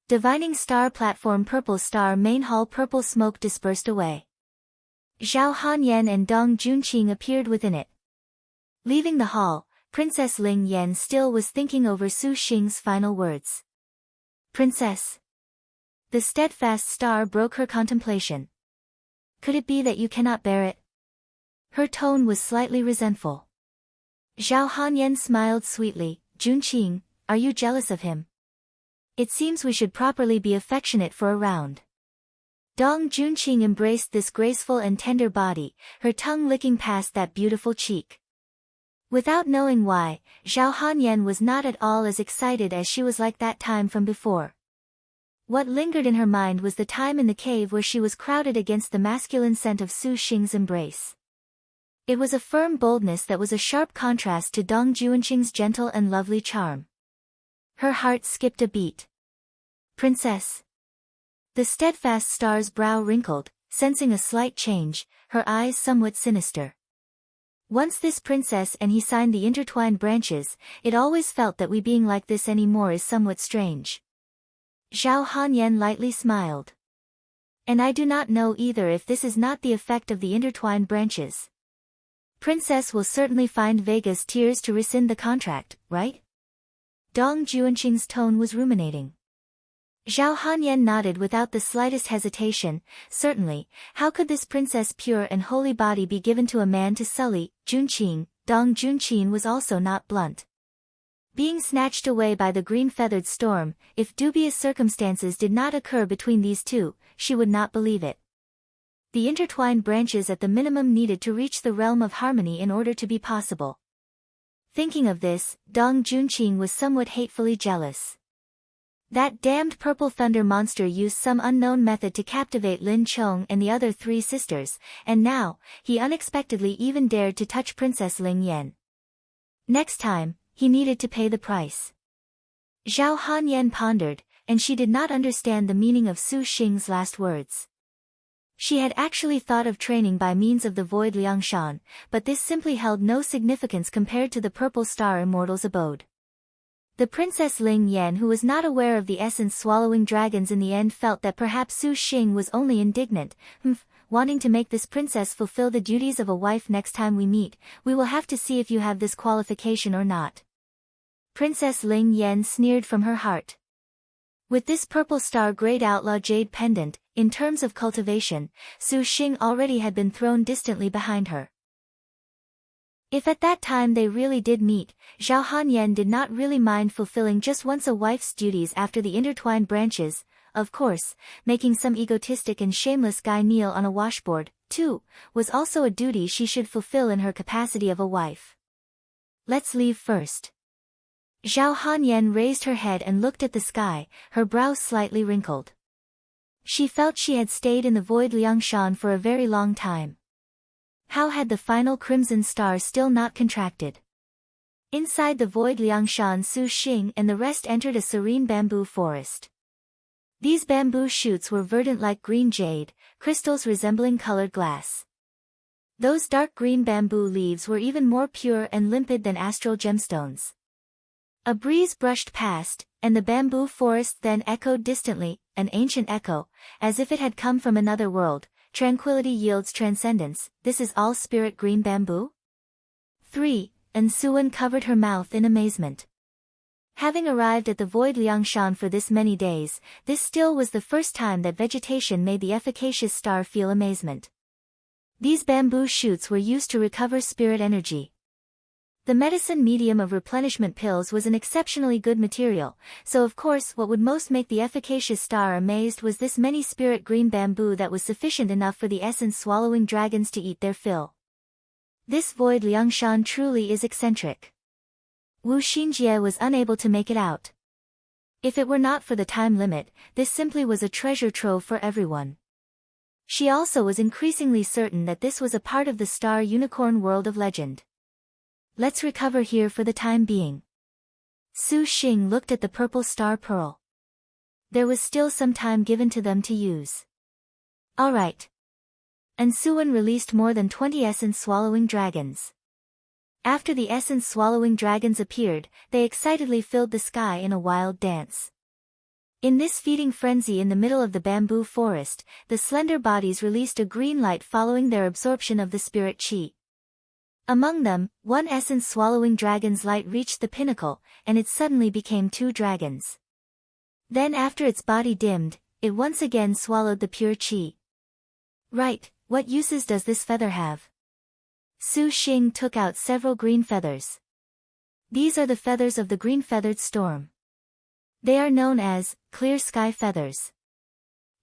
Divining star platform purple star main hall purple smoke dispersed away. Zhao Hanyan and Dong Junqing appeared within it. Leaving the hall, Princess Ling Yan still was thinking over Su Xing's final words. Princess. The steadfast star broke her contemplation. Could it be that you cannot bear it? Her tone was slightly resentful. Zhao Hanyan smiled sweetly. Junqing, are you jealous of him? It seems we should properly be affectionate for a round. Dong Junqing embraced this graceful and tender body, her tongue licking past that beautiful cheek. Without knowing why, Zhao Hanyan was not at all as excited as she was like that time from before. What lingered in her mind was the time in the cave where she was crowded against the masculine scent of Su Xing's embrace. It was a firm boldness that was a sharp contrast to Dong Junqing's gentle and lovely charm. Her heart skipped a beat. Princess. The steadfast star's brow wrinkled, sensing a slight change, her eyes somewhat sinister. Once this princess and he signed the intertwined branches, it always felt that we being like this anymore is somewhat strange. Zhao Hanyan lightly smiled. And I do not know either if this is not the effect of the intertwined branches. Princess will certainly find Vega's tears to rescind the contract, right? Dong Junqing's tone was ruminating. Zhao Hanyan nodded without the slightest hesitation. Certainly, how could this princess' pure and holy body be given to a man to sully? Junqing, Dong Junqing was also not blunt. Being snatched away by the green-feathered storm, if dubious circumstances did not occur between these two, she would not believe it. The intertwined branches at the minimum needed to reach the realm of harmony in order to be possible. Thinking of this, Dong Junqing was somewhat hatefully jealous. That damned purple thunder monster used some unknown method to captivate Lin Chong and the other three sisters, and now, he unexpectedly even dared to touch Princess Ling Yan. Next time, he needed to pay the price. Zhao Hanyan pondered, and she did not understand the meaning of Su Xing's last words. She had actually thought of training by means of the void Liangshan, but this simply held no significance compared to the Purple Star Immortal's abode. The Princess Ling Yan, who was not aware of the essence-swallowing dragons, in the end felt that perhaps Su Xing was only indignant, wanting to make this princess fulfill the duties of a wife. Next time we meet, we will have to see if you have this qualification or not. Princess Ling Yan sneered from her heart. With this purple star great outlaw jade pendant, in terms of cultivation, Su Xing already had been thrown distantly behind her. If at that time they really did meet, Zhao Hanyan did not really mind fulfilling just once a wife's duties after the intertwined branches. Of course, making some egotistic and shameless guy kneel on a washboard, too, was also a duty she should fulfill in her capacity of a wife. Let's leave first. Zhao Hanyan raised her head and looked at the sky, her brows slightly wrinkled. She felt she had stayed in the void Liangshan for a very long time. How had the final crimson star still not contracted? Inside the void Liangshan, Su Xing and the rest entered a serene bamboo forest. These bamboo shoots were verdant like green jade, crystals resembling colored glass. Those dark green bamboo leaves were even more pure and limpid than astral gemstones. A breeze brushed past, and the bamboo forest then echoed distantly, an ancient echo, as if it had come from another world. Tranquility yields transcendence. This is all spirit green bamboo? 3. And Suan covered her mouth in amazement. Having arrived at the void Liangshan for this many days, this still was the first time that vegetation made the efficacious star feel amazement. These bamboo shoots were used to recover spirit energy. The medicine medium of replenishment pills was an exceptionally good material, so of course what would most make the efficacious star amazed was this many spirit green bamboo that was sufficient enough for the essence-swallowing dragons to eat their fill. This void Liangshan truly is eccentric. Wu Xinjie was unable to make it out. If it were not for the time limit, this simply was a treasure trove for everyone. She also was increasingly certain that this was a part of the star unicorn world of legend. Let's recover here for the time being. Su Xing looked at the purple star pearl. There was still some time given to them to use. All right. And Suan released more than 20 essence-swallowing dragons. After the essence-swallowing dragons appeared, they excitedly filled the sky in a wild dance. In this feeding frenzy in the middle of the bamboo forest, the slender bodies released a green light following their absorption of the spirit chi. Among them, one essence-swallowing dragon's light reached the pinnacle, and it suddenly became 2 dragons. Then after its body dimmed, it once again swallowed the pure chi. Right, what uses does this feather have? Su Xing took out several green feathers. These are the feathers of the green-feathered storm. They are known as clear sky feathers.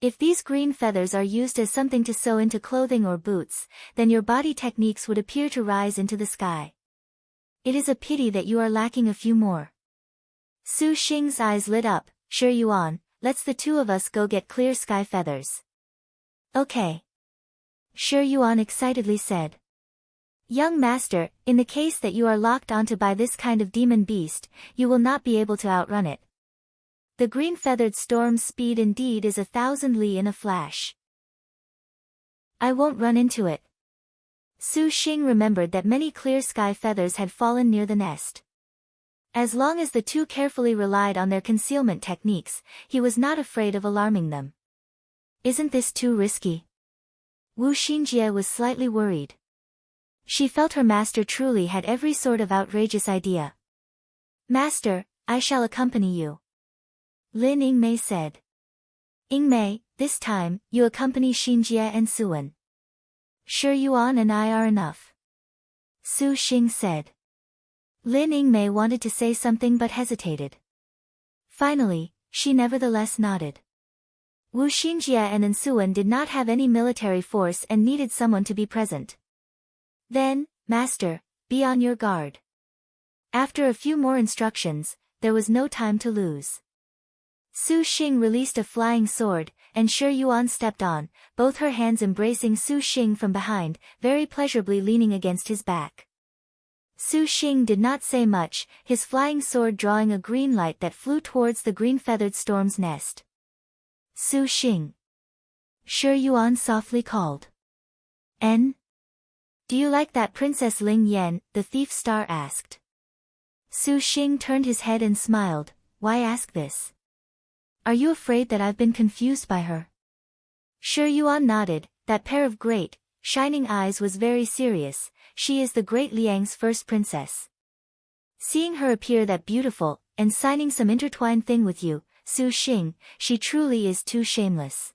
If these green feathers are used as something to sew into clothing or boots, then your body techniques would appear to rise into the sky. It is a pity that you are lacking a few more. Su Xing's eyes lit up. Sure Yuan, let's the 2 of us go get clear sky feathers. Okay. Sure Yuan excitedly said. Young master, in the case that you are locked onto by this kind of demon beast, you will not be able to outrun it. The green-feathered storm's speed indeed is 1,000 li in a flash. I won't run into it. Su Xing remembered that many clear sky feathers had fallen near the nest. As long as the 2 carefully relied on their concealment techniques, he was not afraid of alarming them. Isn't this too risky? Wu Xinjie was slightly worried. She felt her master truly had every sort of outrageous idea. Master, I shall accompany you. Lin Yingmei said. Yingmei, this time, you accompany Xinjie and Suan. Sure Yuan and I are enough. Su Xing said. Lin Yingmei wanted to say something but hesitated. Finally, she nevertheless nodded. Wu Xinjie and Suan did not have any military force and needed someone to be present. Then, master, be on your guard. After a few more instructions, there was no time to lose. Su Xing released a flying sword, and Shi Yuan stepped on, both her hands embracing Su Xing from behind, very pleasurably leaning against his back. Su Xing did not say much, his flying sword drawing a green light that flew towards the green-feathered storm's nest. Su Xing. Shi Yuan softly called. N? Do you like that Princess Ling Yan? The thief star asked. Su Xing turned his head and smiled. Why ask this? Are you afraid that I've been confused by her? Shi Yuan nodded. That pair of great, shining eyes was very serious. She is the great Liang's first princess. Seeing her appear that beautiful, and signing some intertwined thing with you, Su Xing, she truly is too shameless.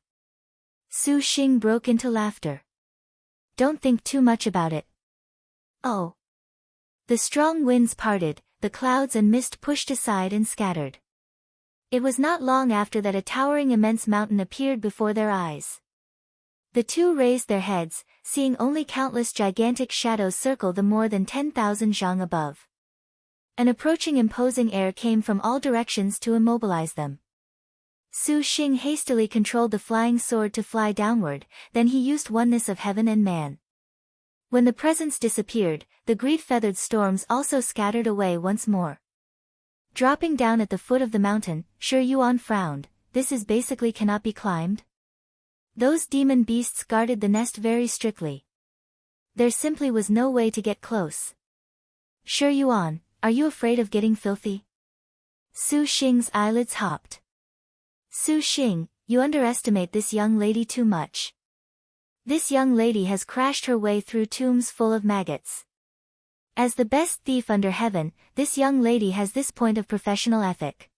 Su Xing broke into laughter. Don't think too much about it. Oh. The strong winds parted, the clouds and mist pushed aside and scattered. It was not long after that a towering immense mountain appeared before their eyes. The 2 raised their heads, seeing only countless gigantic shadows circle the more than 10,000 zhang above. An approaching imposing air came from all directions to immobilize them. Su Xing hastily controlled the flying sword to fly downward, then he used oneness of heaven and man. When the presence disappeared, the green-feathered storms also scattered away once more. Dropping down at the foot of the mountain, Shi Yuan frowned. This is basically cannot be climbed? Those demon beasts guarded the nest very strictly. There simply was no way to get close. Shi Yuan, are you afraid of getting filthy? Su Xing's eyelids hopped. Su Xing, you underestimate this young lady too much. This young lady has crashed her way through tombs full of maggots. As the best thief under heaven, this young lady has this point of professional ethic.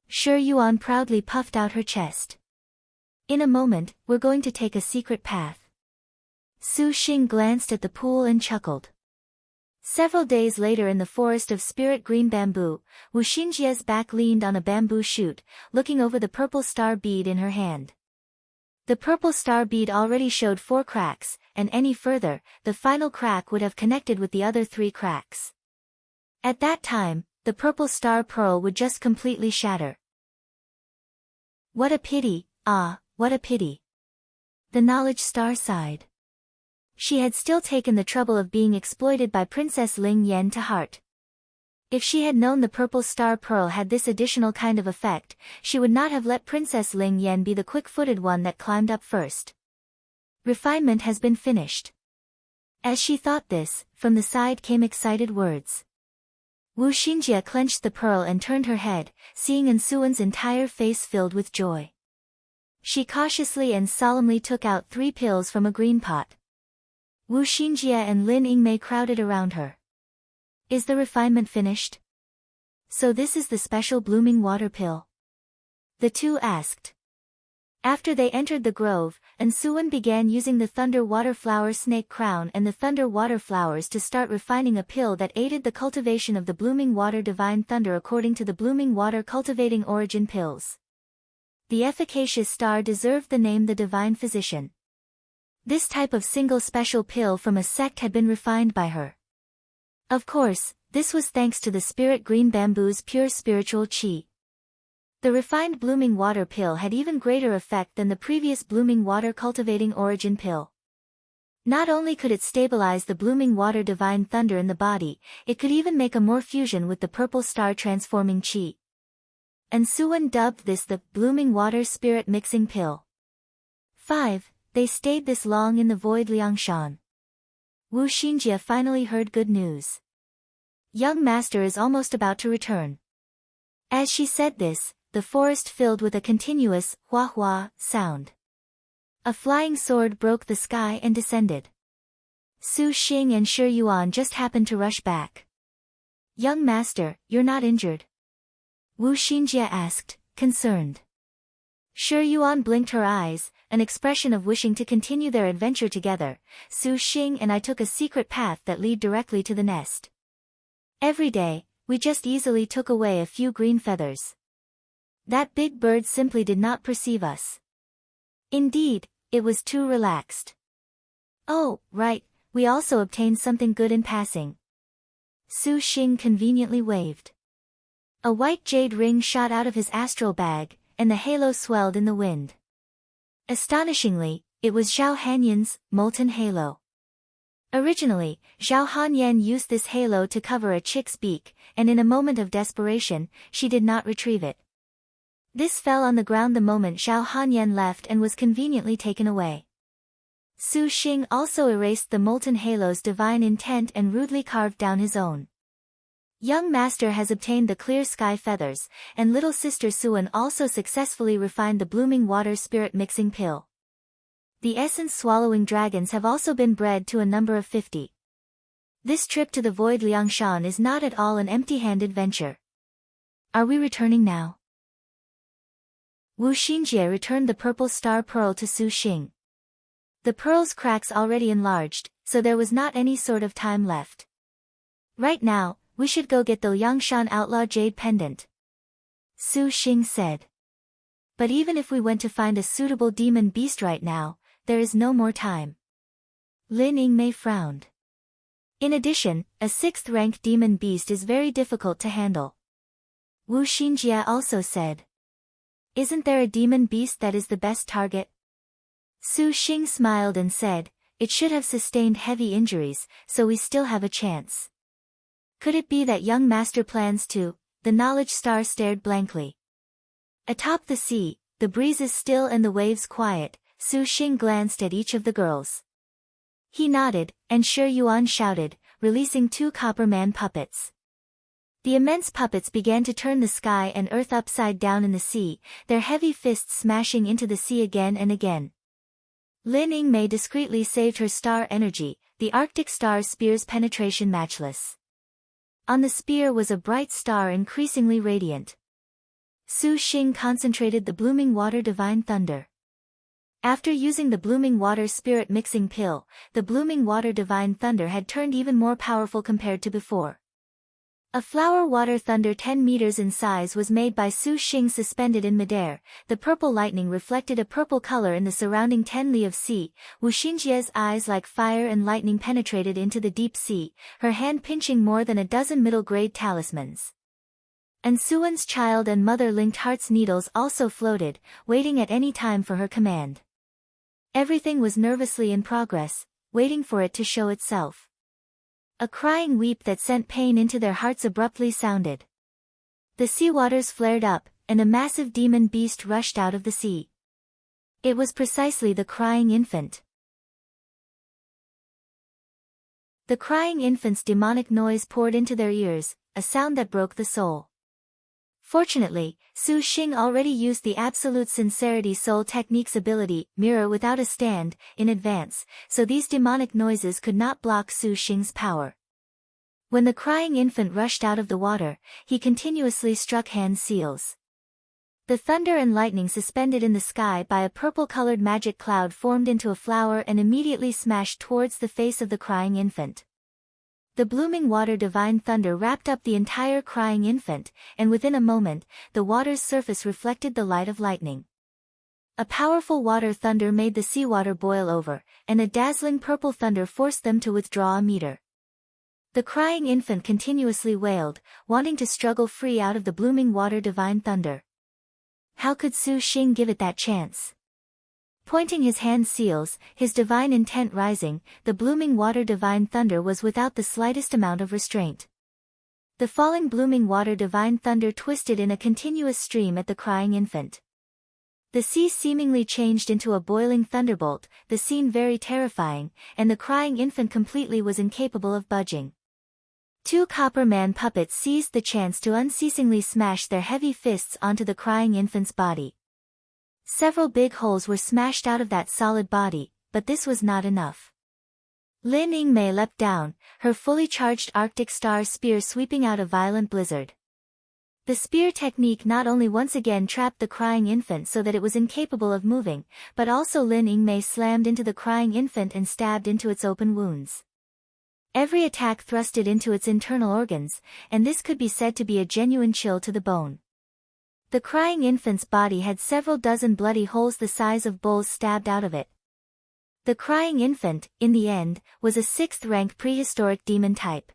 Shi Yuan proudly puffed out her chest. In a moment, we're going to take a secret path. Su Xing glanced at the pool and chuckled. Several days later in the forest of spirit green bamboo, Wu Xinjie's back leaned on a bamboo shoot, looking over the purple star bead in her hand. The purple star bead already showed 4 cracks, and any further, the final crack would have connected with the other 3 cracks. At that time, the purple star pearl would just completely shatter. What a pity, ah, what a pity. The knowledge star sighed. She had still taken the trouble of being exploited by Princess Ling Yan to heart. If she had known the purple star pearl had this additional kind of effect, she would not have let Princess Ling Yan be the quick-footed one that climbed up first. Refinement has been finished. As she thought this, from the side came excited words. Wu Xinjie clenched the pearl and turned her head, seeing Ensuan's entire face filled with joy. She cautiously and solemnly took out 3 pills from a green pot. Wu Xinjie and Lin Yingmei crowded around her. Is the refinement finished? So this is the special blooming water pill? The two asked. After they entered the grove, Ensuan began using the Thunder Water Flower Snake Crown and the Thunder Water Flowers to start refining a pill that aided the cultivation of the Blooming Water Divine Thunder according to the Blooming Water Cultivating Origin Pills. The efficacious star deserved the name the Divine Physician. This type of single special pill from a sect had been refined by her. Of course, this was thanks to the Spirit Green Bamboo's pure spiritual qi. The refined Blooming Water pill had even greater effect than the previous Blooming Water Cultivating Origin pill. Not only could it stabilize the Blooming Water Divine Thunder in the body, it could even make a more fusion with the Purple Star transforming qi. Ensuan dubbed this the Blooming Water Spirit Mixing Pill. 5. They stayed this long in the void Liangshan. Wu Xinjie finally heard good news. Young master is almost about to return. As she said this, the forest filled with a continuous hua-hua sound. A flying sword broke the sky and descended. Su Xing and Shi Yuan just happened to rush back. Young master, you're not injured? Wu Xinjie asked, concerned. Shi Yuan blinked her eyes, an expression of wishing to continue their adventure together. Su Xing and I took a secret path that lead directly to the nest. Every day, we just easily took away a few green feathers. That big bird simply did not perceive us. Indeed, it was too relaxed. Oh, right, we also obtained something good in passing. Su Xing conveniently waved. A white jade ring shot out of his astral bag, and the halo swelled in the wind. Astonishingly, it was Zhao Hanyan's molten halo. Originally, Zhao Hanyan used this halo to cover a chick's beak, and in a moment of desperation, she did not retrieve it. This fell on the ground the moment Zhao Hanyan left and was conveniently taken away. Su Xing also erased the molten halo's divine intent and rudely carved down his own. Young master has obtained the clear sky feathers, and little sister Suan also successfully refined the blooming water spirit mixing pill. The essence-swallowing dragons have also been bred to a number of 50. This trip to the void Liangshan is not at all an empty-handed venture. Are we returning now? Wu Xinjie returned the purple star pearl to Su Xing. The pearl's cracks already enlarged, so there was not any sort of time left. Right now, we should go get the Liangshan Outlaw Jade Pendant. Su Xing said. But even if we went to find a suitable demon beast right now, there is no more time. Lin Yingmei frowned. In addition, a 6th-rank demon beast is very difficult to handle. Wu Xinjie also said. Isn't there a demon beast that is the best target? Su Xing smiled and said, it should have sustained heavy injuries, so we still have a chance. Could it be that young master plans to? The knowledge star stared blankly. Atop the sea, the breeze is still and the waves quiet. Su Xing glanced at each of the girls. He nodded, and Shi Yuan shouted, releasing 2 copper man puppets. The immense puppets began to turn the sky and earth upside down in the sea, their heavy fists smashing into the sea again and again. Lin Yingmei discreetly saved her star energy, the Arctic star spear's penetration matchless. On the spear was a bright star increasingly radiant. Su Xing concentrated the blooming water divine thunder. After using the blooming water spirit mixing pill, the blooming water divine thunder had turned even more powerful compared to before. A flower water thunder 10 meters in size was made by Su Xing suspended in midair. The purple lightning reflected a purple color in the surrounding 10 li of sea. Wu Xinjie's eyes like fire and lightning penetrated into the deep sea, her hand pinching more than a dozen middle-grade talismans. And Suan's child and mother-linked heart's needles also floated, waiting at any time for her command. Everything was nervously in progress, waiting for it to show itself. A crying weep that sent pain into their hearts abruptly sounded. The sea waters flared up, and a massive demon beast rushed out of the sea. It was precisely the crying infant. The crying infant's demonic noise poured into their ears, a sound that broke the soul. Fortunately, Su Xing already used the Absolute Sincerity Soul Technique's ability, Mirror Without a Stand, in advance, so these demonic noises could not block Su Xing's power. When the crying infant rushed out of the water, he continuously struck hand seals. The thunder and lightning suspended in the sky by a purple-colored magic cloud formed into a flower and immediately smashed towards the face of the crying infant. The blooming water divine thunder wrapped up the entire crying infant, and within a moment, the water's surface reflected the light of lightning. A powerful water thunder made the seawater boil over, and a dazzling purple thunder forced them to withdraw a meter. The crying infant continuously wailed, wanting to struggle free out of the blooming water divine thunder. How could Su Xing give it that chance? Pointing his hand seals, his divine intent rising, the blooming water divine thunder was without the slightest amount of restraint. The falling blooming water divine thunder twisted in a continuous stream at the crying infant. The sea seemingly changed into a boiling thunderbolt, the scene very terrifying, and the crying infant completely was incapable of budging. Two copper man puppets seized the chance to unceasingly smash their heavy fists onto the crying infant's body. Several big holes were smashed out of that solid body, but this was not enough. Lin Yingmei leapt down, her fully charged Arctic Star spear sweeping out a violent blizzard. The spear technique not only once again trapped the crying infant so that it was incapable of moving, but also Lin Yingmei slammed into the crying infant and stabbed into its open wounds. Every attack thrust it into its internal organs, and this could be said to be a genuine chill to the bone. The crying infant's body had several dozen bloody holes the size of bowls stabbed out of it. The crying infant, in the end, was a 6th-rank prehistoric demon type.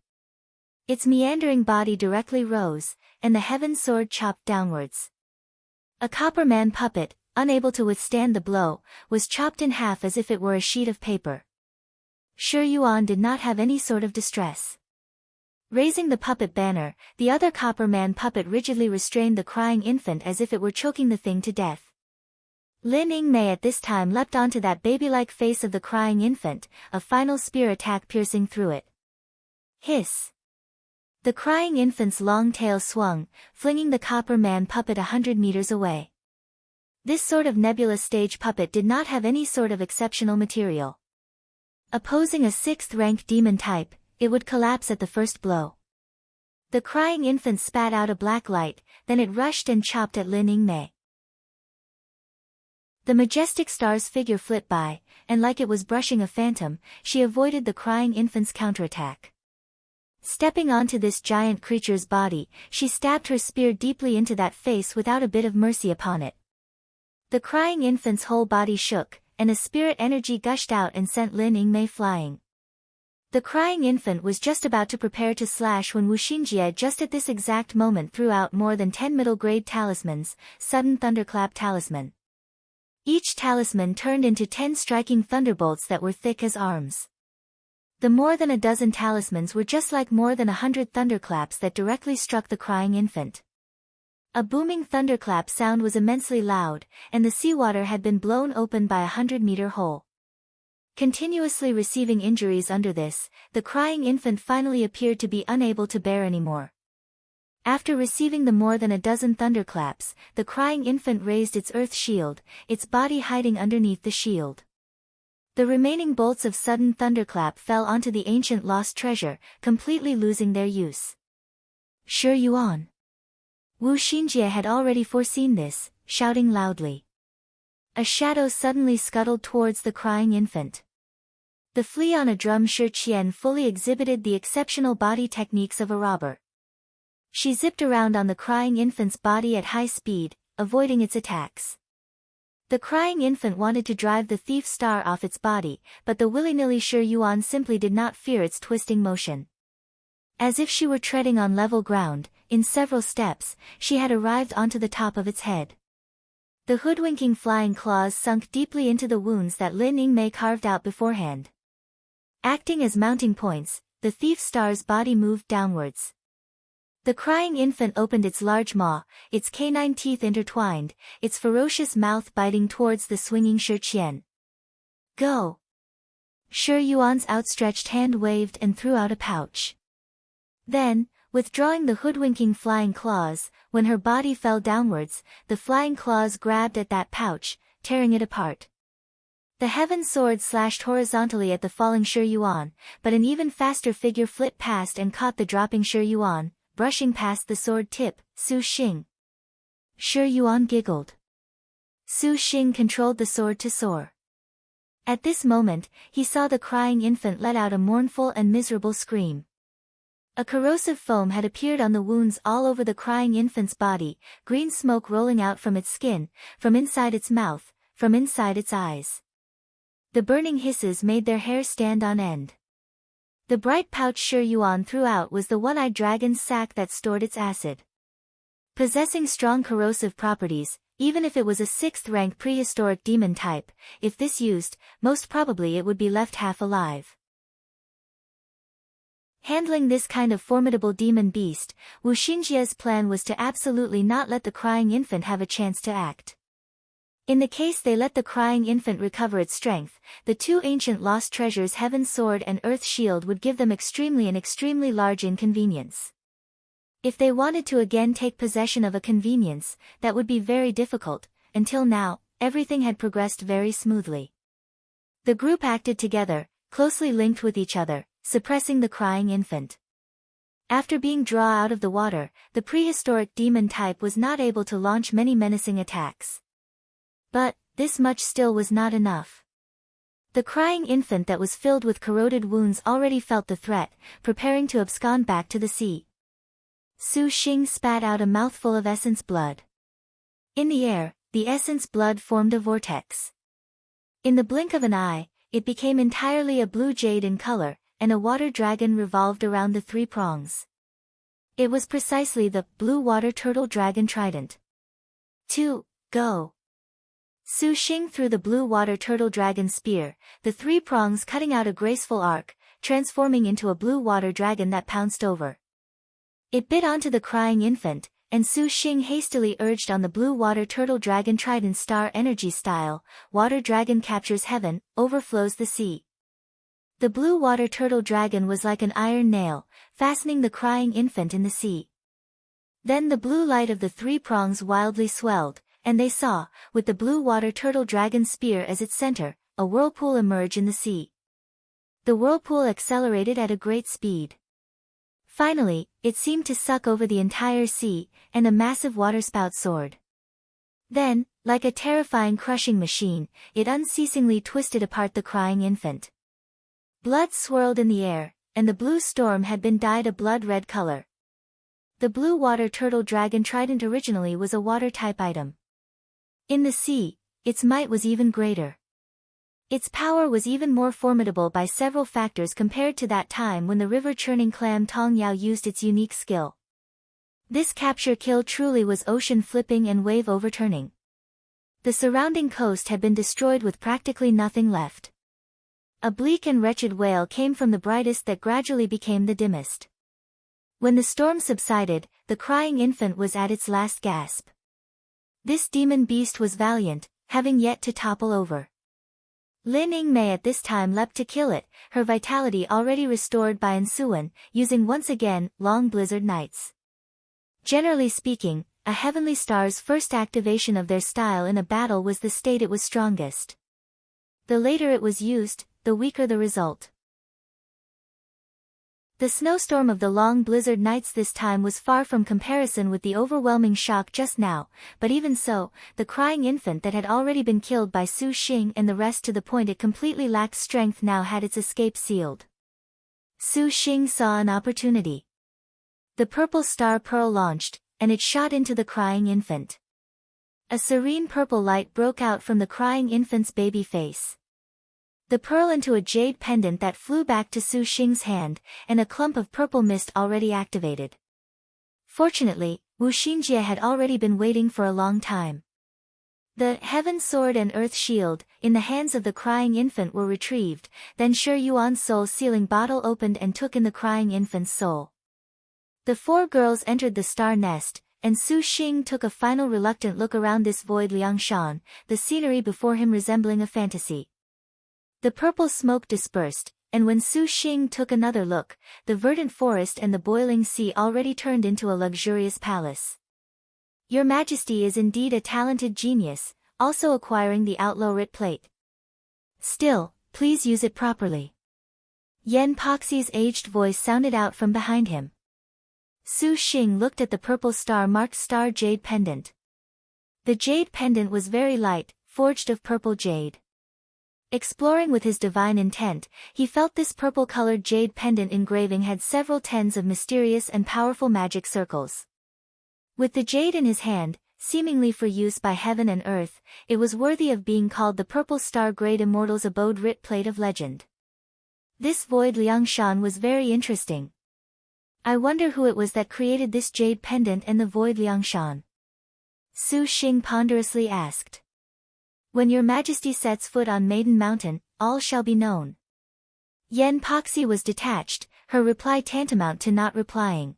Its meandering body directly rose, and the heaven sword chopped downwards. A copper man puppet, unable to withstand the blow, was chopped in half as if it were a sheet of paper. Shi Yuan did not have any sort of distress. Raising the puppet banner, the other copper man puppet rigidly restrained the crying infant as if it were choking the thing to death. Lin Yingmei at this time leapt onto that baby-like face of the crying infant, a final spear attack piercing through it. Hiss! The crying infant's long tail swung, flinging the copper man puppet 100 meters away. This sort of Nebula stage puppet did not have any sort of exceptional material. Opposing a 6th-rank demon type, it would collapse at the first blow. The crying infant spat out a black light, then it rushed and chopped at Lin Yingmei. The majestic star's figure flit by, and like it was brushing a phantom, she avoided the crying infant's counterattack. Stepping onto this giant creature's body, she stabbed her spear deeply into that face without a bit of mercy upon it. The crying infant's whole body shook, and a spirit energy gushed out and sent Lin Yingmei flying. The crying infant was just about to prepare to slash when Wu Xinjie just at this exact moment threw out more than 10 middle-grade talismans, sudden thunderclap talisman. Each talisman turned into 10 striking thunderbolts that were thick as arms. The more than a dozen talismans were just like more than 100 thunderclaps that directly struck the crying infant. A booming thunderclap sound was immensely loud, and the seawater had been blown open by a 100-meter hole. Continuously receiving injuries under this, the crying infant finally appeared to be unable to bear anymore. After receiving the more than a dozen thunderclaps, the crying infant raised its earth shield, its body hiding underneath the shield. The remaining bolts of sudden thunderclap fell onto the ancient lost treasure, completely losing their use. Shi Yuan. Wu Xinjie had already foreseen this, shouting loudly. A shadow suddenly scuttled towards the crying infant. The flea on a drum Shi Qian fully exhibited the exceptional body techniques of a robber. She zipped around on the crying infant's body at high speed, avoiding its attacks. The crying infant wanted to drive the thief star off its body, but the willy-nilly Shi Yuan simply did not fear its twisting motion. As if she were treading on level ground, in several steps, she had arrived onto the top of its head. The hoodwinking flying claws sunk deeply into the wounds that Lin Yingmei carved out beforehand. Acting as mounting points, the thief star's body moved downwards. The crying infant opened its large maw, its canine teeth intertwined, its ferocious mouth biting towards the swinging Shi Qian. Go! Shi Yuan's outstretched hand waved and threw out a pouch. Then, Withdrawing the hoodwinking flying claws, when her body fell downwards, the flying claws grabbed at that pouch, tearing it apart. The heaven sword slashed horizontally at the falling Shi Yuan, but an even faster figure flit past and caught the dropping Shi Yuan, brushing past the sword tip, Su Xing. Shi Yuan giggled. Su Xing controlled the sword to soar. At this moment, he saw the crying infant let out a mournful and miserable scream. A corrosive foam had appeared on the wounds all over the crying infant's body, green smoke rolling out from its skin, from inside its mouth, from inside its eyes. The burning hisses made their hair stand on end. The bright pouch Shi Yuan threw out was the one-eyed dragon's sac that stored its acid. Possessing strong corrosive properties, even if it was a 6th-rank prehistoric demon type, if this used, most probably it would be left half alive. Handling this kind of formidable demon beast, Wu Xinjia's plan was to absolutely not let the crying infant have a chance to act. In the case they let the crying infant recover its strength, the two ancient lost treasures Heaven Sword and Earth Shield would give them extremely large inconvenience. If they wanted to again take possession of a convenience, that would be very difficult. Until now, everything had progressed very smoothly. The group acted together, closely linked with each other, suppressing the crying infant. After being drawn out of the water, the prehistoric demon type was not able to launch many menacing attacks. But, this much still was not enough. The crying infant that was filled with corroded wounds already felt the threat, preparing to abscond back to the sea. Su Xing spat out a mouthful of essence blood. In the air, the essence blood formed a vortex. In the blink of an eye, it became entirely a blue jade in color, and a water dragon revolved around the 3 prongs. It was precisely the blue water turtle dragon trident. 2. Go! Su Xing threw the blue water turtle dragon spear, the 3 prongs cutting out a graceful arc, transforming into a blue water dragon that pounced over. It bit onto the crying infant, and Su Xing hastily urged on the blue water turtle dragon trident star energy style, water dragon captures heaven, overflows the sea. The blue water turtle dragon was like an iron nail, fastening the crying infant in the sea. Then the blue light of the 3 prongs wildly swelled, and they saw, with the blue water turtle dragon spear as its center, a whirlpool emerge in the sea. The whirlpool accelerated at a great speed. Finally, it seemed to suck over the entire sea, and a massive waterspout soared. Then, like a terrifying crushing machine, it unceasingly twisted apart the crying infant. Blood swirled in the air, and the blue storm had been dyed a blood-red color. The blue water turtle dragon trident originally was a water-type item. In the sea, its might was even greater. Its power was even more formidable by several factors compared to that time when the river-churning clam Tong Yao used its unique skill. This capture-kill truly was ocean-flipping and wave-overturning. The surrounding coast had been destroyed with practically nothing left. A bleak and wretched wail came from the brightest that gradually became the dimmest. When the storm subsided, the crying infant was at its last gasp. This demon beast was valiant, having yet to topple over. Lin Yingmei at this time leapt to kill it, her vitality already restored by Ansuan, using once again, long blizzard nights. Generally speaking, a heavenly star's first activation of their style in a battle was the state it was strongest. The later it was used, the weaker the result. The snowstorm of the long blizzard nights this time was far from comparison with the overwhelming shock just now, but even so, the crying infant that had already been killed by Su Xing and the rest to the point it completely lacked strength now had its escape sealed. Su Xing saw an opportunity. The purple star pearl launched, and it shot into the crying infant. A serene purple light broke out from the crying infant's baby face. The pearl into a jade pendant that flew back to Su Xing's hand, and a clump of purple mist already activated. Fortunately, Wu Xinjie had already been waiting for a long time. The Heaven Sword and Earth Shield, in the hands of the crying infant were retrieved, then Shi Yuan's soul-sealing bottle opened and took in the crying infant's soul. The 4 girls entered the star nest, and Su Xing took a final reluctant look around this void Liangshan, the scenery before him resembling a fantasy. The purple smoke dispersed, and when Su Xing took another look, the verdant forest and the boiling sea already turned into a luxurious palace. Your Majesty is indeed a talented genius, also acquiring the outlaw writ plate. Still, please use it properly. Yen Poxy's aged voice sounded out from behind him. Su Xing looked at the purple star-marked star jade pendant. The jade pendant was very light, forged of purple jade. Exploring with his divine intent, he felt this purple-colored jade pendant engraving had several tens of mysterious and powerful magic circles. With the jade in his hand, seemingly for use by heaven and earth, it was worthy of being called the purple star great immortal's abode writ plate of legend. This void Liangshan was very interesting. I wonder who it was that created this jade pendant and the void Liangshan. Su Xing ponderously asked. When your Majesty sets foot on Maiden Mountain, all shall be known. Yen Poxy was detached, her reply tantamount to not replying.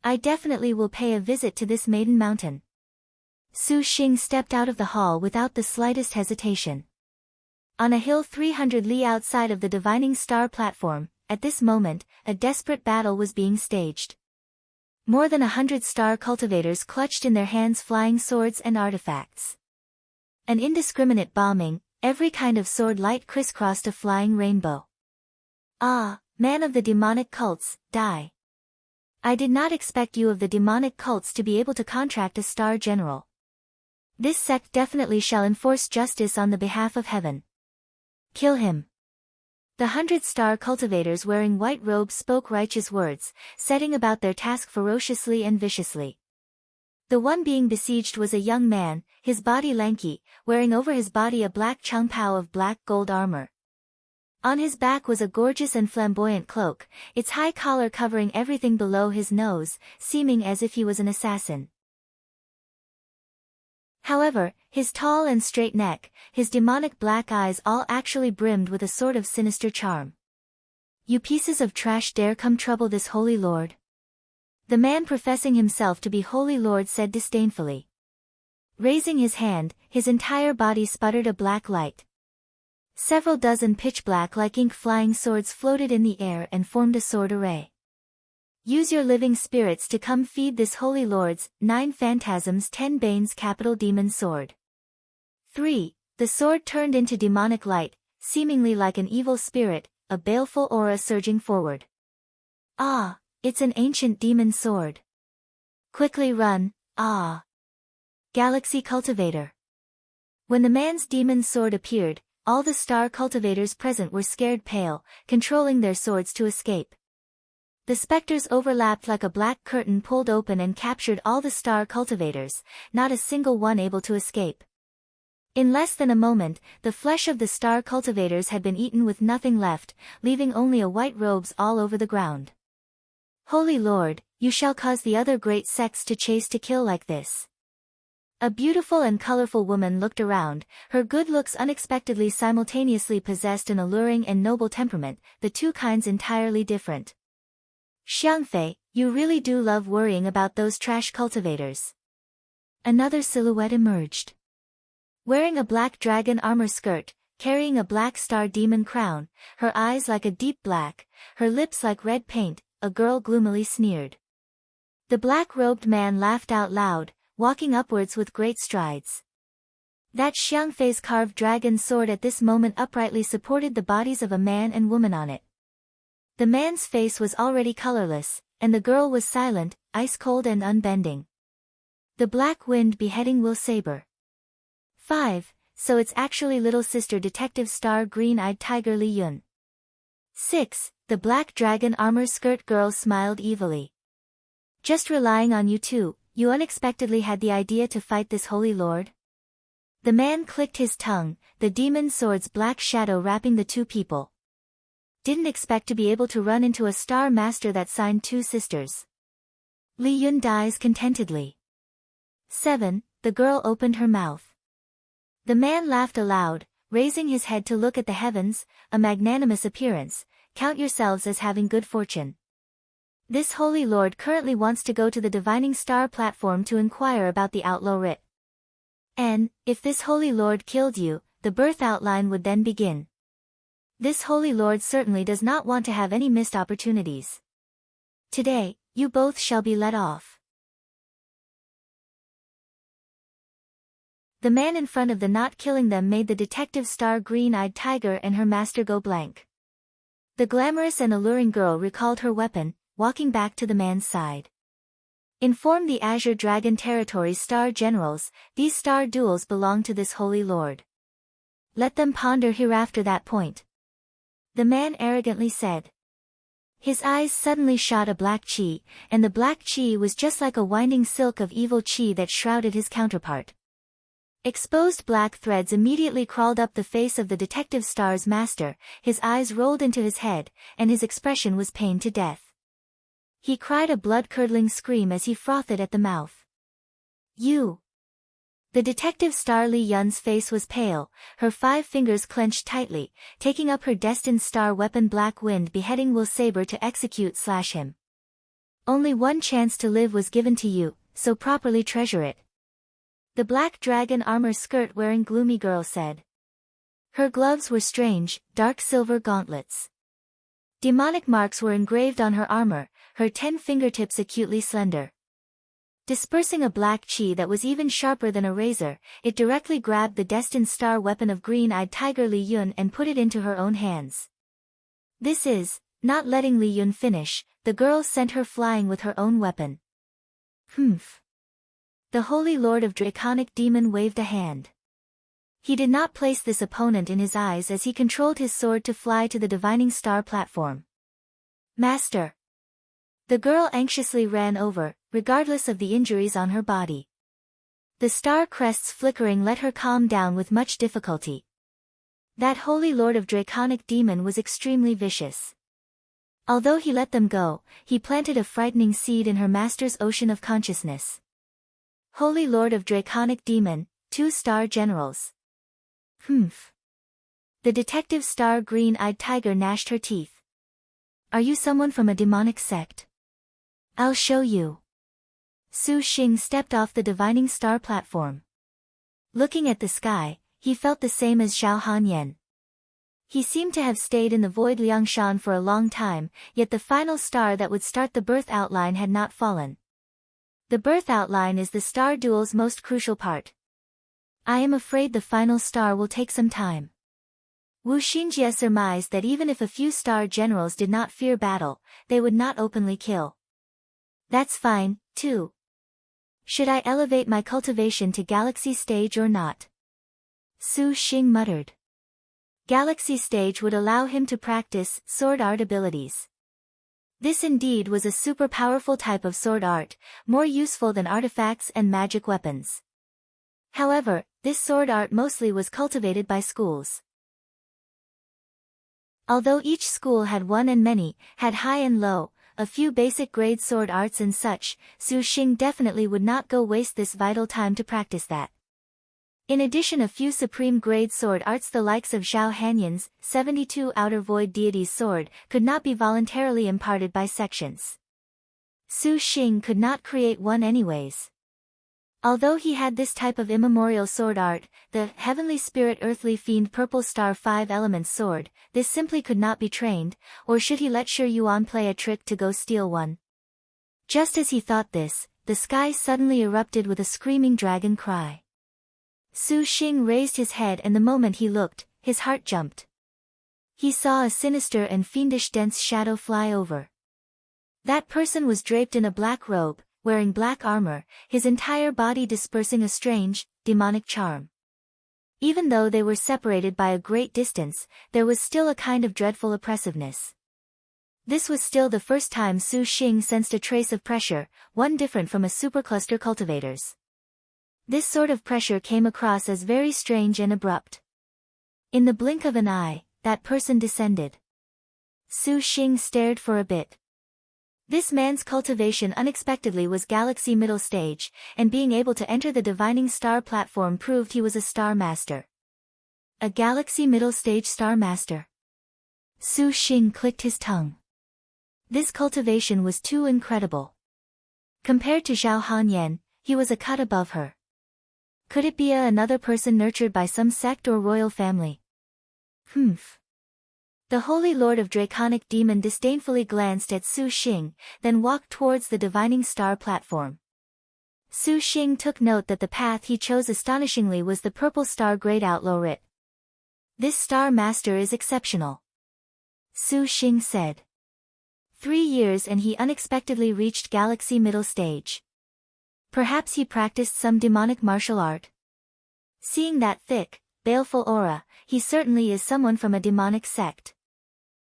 I definitely will pay a visit to this Maiden Mountain. Su Xing stepped out of the hall without the slightest hesitation. On a hill 300 li outside of the divining star platform, at this moment, a desperate battle was being staged. More than 100 star cultivators clutched in their hands flying swords and artifacts. An indiscriminate bombing, every kind of sword light crisscrossed a flying rainbow. Ah, man of the demonic cults, die. I did not expect you of the demonic cults to be able to contract a star general. This sect definitely shall enforce justice on the behalf of heaven. Kill him. The 100 star cultivators wearing white robes spoke righteous words, setting about their task ferociously and viciously. The one being besieged was a young man, his body lanky, wearing over his body a black changpao of black gold armor. On his back was a gorgeous and flamboyant cloak, its high collar covering everything below his nose, seeming as if he was an assassin. However, his tall and straight neck, his demonic black eyes all actually brimmed with a sort of sinister charm. You pieces of trash dare come trouble this holy lord? The man professing himself to be holy lord said disdainfully. Raising his hand, his entire body sputtered a black light. Several dozen pitch-black like ink flying swords floated in the air and formed a sword array. Use your living spirits to come feed this holy lord's 9 phantasms 10 banes capital demon sword. 3. The sword turned into demonic light, seemingly like an evil spirit, a baleful aura surging forward. Ah, it's an ancient demon sword. Quickly run, ah. Galaxy Cultivator. When the man's demon sword appeared, all the star cultivators present were scared pale, controlling their swords to escape. The specters overlapped like a black curtain pulled open and captured all the star cultivators, not a single one able to escape. In less than a moment, the flesh of the star cultivators had been eaten with nothing left, leaving only a white robes all over the ground. Holy Lord, you shall cause the other great sects to chase to kill like this. A beautiful and colorful woman looked around, her good looks unexpectedly simultaneously possessed an alluring and noble temperament, the two kinds entirely different. Xiangfei, you really do love worrying about those trash cultivators. Another silhouette emerged. Wearing a black dragon armor skirt, carrying a black star demon crown, her eyes like a deep black, her lips like red paint, a girl gloomily sneered. The black-robed man laughed out loud, walking upwards with great strides. That Xiangfei's carved dragon sword at this moment uprightly supported the bodies of a man and woman on it. The man's face was already colorless, and the girl was silent, ice-cold and unbending. The black wind beheading Will Saber. 5. So it's actually little sister detective star green-eyed tiger Li Yun. 6. The black dragon armor skirt girl smiled evilly. Just relying on you two, you unexpectedly had the idea to fight this holy lord? The man clicked his tongue, the demon sword's black shadow wrapping the two people. Didn't expect to be able to run into a star master that signed 2 sisters. Li Yun dies contentedly. 7. The girl opened her mouth. The man laughed aloud, raising his head to look at the heavens, a magnanimous appearance. Count yourselves as having good fortune. This holy lord currently wants to go to the divining star platform to inquire about the outlaw writ. And, if this holy lord killed you, the birth outline would then begin. This Holy Lord certainly does not want to have any missed opportunities. Today, you both shall be let off. The man in front of the not killing them made the detective star green-eyed tiger and her master go blank. The glamorous and alluring girl recalled her weapon, walking back to the man's side. Inform the Azure Dragon Territory's star generals, these star duels belong to this Holy Lord. Let them ponder hereafter that point. The man arrogantly said. His eyes suddenly shot a black chi, and the black chi was just like a winding silk of evil chi that shrouded his counterpart. Exposed black threads immediately crawled up the face of the detective star's master, his eyes rolled into his head, and his expression was pained to death. He cried a blood-curdling scream as he frothed at the mouth. You! The detective star Li Yun's face was pale, her 5 fingers clenched tightly, taking up her destined star weapon Black Wind Beheading Will Saber to execute/slash him. Only one chance to live was given to you, so properly treasure it. The black dragon armor skirt-wearing gloomy girl said. Her gloves were strange, dark silver gauntlets. Demonic marks were engraved on her armor, her 10 fingertips acutely slender. Dispersing a black chi that was even sharper than a razor, it directly grabbed the destined star weapon of green-eyed tiger Li Yun and put it into her own hands. This is, not letting Li Yun finish, the girl sent her flying with her own weapon. Humph. The Holy Lord of Draconic Demon waved a hand. He did not place this opponent in his eyes as he controlled his sword to fly to the divining star platform. Master! The girl anxiously ran over, regardless of the injuries on her body. The star crest's flickering let her calm down with much difficulty. That Holy Lord of Draconic Demon was extremely vicious. Although he let them go, he planted a frightening seed in her master's ocean of consciousness. Holy Lord of Draconic Demon, 2 star generals. Humph. The detective star green-eyed tiger gnashed her teeth. Are you someone from a demonic sect? I'll show you. Su Xing stepped off the divining star platform. Looking at the sky, he felt the same as Zhao Hanyan. He seemed to have stayed in the void Liangshan for a long time, yet the final star that would start the birth outline had not fallen. The birth outline is the star duel's most crucial part. I am afraid the final star will take some time. Wu Xinjie surmised that even if a few star generals did not fear battle, they would not openly kill. That's fine, too. Should I elevate my cultivation to galaxy stage or not? Su Xing muttered. Galaxy stage would allow him to practice sword art abilities. This indeed was a super powerful type of sword art, more useful than artifacts and magic weapons. However, this sword art mostly was cultivated by schools. Although each school had one and many, had high and low, a few basic grade sword arts and such, Su Xing definitely would not go waste this vital time to practice that. In addition, a few supreme grade sword arts the likes of Zhao Hanyan's 72 Outer Void Deity's sword could not be voluntarily imparted by sections. Su Xing could not create one anyways. Although he had this type of immemorial sword art, the Heavenly Spirit Earthly Fiend Purple Star 5 Elements sword, this simply could not be trained, or should he let Shi Yuan play a trick to go steal one? Just as he thought this, the sky suddenly erupted with a screaming dragon cry. Su Xing raised his head, and the moment he looked, his heart jumped. He saw a sinister and fiendish dense shadow fly over. That person was draped in a black robe, wearing black armor, his entire body dispersing a strange, demonic charm. Even though they were separated by a great distance, there was still a kind of dreadful oppressiveness. This was still the first time Su Xing sensed a trace of pressure, one different from a supercluster cultivators. This sort of pressure came across as very strange and abrupt. In the blink of an eye, that person descended. Su Xing stared for a bit. This man's cultivation unexpectedly was Galaxy Middle Stage, and being able to enter the Divining Star platform proved he was a Star Master. A Galaxy Middle Stage Star Master. Su Xing clicked his tongue. This cultivation was too incredible. Compared to Zhao Hanyan, he was a cut above her. Could it be another person nurtured by some sect or royal family? Humph. The Holy Lord of Draconic Demon disdainfully glanced at Su Xing, then walked towards the divining star platform. Su Xing took note that the path he chose astonishingly was the purple star Great Outlaw Rit. This star master is exceptional, Su Xing said. 3 years and he unexpectedly reached galaxy middle stage. Perhaps he practiced some demonic martial art. Seeing that thick, baleful aura, he certainly is someone from a demonic sect.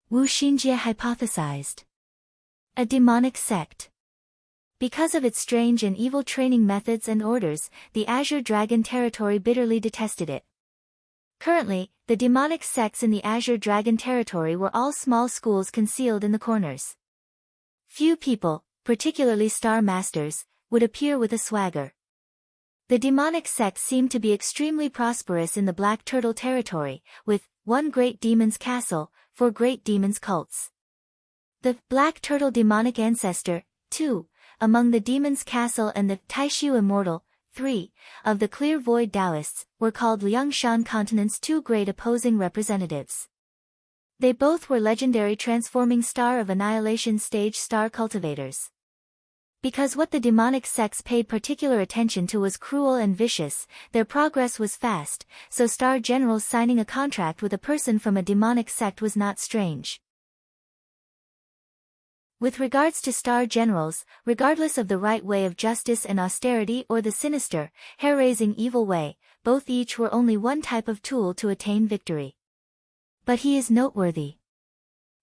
Wu Xinjie hypothesized. A demonic sect. Because of its strange and evil training methods and orders, the Azure Dragon territory bitterly detested it. Currently, the demonic sects in the Azure Dragon territory were all small schools concealed in the corners. Few people, particularly Star Masters, would appear with a swagger. The demonic sects seemed to be extremely prosperous in the Black Turtle territory, with 1 great demon's castle, 4 great demon's cults. The Black Turtle demonic ancestor, 2, among the demon's castle and the Taishu immortal, 3, of the clear void Taoists, were called Liangshan Continent's 2 great opposing representatives. They both were legendary transforming star of annihilation stage star cultivators. Because what the demonic sects paid particular attention to was cruel and vicious, their progress was fast, so star generals signing a contract with a person from a demonic sect was not strange. With regards to star generals, regardless of the right way of justice and austerity or the sinister, hair-raising evil way, both each were only one type of tool to attain victory. But he is noteworthy.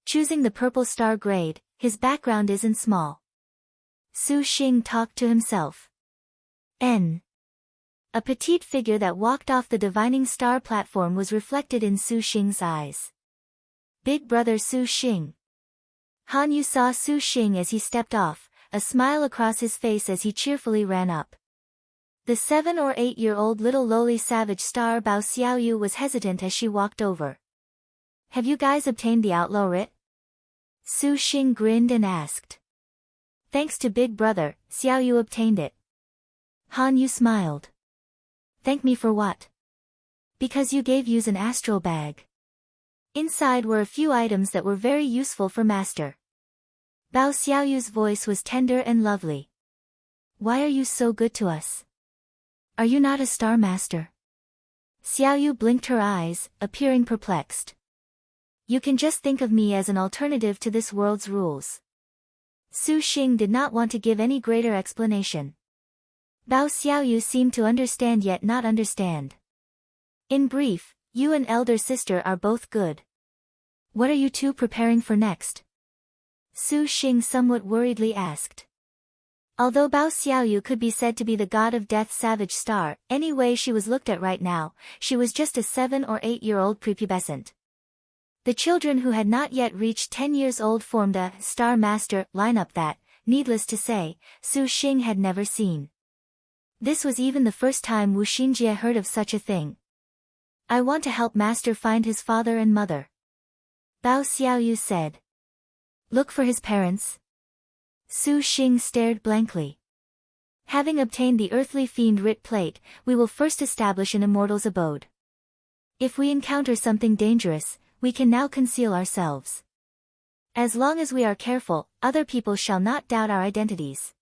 Choosing the purple star grade, his background isn't small. Su Xing talked to himself. A petite figure that walked off the divining star platform was reflected in Su Xing's eyes. Big brother Su Xing. Han Yu saw Su Xing as he stepped off, a smile across his face as he cheerfully ran up. The 7 or 8-year-old little lowly savage star Bao Xiaoyu was hesitant as she walked over. Have you guys obtained the outlaw writ? Su Xing grinned and asked. Thanks to Big Brother, Xiaoyu obtained it. Han Yu smiled. Thank me for what? Because you gave Yuz an astral bag. Inside were a few items that were very useful for Master. Bao Xiaoyu's voice was tender and lovely. Why are you so good to us? Are you not a star master? Xiaoyu blinked her eyes, appearing perplexed. You can just think of me as an alternative to this world's rules. Su Xing did not want to give any greater explanation. Bao Xiaoyu seemed to understand yet not understand. In brief, you and elder sister are both good. What are you two preparing for next? Su Xing somewhat worriedly asked. Although Bao Xiaoyu could be said to be the god of death savage star, any way she was looked at right now, she was just a 7 or 8-year-old prepubescent. The children who had not yet reached 10 years old formed a Star Master lineup that, needless to say, Su Xing had never seen. This was even the first time Wu Xinjie heard of such a thing. I want to help Master find his father and mother. Bao Xiaoyu said. Look for his parents. Su Xing stared blankly. Having obtained the earthly fiend writ plate, we will first establish an immortal's abode. If we encounter something dangerous, we can now conceal ourselves. As long as we are careful, other people shall not doubt our identities.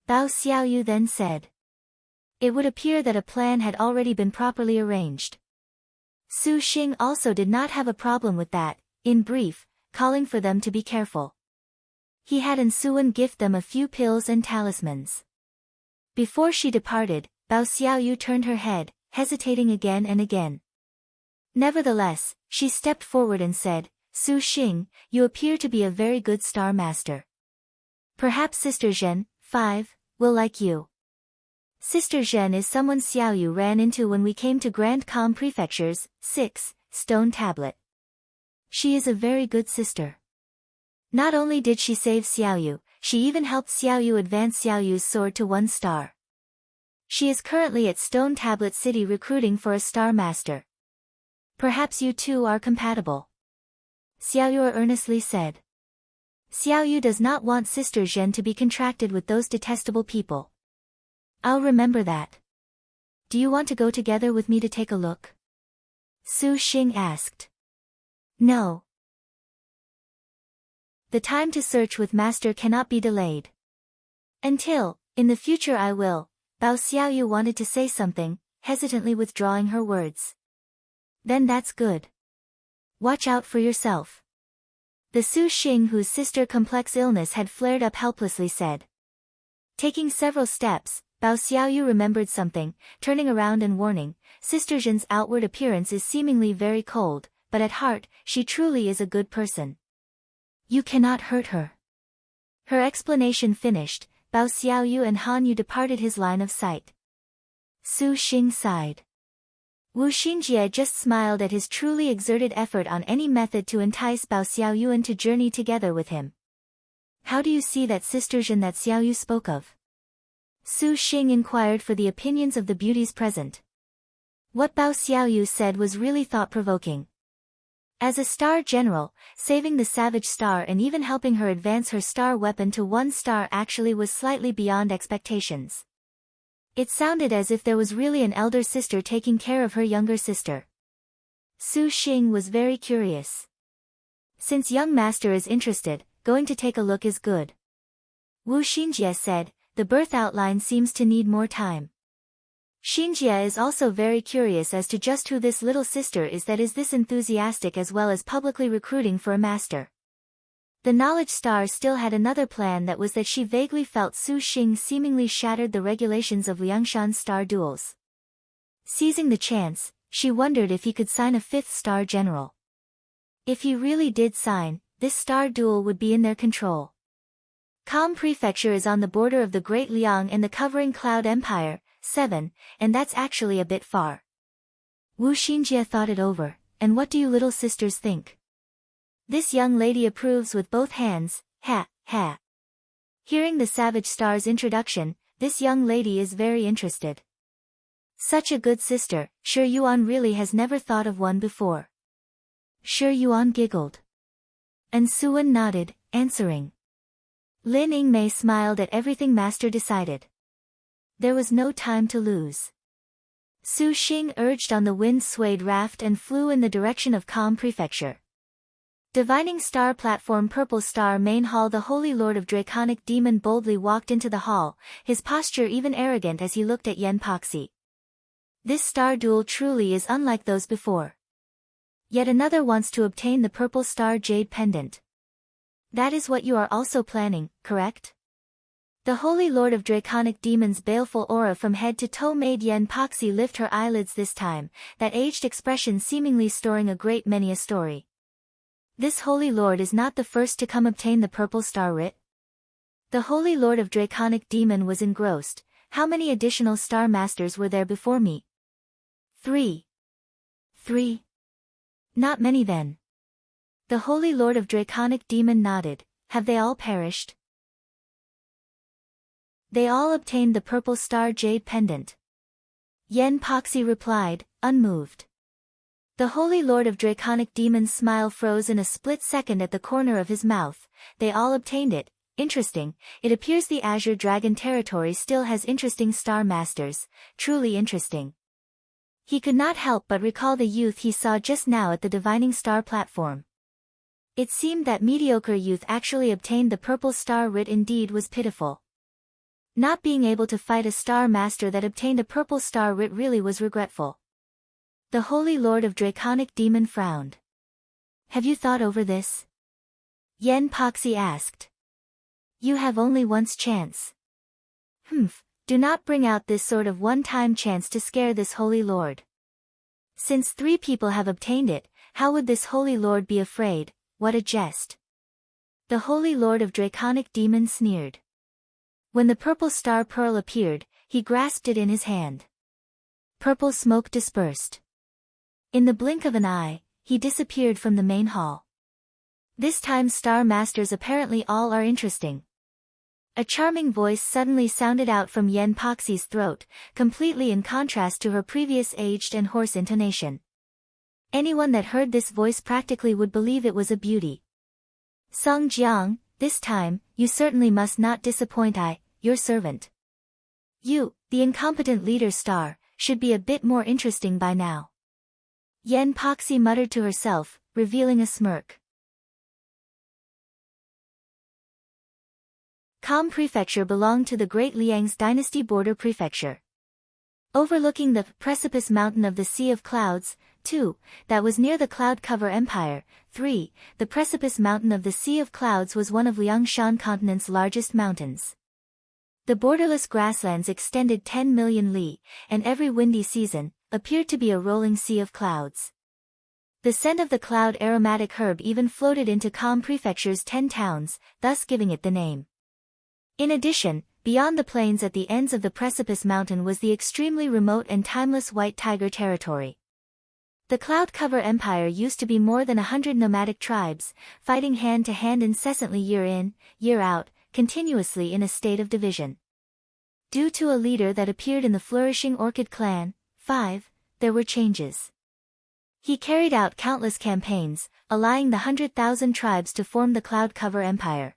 Bao Xiaoyu then said. It would appear that a plan had already been properly arranged. Su Xing also did not have a problem with that, in brief, calling for them to be careful. He had Ensuan gift them a few pills and talismans. Before she departed, Bao Xiaoyu turned her head, hesitating again and again. Nevertheless, she stepped forward and said, Su Xing, you appear to be a very good star master. Perhaps Sister Zhen, 5, will like you. Sister Zhen is someone Xiaoyu ran into when we came to Grand Com Prefecture's 6, stone tablet. She is a very good sister. Not only did she save Xiaoyu, she even helped Xiaoyu advance Xiaoyu's sword to 1 star. She is currently at Stone Tablet City recruiting for a star master. Perhaps you two are compatible. Xiaoyu earnestly said. Xiaoyu does not want Sister Zhen to be contracted with those detestable people. I'll remember that. Do you want to go together with me to take a look? Su Xing asked. No. The time to search with Master cannot be delayed. Until, in the future I will, Bao Xiaoyu wanted to say something, hesitantly withdrawing her words. Then that's good. Watch out for yourself. The Su Xing whose sister complex illness had flared up helplessly said. Taking several steps, Bao Xiaoyu remembered something, turning around and warning, Sister Zhen's outward appearance is seemingly very cold, but at heart, she truly is a good person. You cannot hurt her. Her explanation finished, Bao Xiaoyu and Han Yu departed his line of sight. Su Xing sighed. Wu Xinjie just smiled at his truly exerted effort on any method to entice Bao Xiaoyuan to journey together with him. How do you see that Sister Zhen that Xiaoyu spoke of? Su Xing inquired for the opinions of the beauties present. What Bao Xiaoyu said was really thought-provoking. As a star general, saving the savage star and even helping her advance her star weapon to 1 star actually was slightly beyond expectations. It sounded as if there was really an elder sister taking care of her younger sister. Su Xing was very curious. Since young master is interested, going to take a look is good. Wu Xinjie said, the birth outline seems to need more time. Xinjie is also very curious as to just who this little sister is that is this enthusiastic as well as publicly recruiting for a master. The knowledge star still had another plan, that was that she vaguely felt Su Xing seemingly shattered the regulations of Liangshan's star duels. Seizing the chance, she wondered if he could sign a 5th star general. If he really did sign, this star duel would be in their control. Calm Prefecture is on the border of the Great Liang and the covering Cloud Empire, 7, and that's actually a bit far. Wu Xinjie thought it over, and what do you little sisters think? This young lady approves with both hands, ha, ha. Hearing the Savage Star's introduction, this young lady is very interested. Such a good sister, Shi Yuan really has never thought of one before. Shi Yuan giggled. And Suan nodded, answering. Lin Yingmei smiled at everything Master decided. There was no time to lose. Su Xing urged on the wind-swayed raft and flew in the direction of Calm Prefecture. Divining Star Platform Purple Star Main Hall. The Holy Lord of Draconic Demon boldly walked into the hall, his posture even arrogant as he looked at Yen Poxy. This star duel truly is unlike those before. Yet another wants to obtain the Purple Star Jade Pendant. That is what you are also planning, correct? The Holy Lord of Draconic Demon's baleful aura from head to toe made Yen Poxy lift her eyelids this time, that aged expression seemingly storing a great many a story. This Holy Lord is not the first to come obtain the Purple Star Writ. The Holy Lord of Draconic Demon was engrossed. How many additional Star Masters were there before me? 3. 3. Not many then. The Holy Lord of Draconic Demon nodded. Have they all perished? They all obtained the Purple Star Jade Pendant. Yen Poxy replied, unmoved. The Holy Lord of Draconic Demon's smile froze in a split second at the corner of his mouth. They all obtained it. Interesting. It appears the Azure Dragon territory still has interesting Star Masters. Truly interesting. He could not help but recall the youth he saw just now at the Divining Star platform. It seemed that mediocre youth actually obtained the Purple Star Writ. Indeed was pitiful. Not being able to fight a Star Master that obtained a Purple Star Writ really was regretful. The Holy Lord of Draconic Demon frowned. Have you thought over this? Yen Poxy asked. You have only once chance. Do not bring out this sort of one-time chance to scare this Holy Lord. Since 3 people have obtained it, how would this Holy Lord be afraid? What a jest. The Holy Lord of Draconic Demon sneered. When the Purple Star Pearl appeared, he grasped it in his hand. Purple smoke dispersed. In the blink of an eye, he disappeared from the main hall. This time Star Masters apparently all are interesting. A charming voice suddenly sounded out from Yen Poxy's throat, completely in contrast to her previous aged and hoarse intonation. Anyone that heard this voice practically would believe it was a beauty. Song Jiang, this time, you certainly must not disappoint your servant. You, the incompetent leader star, should be a bit more interesting by now. Yen Poxy muttered to herself, revealing a smirk. Kham Prefecture belonged to the Great Liang's dynasty border prefecture. Overlooking the precipice mountain of the Sea of Clouds, 2, that was near the Cloud Cover Empire. 3, the precipice mountain of the Sea of Clouds was one of Liangshan continent's largest mountains. The borderless grasslands extended 10 million li, and every windy season, appeared to be a rolling sea of clouds. The scent of the cloud aromatic herb even floated into Kham Prefecture's 10 towns, thus giving it the name. In addition, beyond the plains at the ends of the precipice mountain was the extremely remote and timeless White Tiger territory. The Cloud Cover Empire used to be more than 100 nomadic tribes, fighting hand to hand incessantly year in, year out, continuously in a state of division. Due to a leader that appeared in the flourishing Orchid clan, 5, there were changes. He carried out countless campaigns, allying the 100,000 tribes to form the Cloud Cover Empire.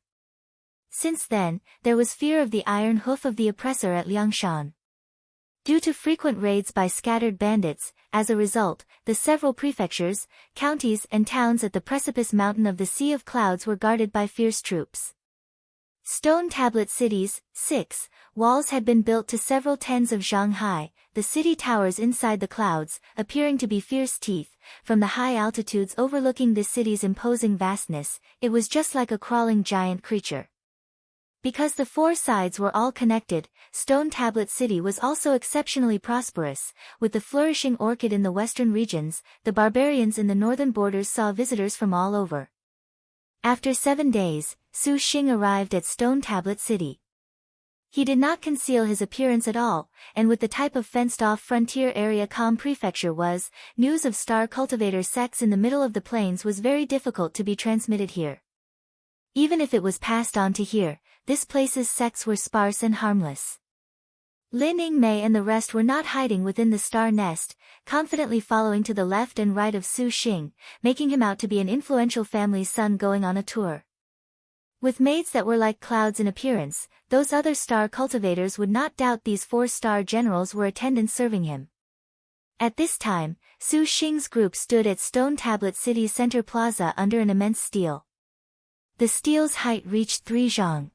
Since then, there was fear of the iron hoof of the oppressor at Liangshan. Due to frequent raids by scattered bandits, as a result, the several prefectures, counties and towns at the precipice mountain of the Sea of Clouds were guarded by fierce troops. Stone tablet cities, 6, walls had been built to several tens of zhang high, the city towers inside the clouds, appearing to be fierce teeth. From the high altitudes overlooking this city's imposing vastness, it was just like a crawling giant creature. Because the 4 sides were all connected, Stone Tablet City was also exceptionally prosperous. With the flourishing orchid in the western regions, the barbarians in the northern borders saw visitors from all over. After 7 days, Su Xing arrived at Stone Tablet City. He did not conceal his appearance at all, and with the type of fenced-off frontier area Kham Prefecture was, news of star cultivator sects in the middle of the plains was very difficult to be transmitted here. Even if it was passed on to here, this place's sects were sparse and harmless. Lin Yingmei and the rest were not hiding within the star nest, confidently following to the left and right of Su Xing, making him out to be an influential family's son going on a tour. With maids that were like clouds in appearance, those other star cultivators would not doubt these 4-star generals were attendants serving him. At this time, Su Xing's group stood at Stone Tablet City's center plaza under an immense stele. The stele's height reached 3 zhang.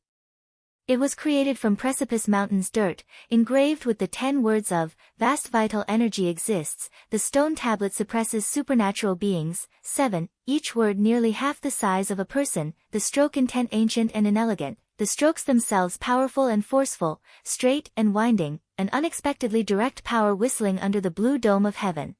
It was created from Precipice Mountain's dirt, engraved with the 10 words of, vast vital energy exists, the stone tablet suppresses supernatural beings, 7, each word nearly half the size of a person, the stroke intent ancient and inelegant, the strokes themselves powerful and forceful, straight and winding, an unexpectedly direct power whistling under the blue dome of heaven.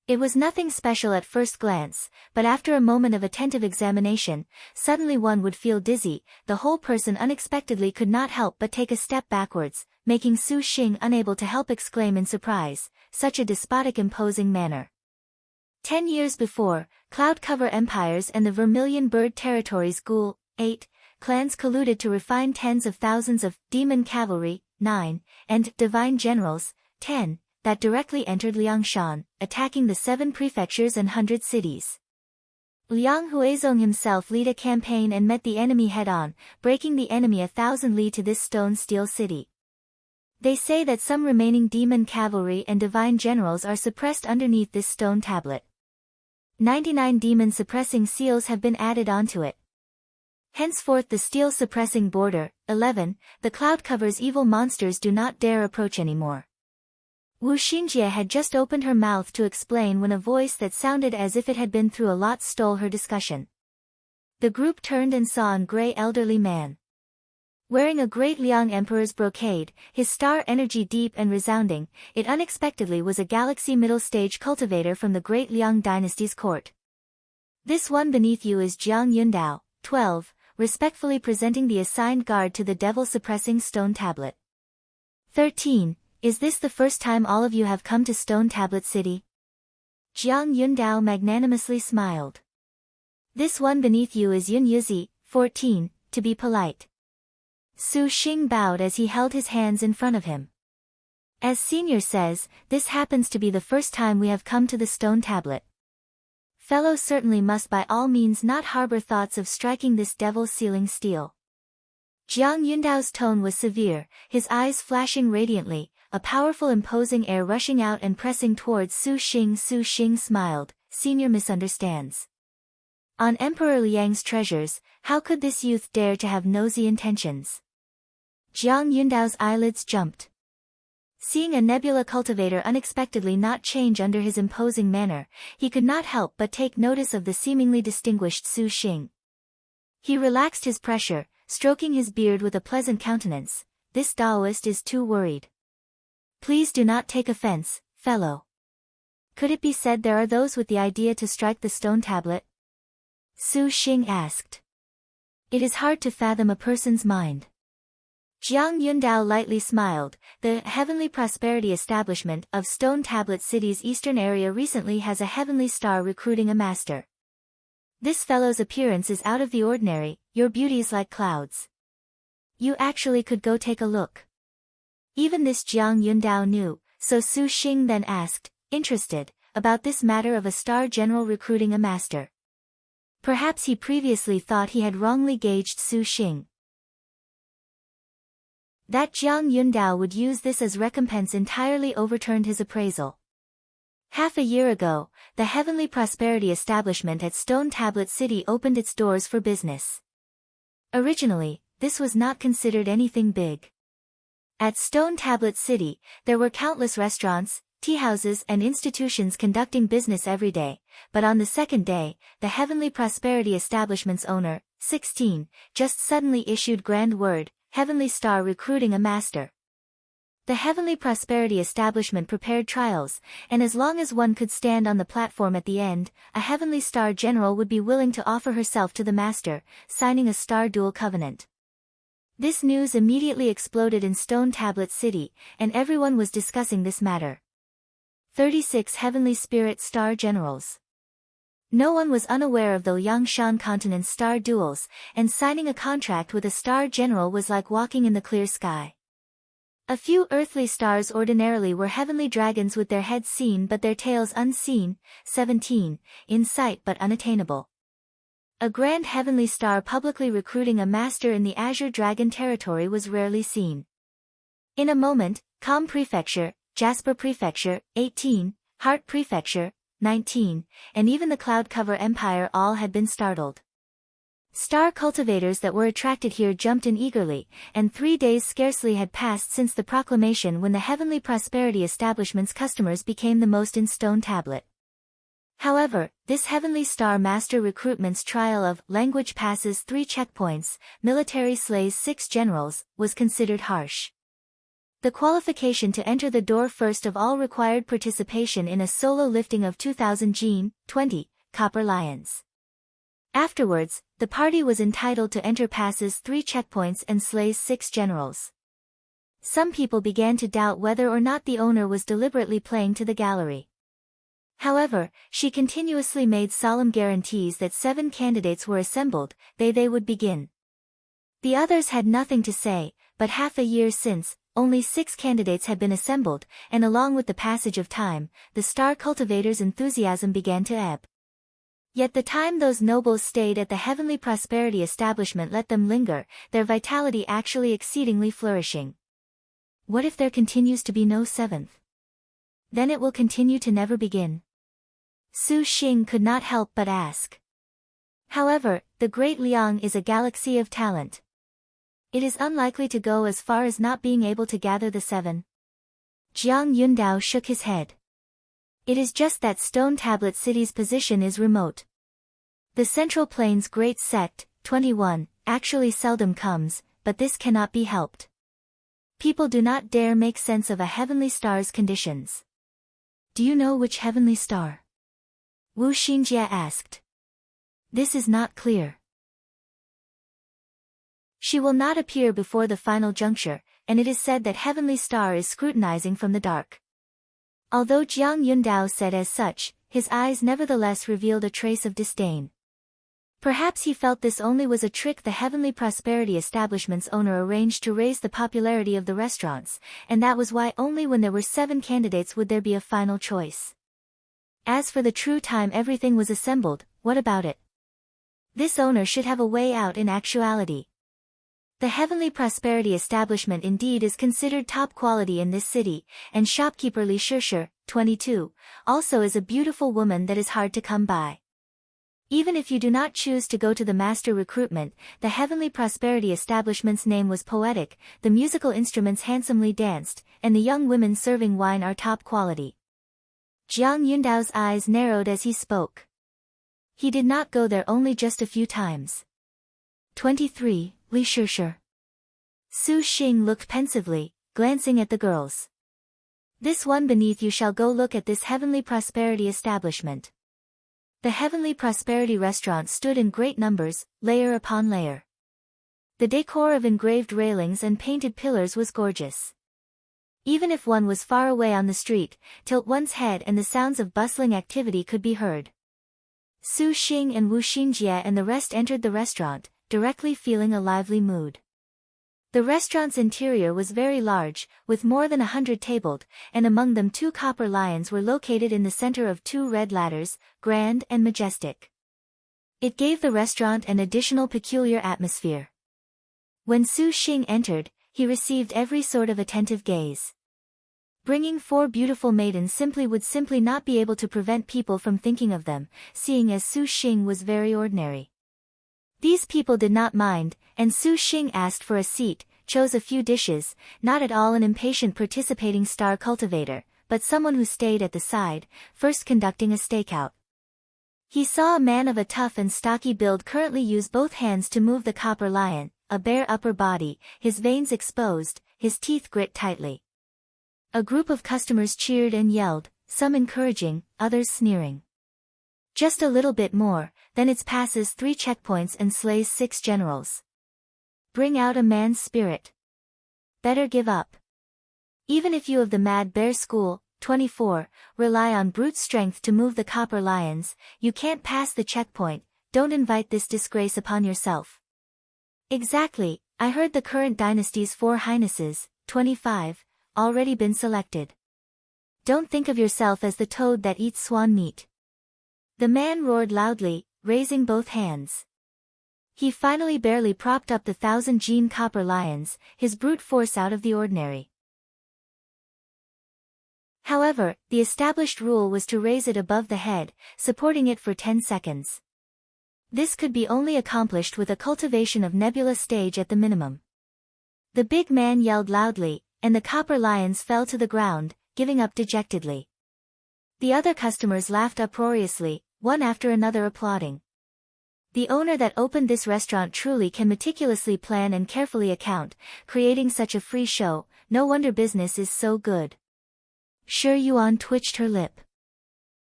It was nothing special at first glance, but after a moment of attentive examination, suddenly one would feel dizzy, the whole person unexpectedly could not help but take a step backwards, making Su Xing unable to help exclaim in surprise, such a despotic imposing manner. 10 years before, Cloud Cover Empires and the Vermilion Bird Territories Ghoul, 8, clans colluded to refine tens of thousands of demon cavalry, 9, and divine generals, 10, that directly entered Liangshan, attacking the 7 prefectures and 100 cities. Liang Huizong himself led a campaign and met the enemy head-on, breaking the enemy 1,000 li to this stone-steel city. They say that some remaining demon cavalry and divine generals are suppressed underneath this stone tablet. 99 demon-suppressing seals have been added onto it. Henceforth the steel-suppressing border, 11, the cloud covers evil monsters do not dare approach anymore. Wu Xinjie had just opened her mouth to explain when a voice that sounded as if it had been through a lot stole her discussion. The group turned and saw a gray elderly man. Wearing a great Liang Emperor's brocade, his star energy deep and resounding, it unexpectedly was a galaxy middle-stage cultivator from the great Liang dynasty's court. This one beneath you is Jiang Yundao, 12, respectfully presenting the assigned guard to the devil-suppressing stone tablet. 13. Is this the first time all of you have come to Stone Tablet City? Jiang Yundao magnanimously smiled. This one beneath you is Yun Yuzi, 14, to be polite. Su Xing bowed as he held his hands in front of him. As senior says, this happens to be the first time we have come to the stone tablet. Fellow certainly must by all means not harbor thoughts of striking this devil-sealing steel. Jiang Yundao's tone was severe, his eyes flashing radiantly, a powerful imposing air rushing out and pressing towards Su Xing. Su Xing smiled, senior misunderstands. On Emperor Liang's treasures, how could this youth dare to have nosy intentions? Jiang Yundao's eyelids jumped. Seeing a Nebula cultivator unexpectedly not change under his imposing manner, he could not help but take notice of the seemingly distinguished Su Xing. He relaxed his pressure, stroking his beard with a pleasant countenance. This Taoist is too worried. Please do not take offense, fellow. Could it be said there are those with the idea to strike the stone tablet? Su Xing asked. It is hard to fathom a person's mind. Jiang Yundao lightly smiled. The Heavenly Prosperity Establishment of Stone Tablet City's eastern area recently has a Heavenly Star recruiting a master. This fellow's appearance is out of the ordinary, your beauty's like clouds. You actually could go take a look. Even this Jiang Yundao knew, so Su Xing then asked, interested, about this matter of a star general recruiting a master. Perhaps he previously thought he had wrongly gauged Su Xing. That Jiang Yundao would use this as recompense entirely overturned his appraisal. Half a year ago, the Heavenly Prosperity Establishment at Stone Tablet City opened its doors for business. Originally, this was not considered anything big. At Stone Tablet City, there were countless restaurants, teahouses and institutions conducting business every day, but on the second day, the Heavenly Prosperity Establishment's owner, 16, just suddenly issued grand word, Heavenly Star recruiting a master. The Heavenly Prosperity Establishment prepared trials, and as long as one could stand on the platform at the end, a Heavenly Star General would be willing to offer herself to the master, signing a Star Dual Covenant. This news immediately exploded in Stone Tablet City, and everyone was discussing this matter. 36 Heavenly Spirit Star Generals. No one was unaware of the Liangshan continent's star duels, and signing a contract with a star general was like walking in the clear sky. A few earthly stars ordinarily were heavenly dragons with their heads seen but their tails unseen, 17, in sight but unattainable. A grand heavenly star publicly recruiting a master in the Azure Dragon territory was rarely seen. In a moment, Calm Prefecture, Jasper Prefecture, 18, Heart Prefecture, 19, and even the Cloud Cover Empire all had been startled. Star cultivators that were attracted here jumped in eagerly, and 3 days scarcely had passed since the proclamation when the Heavenly Prosperity Establishment's customers became the most in Stone Tablet. However, this Heavenly Star Master recruitment's trial of language passes 3 checkpoints, military slays 6 generals, was considered harsh. The qualification to enter the door first of all required participation in a solo lifting of 2,000 Gene, 20, copper lions. Afterwards, the party was entitled to enter passes 3 checkpoints and slays 6 generals. Some people began to doubt whether or not the owner was deliberately playing to the gallery. However, she continuously made solemn guarantees that 7 candidates were assembled, they would begin. The others had nothing to say, but half a year since, only 6 candidates had been assembled, and along with the passage of time, the star cultivators' enthusiasm began to ebb. Yet the time those nobles stayed at the Heavenly Prosperity Establishment let them linger, their vitality actually exceedingly flourishing. What if there continues to be no 7th? Then it will continue to never begin. Su Xing could not help but ask. However, the Great Liang is a galaxy of talent. It is unlikely to go as far as not being able to gather the 7. Jiang Yundao shook his head. It is just that Stone Tablet City's position is remote. The Central Plains Great Sect, 21, actually seldom comes, but this cannot be helped. People do not dare make sense of a heavenly star's conditions. Do you know which heavenly star? Wu Xinjie asked. This is not clear. She will not appear before the final juncture, and it is said that Heavenly Star is scrutinizing from the dark. Although Jiang Yundao said as such, his eyes nevertheless revealed a trace of disdain. Perhaps he felt this only was a trick the Heavenly Prosperity Establishment's owner arranged to raise the popularity of the restaurants, and that was why only when there were 7 candidates would there be a final choice. As for the true time everything was assembled, what about it? This owner should have a way out in actuality. The Heavenly Prosperity Establishment indeed is considered top quality in this city, and shopkeeper Li Shishir, 22, also is a beautiful woman that is hard to come by. Even if you do not choose to go to the master recruitment, the Heavenly Prosperity establishment's name was poetic, the musical instruments handsomely danced, and the young women serving wine are top quality. Jiang Yundao's eyes narrowed as he spoke. He did not go there only just a few times. 23. Li Shishir. Su Xing looked pensively, glancing at the girls. This one beneath you shall go look at this Heavenly Prosperity establishment. The Heavenly Prosperity restaurant stood in great numbers, layer upon layer. The decor of engraved railings and painted pillars was gorgeous. Even if one was far away on the street, tilt one's head and the sounds of bustling activity could be heard. Su Xing and Wu Xinjie and the rest entered the restaurant, directly feeling a lively mood. The restaurant's interior was very large, with more than 100 tabled, and among them 2 copper lions were located in the center of 2 red ladders, grand and majestic. It gave the restaurant an additional peculiar atmosphere. When Su Xing entered, he received every sort of attentive gaze. Bringing 4 beautiful maidens would simply not be able to prevent people from thinking of them, seeing as Su Xing was very ordinary. These people did not mind, and Su Xing asked for a seat, chose a few dishes, not at all an impatient participating star cultivator, but someone who stayed at the side, first conducting a stakeout. He saw a man of a tough and stocky build currently use both hands to move the copper lion, a bare upper body, his veins exposed, his teeth grit tightly. A group of customers cheered and yelled, some encouraging, others sneering. Just a little bit more, then it passes 3 checkpoints and slays 6 generals. Bring out a man's spirit. Better give up. Even if you of the Mad Bear School, 24, rely on brute strength to move the copper lions, you can't pass the checkpoint, don't invite this disgrace upon yourself. Exactly, I heard the current dynasty's 4 highnesses, 25, already been selected. Don't think of yourself as the toad that eats swan meat. The man roared loudly, raising both hands. He finally barely propped up the 1,000 copper lions, his brute force out of the ordinary. However, the established rule was to raise it above the head, supporting it for 10 seconds. This could be only accomplished with a cultivation of Nebula stage at the minimum. The big man yelled loudly, and the copper lions fell to the ground, giving up dejectedly. The other customers laughed uproariously, one after another applauding. The owner that opened this restaurant truly can meticulously plan and carefully account, creating such a free show, no wonder business is so good. Shi Yuan twitched her lip.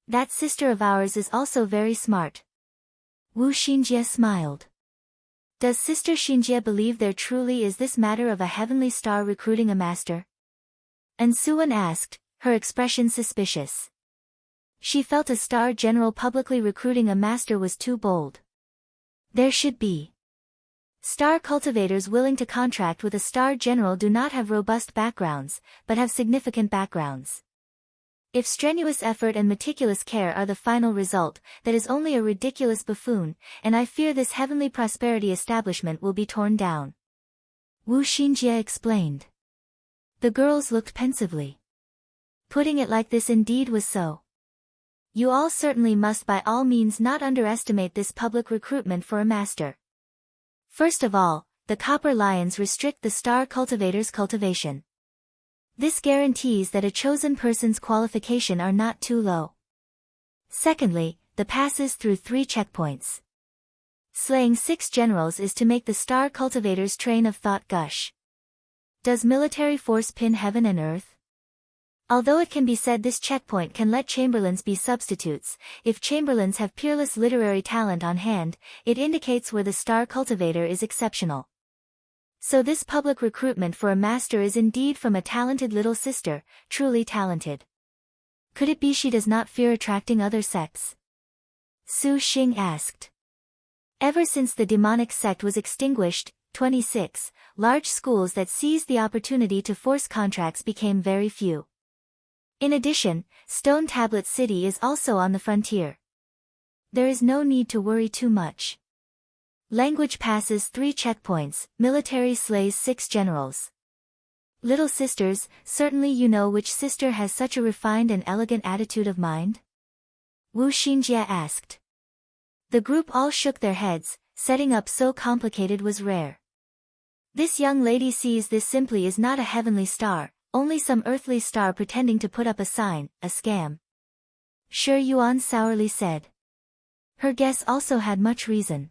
That sister of ours is also very smart. Wu Xinjie smiled. Does Sister Xinjie believe there truly is this matter of a heavenly star recruiting a master? And Suan asked, her expression suspicious. She felt a star general publicly recruiting a master was too bold. There should be. Star cultivators willing to contract with a star general do not have robust backgrounds, but have significant backgrounds. If strenuous effort and meticulous care are the final result, that is only a ridiculous buffoon, and I fear this heavenly prosperity establishment will be torn down. Wu Xinjie explained. The girls looked pensively. Putting it like this indeed was so. You all certainly must by all means not underestimate this public recruitment for a master. First of all, the copper lions restrict the star cultivator's cultivation. This guarantees that a chosen person's qualification are not too low. Secondly, the passes through 3 checkpoints. Slaying 6 generals is to make the star cultivator's train of thought gush. Does military force pin heaven and earth? Although it can be said this checkpoint can let chamberlains be substitutes, if chamberlains have peerless literary talent on hand, it indicates where the star cultivator is exceptional. So this public recruitment for a master is indeed from a talented little sister, truly talented. Could it be she does not fear attracting other sects? Su Xing asked. Ever since the demonic sect was extinguished, 26, large schools that seized the opportunity to force contracts became very few. In addition, Stone Tablet City is also on the frontier. There is no need to worry too much. Language passes 3 checkpoints, military slays 6 generals. Little sisters, certainly you know which sister has such a refined and elegant attitude of mind? Wu Xinjie asked. The group all shook their heads, setting up so complicated was rare. This young lady sees this simply is not a heavenly star, only some earthly star pretending to put up a sign, a scam. Shi Yuan sourly said. Her guess also had much reason.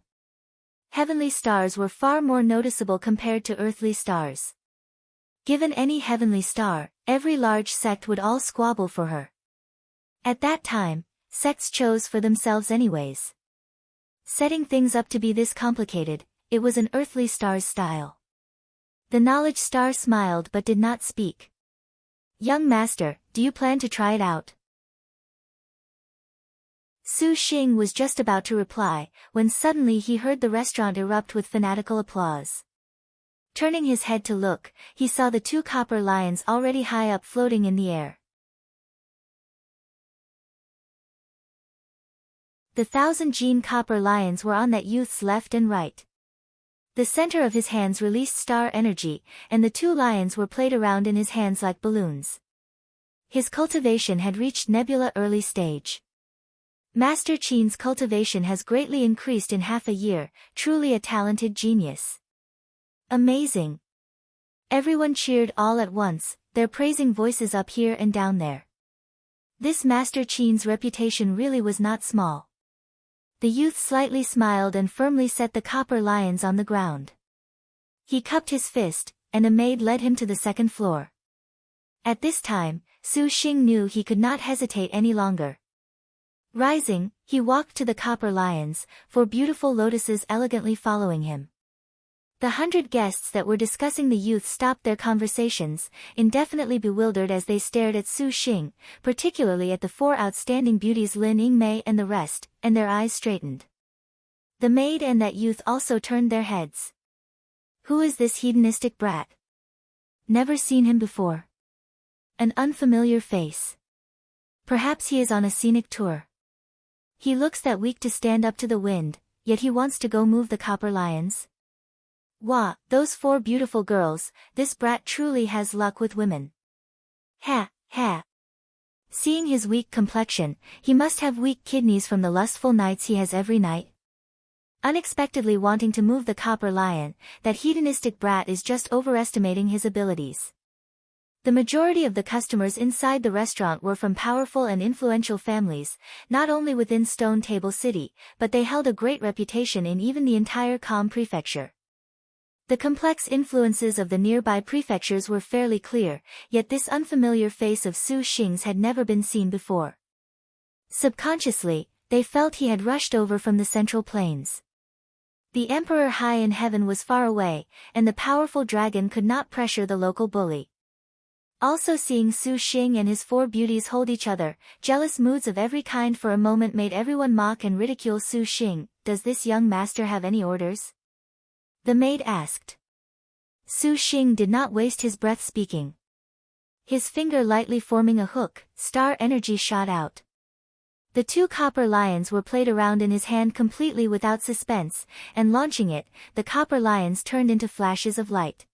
Heavenly stars were far more noticeable compared to earthly stars. Given any heavenly star, every large sect would all squabble for her. At that time, sects chose for themselves anyways. Setting things up to be this complicated, it was an earthly star's style. The knowledge star smiled but did not speak. Young master, do you plan to try it out? Su Xing was just about to reply, when suddenly he heard the restaurant erupt with fanatical applause. Turning his head to look, he saw the 2 copper lions already high up floating in the air. The 1,000 gene copper lions were on that youth's left and right. The center of his hands released star energy, and the 2 lions were played around in his hands like balloons. His cultivation had reached Nebula early stage. Master Qing's cultivation has greatly increased in half a year, truly a talented genius. Amazing! Everyone cheered all at once, their praising voices up here and down there. This Master Qing's reputation really was not small. The youth slightly smiled and firmly set the copper lions on the ground. He cupped his fist, and a maid led him to the 2nd floor. At this time, Su Xing knew he could not hesitate any longer. Rising, he walked to the copper lions, 4 beautiful lotuses elegantly following him. The 100 guests that were discussing the youth stopped their conversations, indefinitely bewildered as they stared at Su Xing, particularly at the 4 outstanding beauties Lin Yingmei and the rest, and their eyes straightened. The maid and that youth also turned their heads. Who is this hedonistic brat? Never seen him before. An unfamiliar face. Perhaps he is on a scenic tour. He looks that weak to stand up to the wind, yet he wants to go move the copper lions. Wah, those 4 beautiful girls, this brat truly has luck with women. Ha, ha. Seeing his weak complexion, he must have weak kidneys from the lustful nights he has every night. Unexpectedly wanting to move the copper lion, that hedonistic brat is just overestimating his abilities. The majority of the customers inside the restaurant were from powerful and influential families, not only within Stone Table City, but they held a great reputation in even the entire Com prefecture. The complex influences of the nearby prefectures were fairly clear, yet this unfamiliar face of Su Xing's had never been seen before. Subconsciously, they felt he had rushed over from the Central Plains. The Emperor high in heaven was far away, and the powerful dragon could not pressure the local bully. Also seeing Su Xing and his 4 beauties hold each other, jealous moods of every kind for a moment made everyone mock and ridicule Su Xing. Does this young master have any orders? The maid asked. Su Xing did not waste his breath speaking. His finger lightly forming a hook, star energy shot out. The 2 copper lions were played around in his hand completely without suspense, and launching it, the copper lions turned into flashes of light.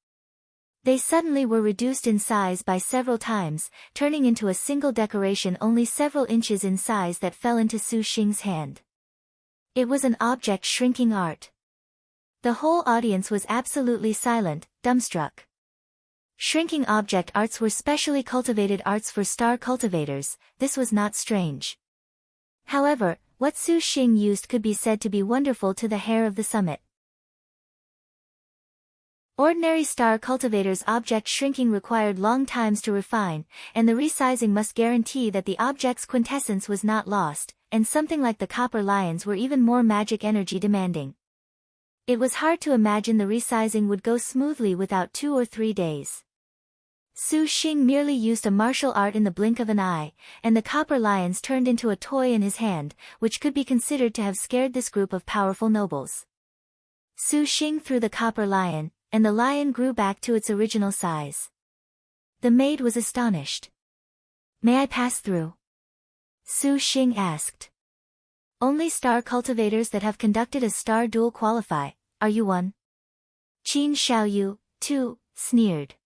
They suddenly were reduced in size by several times, turning into a single decoration only several inches in size that fell into Su Xing's hand. It was an object shrinking art. The whole audience was absolutely silent, dumbstruck. Shrinking object arts were specially cultivated arts for star cultivators. This was not strange. However, what Su Xing used could be said to be wonderful to the hair of the summit. Ordinary star cultivators' object shrinking required long times to refine, and the resizing must guarantee that the object's quintessence was not lost, and something like the copper lions were even more magic energy demanding. It was hard to imagine the resizing would go smoothly without 2 or 3 days. Su Xing merely used a martial art in the blink of an eye, and the copper lions turned into a toy in his hand, which could be considered to have scared this group of powerful nobles. Su Xing threw the copper lion, and the lion grew back to its original size. The maid was astonished. May I pass through? Su Xing asked. Only star cultivators that have conducted a star duel qualify. Are you one? Qin Xiaoyu, too, sneered.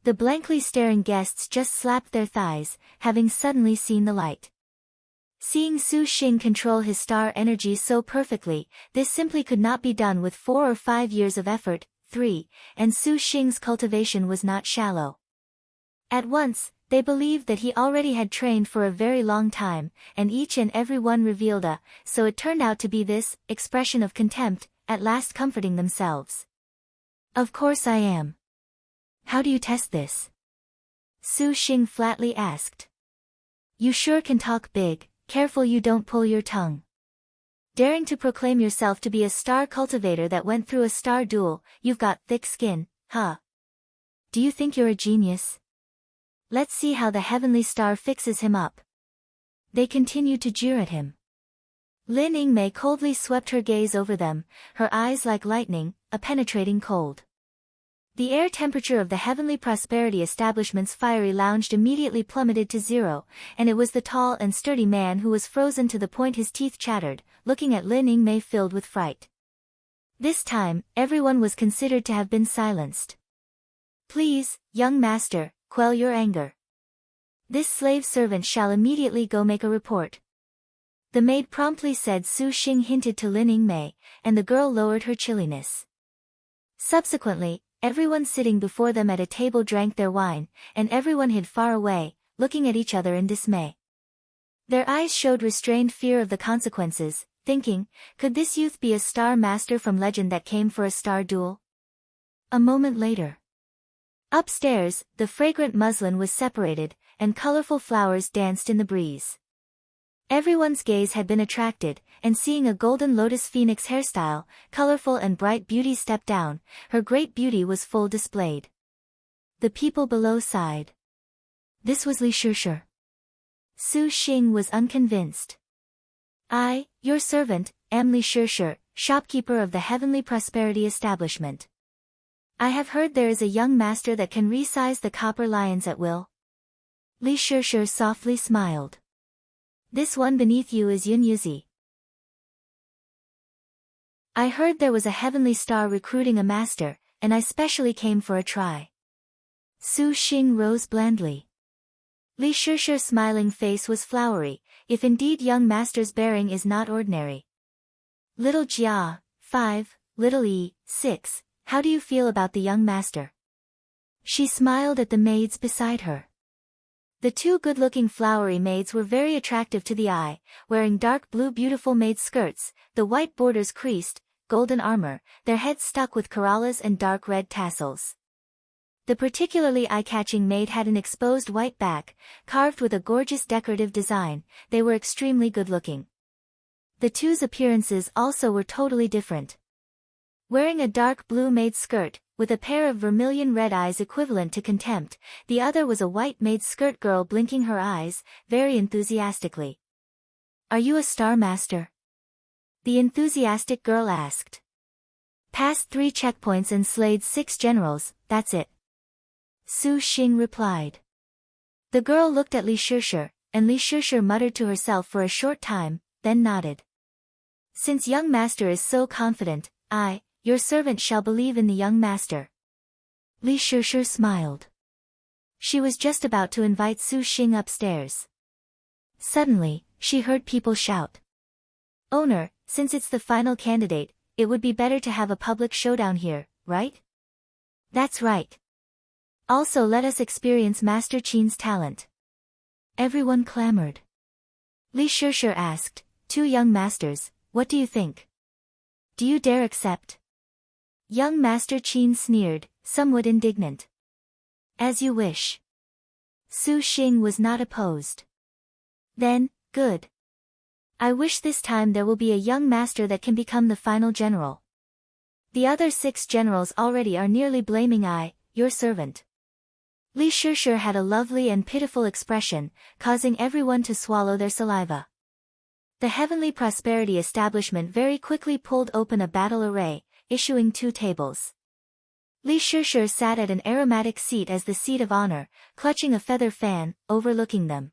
The blankly staring guests just slapped their thighs, having suddenly seen the light. Seeing Su Xing control his star energy so perfectly, this simply could not be done with 4 or 5 years of effort. 3. And Su Xing's cultivation was not shallow. At once, they believed that he already had trained for a very long time, and each and every one revealed so it turned out to be this expression of contempt, at last comforting themselves. Of course I am. How do you test this? Su Xing flatly asked. You sure can talk big, careful you don't pull your tongue. Daring to proclaim yourself to be a star cultivator that went through a star duel, you've got thick skin, huh? Do you think you're a genius? Let's see how the heavenly star fixes him up. They continued to jeer at him. Lin Yingmei coldly swept her gaze over them, her eyes like lightning, a penetrating cold. The air temperature of the Heavenly Prosperity Establishment's fiery lounge immediately plummeted to 0, and it was the tall and sturdy man who was frozen to the point his teeth chattered, looking at Lin Yingmei filled with fright. This time, everyone was considered to have been silenced. Please, young master, quell your anger. This slave servant shall immediately go make a report. The maid promptly said. Su Xing hinted to Lin Yingmei, and the girl lowered her chilliness. Subsequently, everyone sitting before them at a table drank their wine, and everyone hid far away, looking at each other in dismay. Their eyes showed restrained fear of the consequences, thinking, could this youth be a star master from legend that came for a star duel? A moment later. Upstairs, the fragrant muslin was separated, and colorful flowers danced in the breeze. Everyone's gaze had been attracted, and seeing a golden lotus phoenix hairstyle, colorful and bright beauty step down, her great beauty was full displayed. The people below sighed. This was Li Shishi. Su Xing was unconvinced. I, your servant, am Li Shishi, shopkeeper of the Heavenly Prosperity Establishment. I have heard there is a young master that can resize the copper lions at will. Li Shishi softly smiled. This one beneath you is Yun Yuzi. I heard there was a heavenly star recruiting a master, and I specially came for a try. Su Xing rose blandly. Li Shishi's smiling face was flowery, if indeed young master's bearing is not ordinary. Little Jia, 5, little E, 6, how do you feel about the young master? She smiled at the maids beside her. The two good-looking flowery maids were very attractive to the eye, wearing dark blue beautiful maid skirts, the white borders creased, golden armor, their heads stuck with corallas and dark red tassels. The particularly eye-catching maid had an exposed white back, carved with a gorgeous decorative design. They were extremely good-looking. The two's appearances also were totally different. Wearing a dark blue maid skirt, with a pair of vermilion red eyes equivalent to contempt, the other was a white maid skirt girl blinking her eyes, very enthusiastically. Are you a star master? The enthusiastic girl asked. Passed 3 checkpoints and slayed 6 generals, that's it. Su Xing replied. The girl looked at Li Shishi, and Li Shishi muttered to herself for a short time, then nodded. Since young master is so confident, I, your servant shall believe in the young master. Li Shishi smiled. She was just about to invite Su Xing upstairs. Suddenly, she heard people shout. Owner, since it's the final candidate, it would be better to have a public showdown here, right? That's right. Also let us experience Master Qing's talent. Everyone clamored. Li Shishi asked, 2 young masters, what do you think? Do you dare accept? Young Master Qing sneered, somewhat indignant. As you wish. Su Xing was not opposed. Then, good. I wish this time there will be a young master that can become the final general. The other 6 generals already are nearly blaming I, your servant. Li Shishi had a lovely and pitiful expression, causing everyone to swallow their saliva. The Heavenly Prosperity Establishment very quickly pulled open a battle array, issuing 2 tables. Li Shishi sat at an aromatic seat as the seat of honor, clutching a feather fan, overlooking them.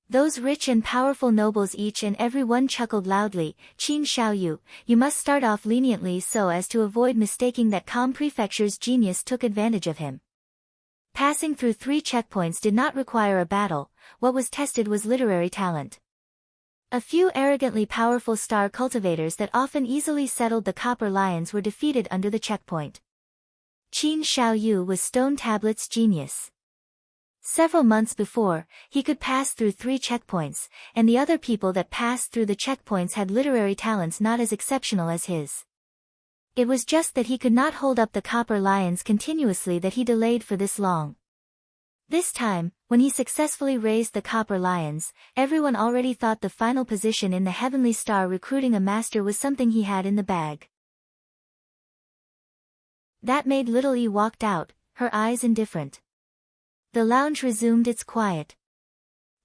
Those rich and powerful nobles each and every one chuckled loudly. Qin Xiaoyu, you must start off leniently so as to avoid mistaking that Com Prefecture's genius took advantage of him. Passing through 3 checkpoints did not require a battle, what was tested was literary talent. A few arrogantly powerful star cultivators that often easily settled the Copper Lions were defeated under the checkpoint. Qin Xiaoyu was Stone Tablet's genius. Several months before, he could pass through 3 checkpoints, and the other people that passed through the checkpoints had literary talents not as exceptional as his. It was just that he could not hold up the Copper Lions continuously that he delayed for this long. This time, when he successfully raised the Copper Lions, everyone already thought the final position in the Heavenly Star recruiting a master was something he had in the bag. That made little E walked out, her eyes indifferent. The lounge resumed its quiet.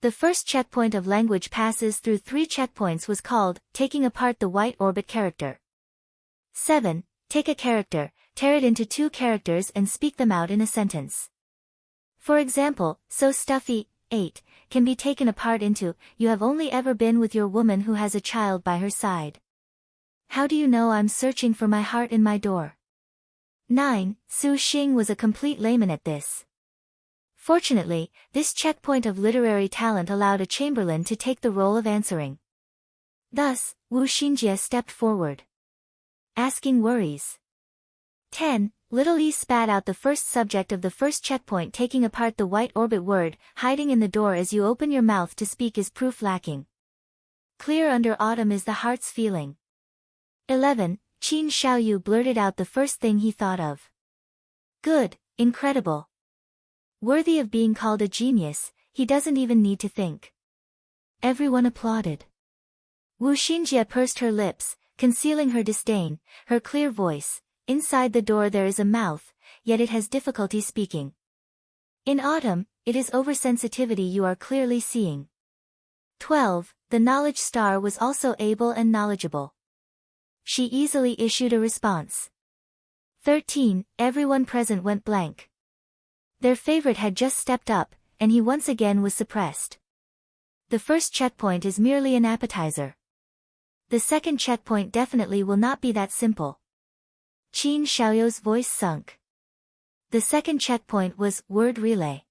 The first checkpoint of language passes through 3 checkpoints was called, taking apart the white orbit character. 7. Take a character, tear it into 2 characters and speak them out in a sentence. For example, so stuffy, 8, can be taken apart into, you have only ever been with your woman who has a child by her side. How do you know I'm searching for my heart in my door? 9. Su Xing was a complete layman at this. Fortunately, this checkpoint of literary talent allowed a chamberlain to take the role of answering. Thus, Wu Xinjie stepped forward. Asking worries. 10. Little E spat out the first subject of the first checkpoint, taking apart the white orbit word, hiding in the door as you open your mouth to speak is proof lacking. Clear under autumn is the heart's feeling. 11. Qin Xiaoyu blurted out the first thing he thought of. Good, incredible. Worthy of being called a genius, he doesn't even need to think. Everyone applauded. Wu Xinjie pursed her lips, concealing her disdain, her clear voice. Inside the door there is a mouth, yet it has difficulty speaking. In autumn, it is oversensitivity you are clearly seeing. 12. The knowledge star was also able and knowledgeable. She easily issued a response. 13. Everyone present went blank. Their favorite had just stepped up, and he once again was suppressed. The first checkpoint is merely an appetizer. The second checkpoint definitely will not be that simple. Qin Xiaoyu's voice sunk. The second checkpoint was word relay.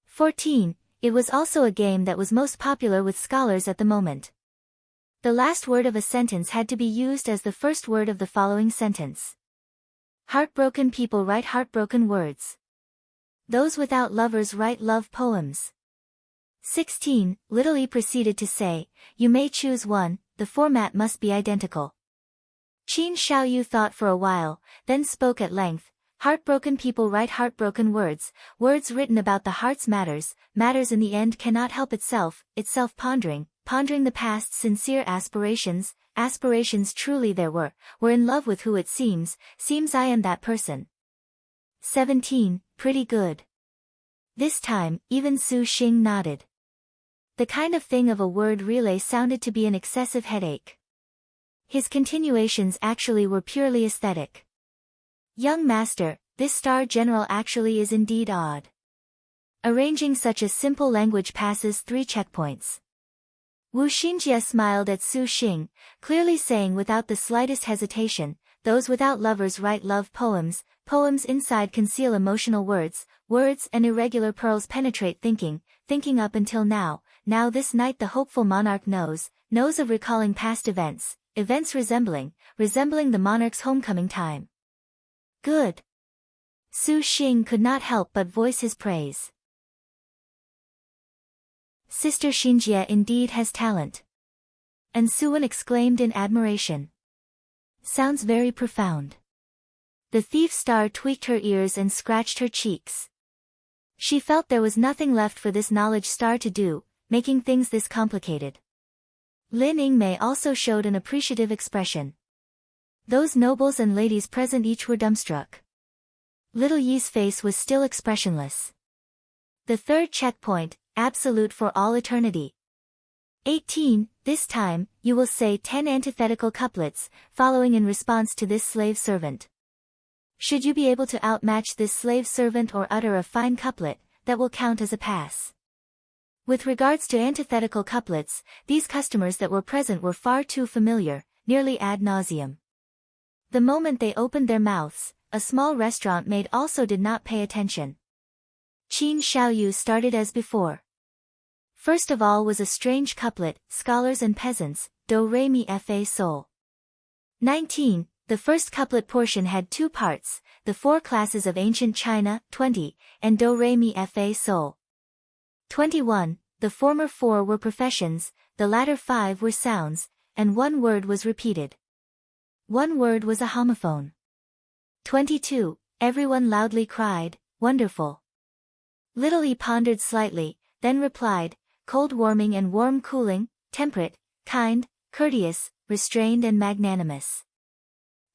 14. It was also a game that was most popular with scholars at the moment. The last word of a sentence had to be used as the first word of the following sentence. Heartbroken people write heartbroken words. Those without lovers write love poems. 16. Little E proceeded to say, you may choose one, the format must be identical. Qin Xiaoyu thought for a while, then spoke at length. Heartbroken people write heartbroken words, words written about the heart's matters in the end cannot help itself pondering the past's sincere aspirations truly there were in love with who it seems I am that person. 17. Pretty good. This time, even Su Xing nodded. The kind of thing of a word relay sounded to be an excessive headache. His continuations actually were purely aesthetic. Young master, this star general actually is indeed odd. Arranging such a simple language passes 3 checkpoints. Wu Xinjie smiled at Su Xing, clearly saying without the slightest hesitation, those without lovers write love poems, poems inside conceal emotional words, words and irregular pearls penetrate thinking up until now this night the hopeful monarch knows of recalling past events resembling the monarch's homecoming time. Good. Su Xing could not help but voice his praise. Sister Xinjie indeed has talent. And Suan exclaimed in admiration. Sounds very profound. The thief star tweaked her ears and scratched her cheeks. She felt there was nothing left for this knowledge star to do, making things this complicated. Lin Yingmei also showed an appreciative expression. Those nobles and ladies present each were dumbstruck. Little Yi's face was still expressionless. The third checkpoint, absolute for all eternity. 18. This time, you will say 10 antithetical couplets, following in response to this slave servant. Should you be able to outmatch this slave servant or utter a fine couplet, that will count as a pass. With regards to antithetical couplets, these customers that were present were far too familiar, nearly ad nauseum. The moment they opened their mouths, a small restaurant maid also did not pay attention. Qin Xiaoyu started as before. First of all was a strange couplet, scholars and peasants, do re mi fa sol. 19. The first couplet portion had two parts, the four classes of ancient China, 20, and do re mi fa sol. 21. The former four were professions, the latter five were sounds, and one word was repeated. One word was a homophone. 22. Everyone loudly cried, wonderful. Little E pondered slightly, then replied, cold warming and warm cooling, temperate, kind, courteous, restrained and magnanimous.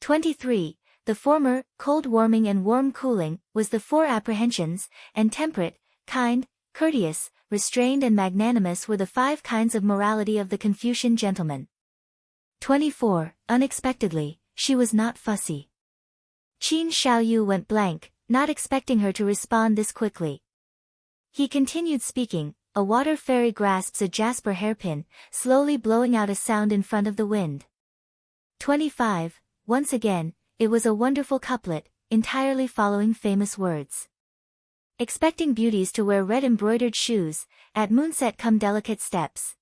23. The former, cold warming and warm cooling, was the four apprehensions, and temperate, kind, courteous, restrained and magnanimous were the five kinds of morality of the Confucian gentleman. 24. Unexpectedly, she was not fussy. Qin Xiaoyu went blank, not expecting her to respond this quickly. He continued speaking, a water fairy grasps a jasper hairpin, slowly blowing out a sound in front of the wind. 25. Once again, it was a wonderful couplet, entirely following famous words. Expecting beauties to wear red embroidered shoes, at moonset come delicate steps.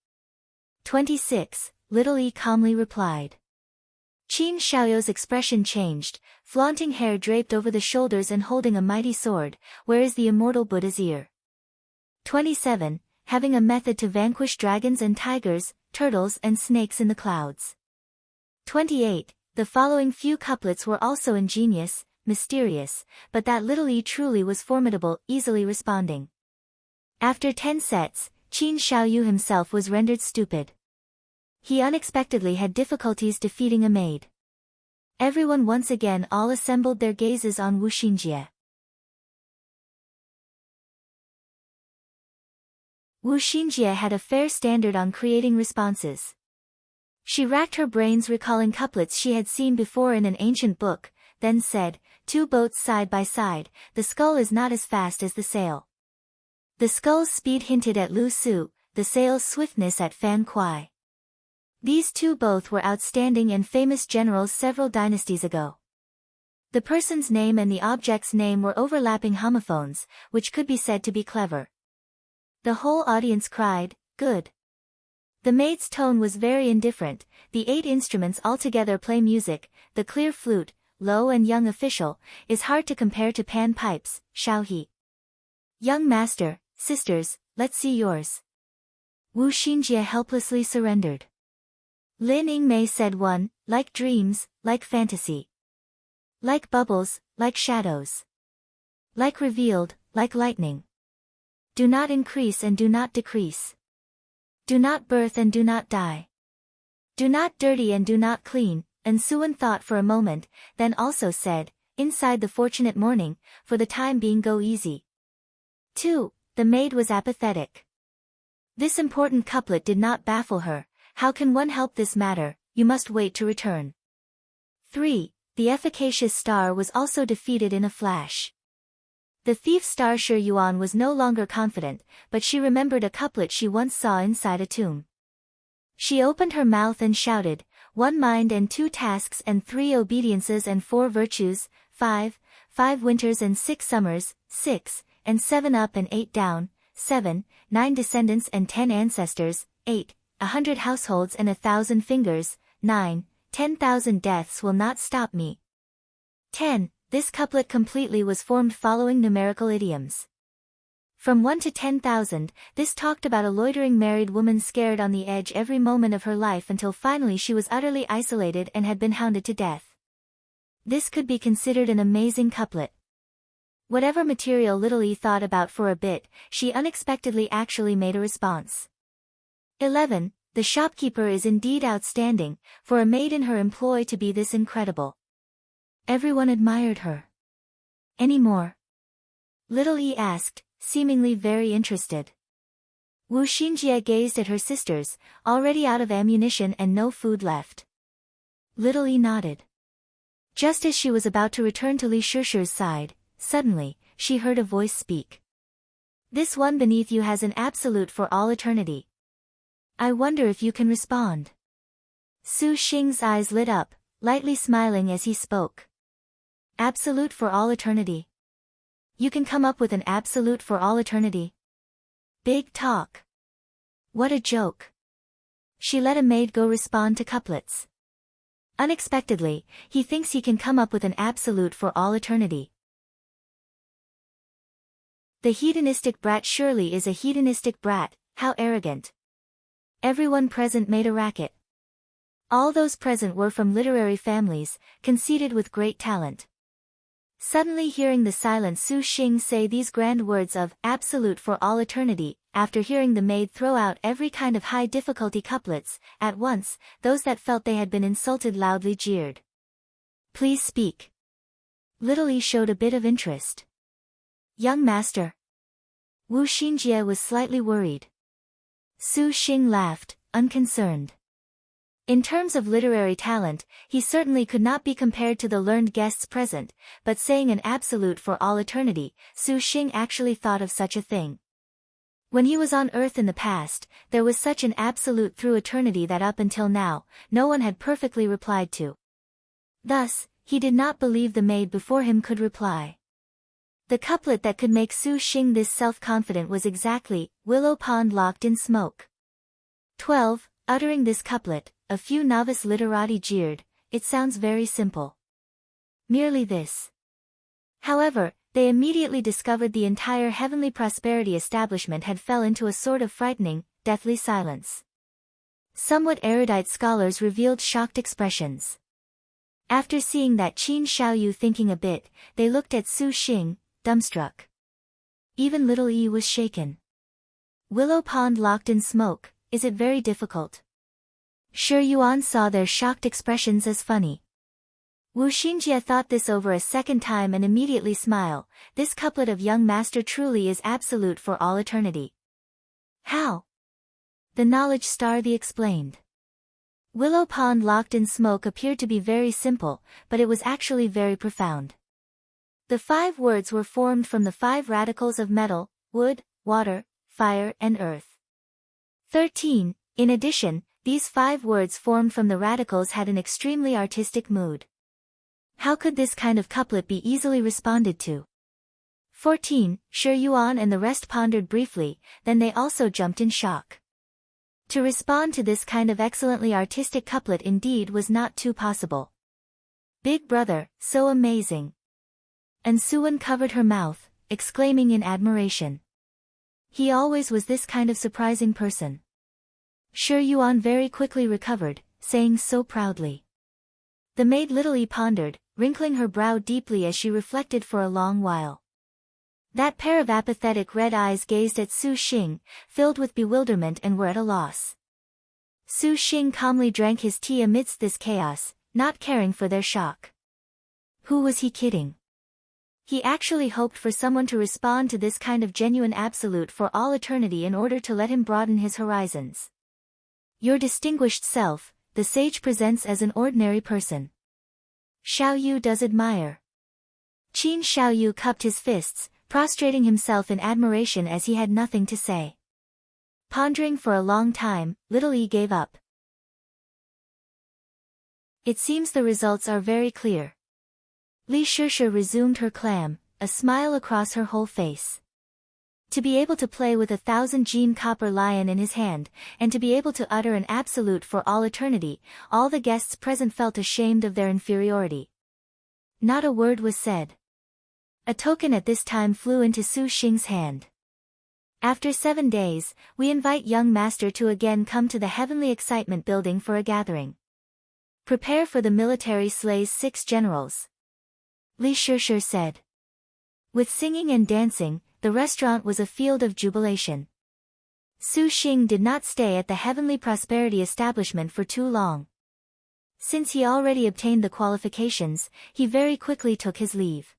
26. Little E calmly replied. Qin Xiaoyu's expression changed, flaunting hair draped over the shoulders and holding a mighty sword, where is the immortal Buddha's ear? 27. Having a method to vanquish dragons and tigers, turtles and snakes in the clouds. 28. The following few couplets were also ingenious, mysterious, but that little E truly was formidable, easily responding. After 10 sets, Qin Xiaoyu himself was rendered stupid. He unexpectedly had difficulties defeating a maid. Everyone once again all assembled their gazes on Wu Xinjie. Wu Xinjie had a fair standard on creating responses. She racked her brains recalling couplets she had seen before in an ancient book, then said, two boats side by side, the scull is not as fast as the sail. The scull's speed hinted at Lu Su, the sail's swiftness at Fan Kuai. These two both were outstanding and famous generals several dynasties ago. The person's name and the object's name were overlapping homophones, which could be said to be clever. The whole audience cried, good. The maid's tone was very indifferent, the 8 instruments altogether play music, the clear flute, low and young official, is hard to compare to pan pipes, Xiaohe. Young master, sisters, let's see yours. Wu Xinjie helplessly surrendered. Lin Yingmei said one, like dreams, like fantasy. Like bubbles, like shadows. Like revealed, like lightning. Do not increase and do not decrease. Do not birth and do not die. Do not dirty and do not clean, and Suan thought for a moment, then also said, inside the fortunate morning, for the time being go easy. 2. The maid was apathetic. This important couplet did not baffle her, how can one help this matter, you must wait to return. 3. The efficacious star was also defeated in a flash. The thief star Shi Yuan was no longer confident, but she remembered a couplet she once saw inside a tomb. She opened her mouth and shouted, 1 mind and 2 tasks and 3 obediences and 4 virtues, 5 winters and 6 summers, 6, and 7 up and 8 down, 7, 9 descendants and 10 ancestors, 8, 100 households and 1,000 fingers, 9, 10,000 deaths will not stop me. 10. This couplet completely was formed following numerical idioms. From 1 to 10,000, this talked about a loitering married woman scared on the edge every moment of her life until finally she was utterly isolated and had been hounded to death. This could be considered an amazing couplet. Whatever material Little E thought about for a bit, she unexpectedly actually made a response. 11. The shopkeeper is indeed outstanding, for a maid in her employ to be this incredible. Everyone admired her. Any more? Little E asked, seemingly very interested. Wu Xinjie gazed at her sisters, already out of ammunition and no food left. Little E nodded. Just as she was about to return to Li Shishi's side, suddenly, she heard a voice speak. This one beneath you has an absolute for all eternity. I wonder if you can respond. Su Xing's eyes lit up, lightly smiling as he spoke. Absolute for all eternity. You can come up with an absolute for all eternity? Big talk. What a joke. She let a maid go respond to couplets. Unexpectedly, he thinks he can come up with an absolute for all eternity. The hedonistic brat surely is a hedonistic brat, how arrogant. Everyone present made a racket. All those present were from literary families, conceited with great talent. Suddenly hearing the silent Su Xing say these grand words of absolute for all eternity, after hearing the maid throw out every kind of high difficulty couplets, at once, those that felt they had been insulted loudly jeered. Please speak. Little E showed a bit of interest. Young master. Wu Xinjie was slightly worried. Su Xing laughed, unconcerned. In terms of literary talent, he certainly could not be compared to the learned guests present, but saying an absolute for all eternity, Su Xing actually thought of such a thing. When he was on Earth in the past, there was such an absolute through eternity that up until now, no one had perfectly replied to. Thus, he did not believe the maid before him could reply. The couplet that could make Su Xing this self-confident was exactly, Willow Pond locked in smoke. 12. Uttering this couplet, a few novice literati jeered, it sounds very simple. Merely this. However, they immediately discovered the entire heavenly prosperity establishment had fell into a sort of frightening, deathly silence. Somewhat erudite scholars revealed shocked expressions. After seeing that Qin Xiaoyu thinking a bit, they looked at Su Xing, dumbstruck. Even little E was shaken. Willow Pond locked in smoke, is it very difficult? Shi Yuan saw their shocked expressions as funny. Wu Xinjie thought this over a second time and immediately smiled. This couplet of young master truly is absolute for all eternity. How? The knowledge star the explained. Willow Pond locked in smoke appeared to be very simple, but it was actually very profound. The 5 words were formed from the 5 radicals of metal, wood, water, fire and earth. 13. In addition, these 5 words formed from the radicals had an extremely artistic mood. How could this kind of couplet be easily responded to? 14. Shi Yuan and the rest pondered briefly, then they also jumped in shock. To respond to this kind of excellently artistic couplet indeed was not too possible. Big brother, so amazing. And Suan covered her mouth, exclaiming in admiration. He always was this kind of surprising person. Shi Yuan very quickly recovered, saying so proudly. The maid literally pondered, wrinkling her brow deeply as she reflected for a long while. That pair of apathetic red eyes gazed at Su Xing, filled with bewilderment and were at a loss. Su Xing calmly drank his tea amidst this chaos, not caring for their shock. Who was he kidding? He actually hoped for someone to respond to this kind of genuine absolute for all eternity in order to let him broaden his horizons. Your distinguished self, the sage presents as an ordinary person. Xiaoyu does admire. Qin Xiaoyu cupped his fists, prostrating himself in admiration as he had nothing to say. Pondering for a long time, little E gave up. It seems the results are very clear. Li Shishi resumed her clam, a smile across her whole face. To be able to play with 1,000-gene copper lion in his hand, and to be able to utter an absolute for all eternity, all the guests present felt ashamed of their inferiority. Not a word was said. A token at this time flew into Su Xing's hand. After 7 days, we invite young master to again come to the Heavenly Excitement building for a gathering. Prepare for the military slays 6 generals. Li Shishi said. With singing and dancing, the restaurant was a field of jubilation. Su Xing did not stay at the Heavenly Prosperity establishment for too long. Since he already obtained the qualifications, he very quickly took his leave.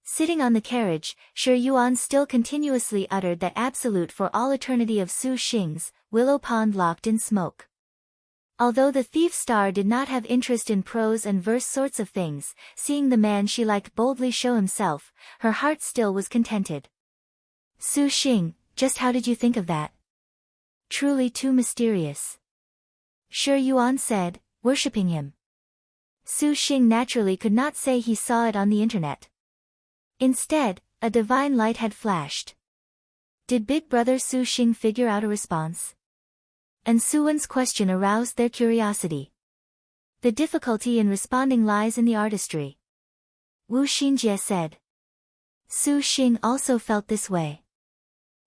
Sitting on the carriage, Shi Yuan still continuously uttered that absolute for all eternity of Su Xing's, Willow Pond locked in smoke. Although the thief star did not have interest in prose and verse sorts of things, seeing the man she liked boldly show himself, her heart still was contented. Su Xing, just how did you think of that? Truly too mysterious. Shi Yuan said, worshipping him. Su Xing naturally could not say he saw it on the internet. Instead, a divine light had flashed. Did Big Brother Su Xing figure out a response? And Suwen's question aroused their curiosity. The difficulty in responding lies in the artistry, Wu Xinjie said. Su Xing also felt this way.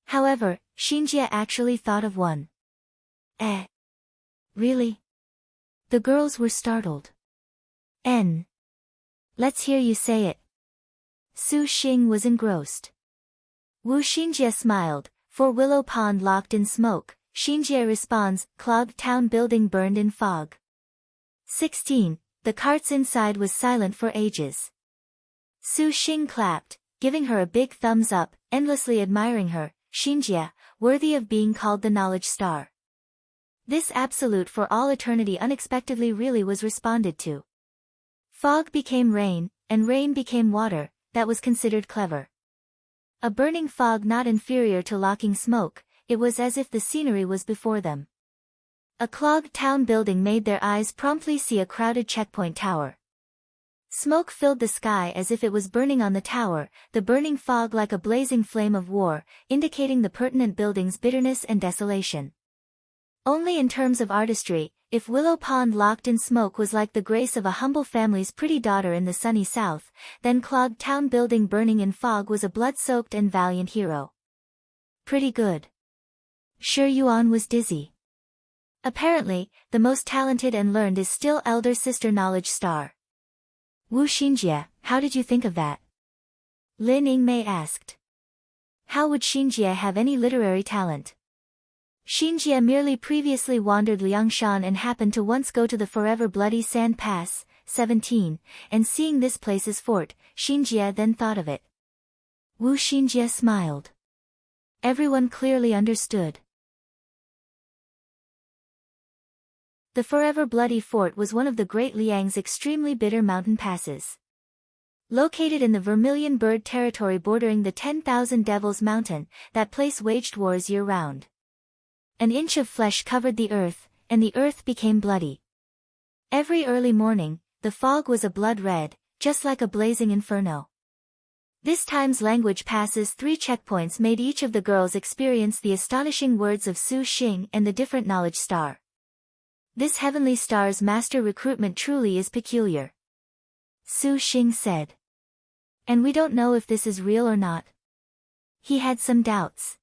However, Xinjie actually thought of one. Really? The girls were startled. Let's hear you say it. Su Xing was engrossed. Wu Xinjie smiled. For Willow Pond locked in smoke, Xinjie responds, Clogged town building burned in fog. 16. The carts inside was silent for ages. Su Xing clapped, giving her a big thumbs up, endlessly admiring her, Xinjie, worthy of being called the knowledge star. This absolute for all eternity unexpectedly really was responded to. Fog became rain, and rain became water, that was considered clever. A burning fog not inferior to locking smoke, it was as if the scenery was before them. A clogged town building made their eyes promptly see a crowded checkpoint tower. Smoke filled the sky as if it was burning on the tower, the burning fog like a blazing flame of war, indicating the pertinent building's bitterness and desolation. Only in terms of artistry, if Willow Pond locked in smoke was like the grace of a humble family's pretty daughter in the sunny south, then Clogged town building burning in fog was a blood-soaked and valiant hero. Pretty good. Sure, Yuan was dizzy. Apparently, the most talented and learned is still elder sister knowledge star. Wu Xinjie, how did you think of that? Lin Yingmei asked. How would Xinjie have any literary talent? Xinjie merely previously wandered Liangshan and happened to once go to the forever bloody sand pass, 17, and seeing this place's fort, Xinjie then thought of it. Wu Xinjie smiled. Everyone clearly understood. The forever bloody fort was one of the Great Liang's extremely bitter mountain passes. Located in the Vermilion Bird territory bordering the 10,000 Devils Mountain, that place waged wars year-round. An inch of flesh covered the earth, and the earth became bloody. Every early morning, the fog was a blood red, just like a blazing inferno. This time's language passes 3 checkpoints made each of the girls experience the astonishing words of Su Xing and the different knowledge star. This heavenly star's master recruitment truly is peculiar. Su Xing said. And we don't know if this is real or not. He had some doubts.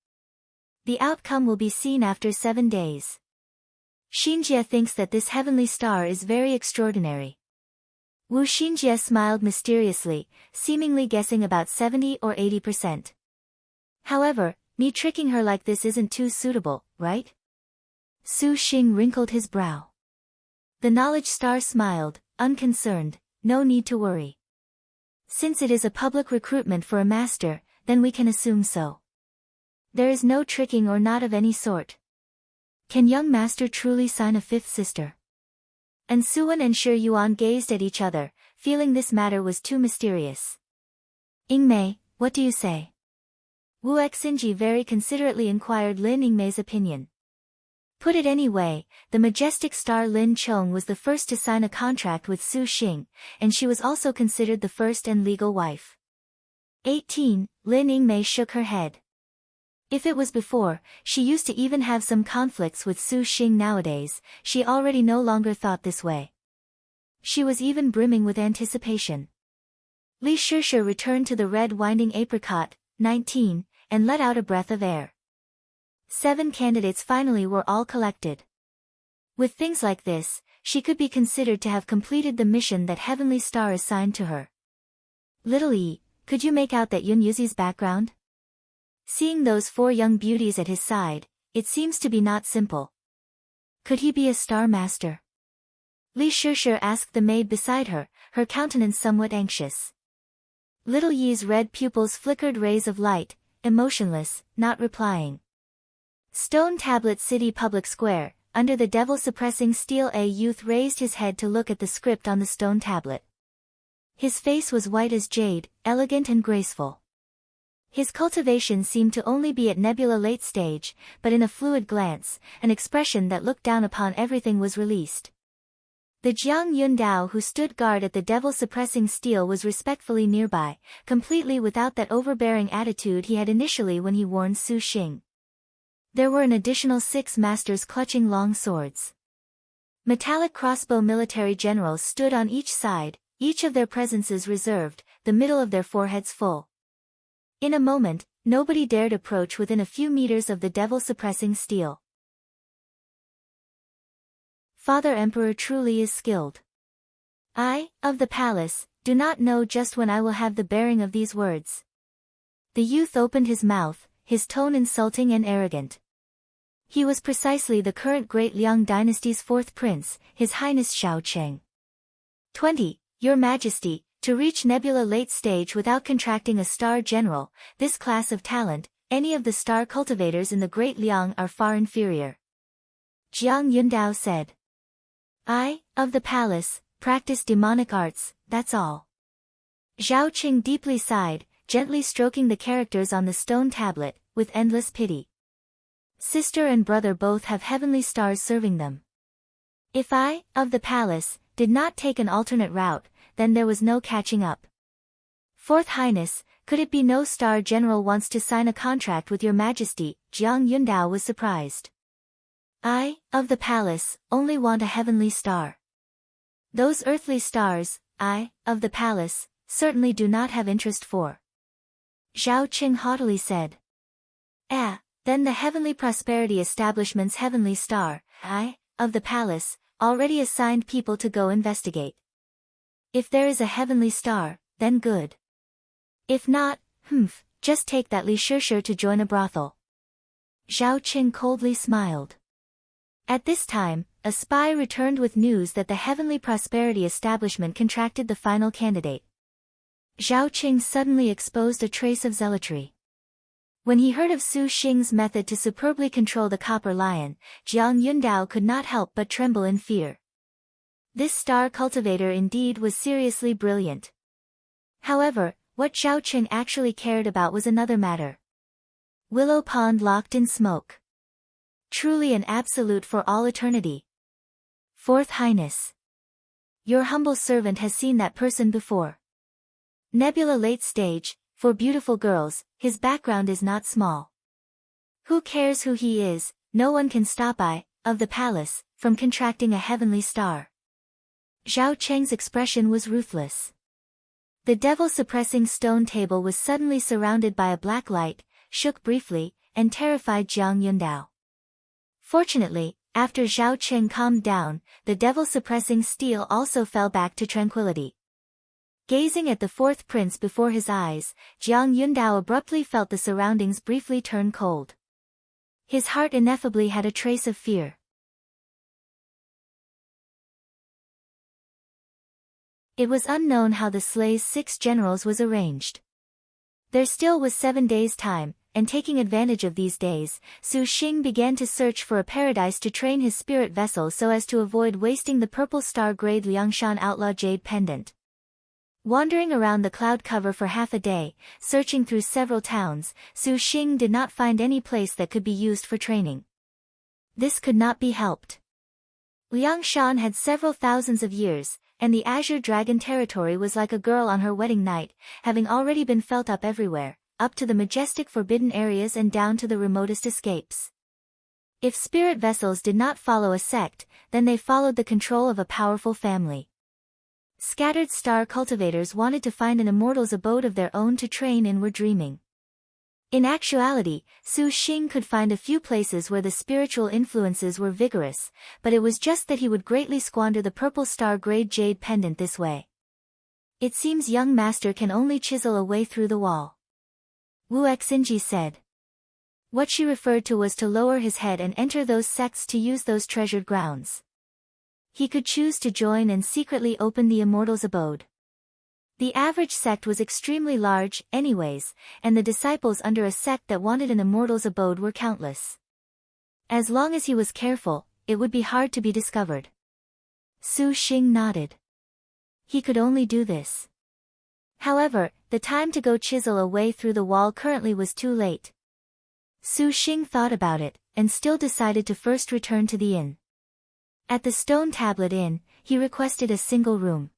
The outcome will be seen after 7 days. Xinjie thinks that this heavenly star is very extraordinary. Wu Xinjie smiled mysteriously, seemingly guessing about 70 or 80%. However, me tricking her like this isn't too suitable, right? Su Xing wrinkled his brow. The knowledge star smiled, unconcerned, no need to worry. Since it is a public recruitment for a master, then we can assume so. There is no tricking or not of any sort. Can young master truly sign a 5th sister? And Suwen and Shi Yuan gazed at each other, feeling this matter was too mysterious. Yingmei, what do you say? Wu Xinji very considerately inquired Lin Yingmei's opinion. Put it any way, the majestic star Lin Chong was the first to sign a contract with Su Xing, and she was also considered the first and legal wife. 18. Lin Yingmei shook her head. If it was before, she used to even have some conflicts with Su Xing. Nowadays, she already no longer thought this way. She was even brimming with anticipation. Li Shishi returned to the red winding apricot, 19, and let out a breath of air. 7 candidates finally were all collected. With things like this, she could be considered to have completed the mission that Heavenly Star assigned to her. Little E, could you make out that Yun Yuzi's background? Seeing those 4 young beauties at his side, it seems to be not simple. Could he be a star master? Li Shishi asked the maid beside her, her countenance somewhat anxious. Little Yi's red pupils flickered rays of light, emotionless, not replying. Stone Tablet City Public Square, under the devil-suppressing steel. A youth raised his head to look at the script on the stone tablet. His face was white as jade, elegant and graceful. His cultivation seemed to only be at Nebula late stage, but in a fluid glance, an expression that looked down upon everything was released. The Jiang Yundao who stood guard at the devil-suppressing steel was respectfully nearby, completely without that overbearing attitude he had initially when he warned Su Xing. There were an additional 6 masters clutching long swords. Metallic crossbow military generals stood on each side, each of their presences reserved, the middle of their foreheads full. In a moment, nobody dared approach within a few meters of the devil-suppressing steel. Father Emperor truly is skilled. I, of the palace, do not know just when I will have the bearing of these words. The youth opened his mouth, his tone insulting and arrogant. He was precisely the current Great Liang dynasty's 4th prince, His Highness Xiaoqing. 20. Your Majesty, to reach Nebula late stage without contracting a star general, this class of talent, any of the star cultivators in the Great Liang are far inferior. Jiang Yundao said. I, of the palace, practice demonic arts, that's all. Zhao Qing deeply sighed, gently stroking the characters on the stone tablet, with endless pity. Sister and brother both have heavenly stars serving them. If I, of the palace, did not take an alternate route, then there was no catching up. 4th Highness, could it be no star general wants to sign a contract with your Majesty? Jiang Yundao was surprised. I, of the palace, only want a heavenly star. Those earthly stars, I, of the palace, certainly do not have interest for. Zhao Qing haughtily said. Then the Heavenly Prosperity Establishment's heavenly star, I, of the palace, already assigned people to go investigate. If there is a heavenly star, then good. If not, just take that Li Shishir to join a brothel. Zhao Qing coldly smiled. At this time, a spy returned with news that the Heavenly Prosperity Establishment contracted the final candidate. Zhao Qing suddenly exposed a trace of zealotry. When he heard of Su Xing's method to superbly control the Copper Lion, Jiang Yundao could not help but tremble in fear. This star cultivator indeed was seriously brilliant. However, what Zhao Qing actually cared about was another matter. Willow Pond locked in smoke. Truly an absolute for all eternity. 4th Highness. Your humble servant has seen that person before. Nebula late stage, for beautiful girls, his background is not small. Who cares who he is, no one can stop I, of the palace, from contracting a heavenly star. Zhao Cheng's expression was ruthless. The devil-suppressing stone table was suddenly surrounded by a black light, shook briefly, and terrified Jiang Yundao. Fortunately, after Zhao Cheng calmed down, the devil-suppressing steel also fell back to tranquility. Gazing at the 4th prince before his eyes, Jiang Yundao abruptly felt the surroundings briefly turn cold. His heart ineffably had a trace of fear. It was unknown how the slay's 6 generals was arranged. There still was 7 days' time, and taking advantage of these days, Su Xing began to search for a paradise to train his spirit vessel so as to avoid wasting the purple star-grade Liangshan outlaw jade pendant. Wandering around the cloud cover for half a day, searching through several towns, Su Xing did not find any place that could be used for training. This could not be helped. Liangshan had several thousands of years, and the Azure Dragon territory was like a girl on her wedding night, having already been felt up everywhere, up to the majestic forbidden areas and down to the remotest escapes. If spirit vessels did not follow a sect, then they followed the control of a powerful family. Scattered star cultivators wanted to find an immortal's abode of their own to train and were dreaming. In actuality, Su Xing could find a few places where the spiritual influences were vigorous, but it was just that he would greatly squander the purple star-grade jade pendant this way. It seems young master can only chisel a way through the wall. Wu Xinji said. What she referred to was to lower his head and enter those sects to use those treasured grounds. He could choose to join and secretly open the immortal's abode. The average sect was extremely large, anyways, and the disciples under a sect that wanted an immortal's abode were countless. As long as he was careful, it would be hard to be discovered. Su Xing nodded. He could only do this. However, the time to go chisel a way through the wall currently was too late. Su Xing thought about it, and still decided to first return to the inn. At the Stone Tablet Inn, he requested a single room.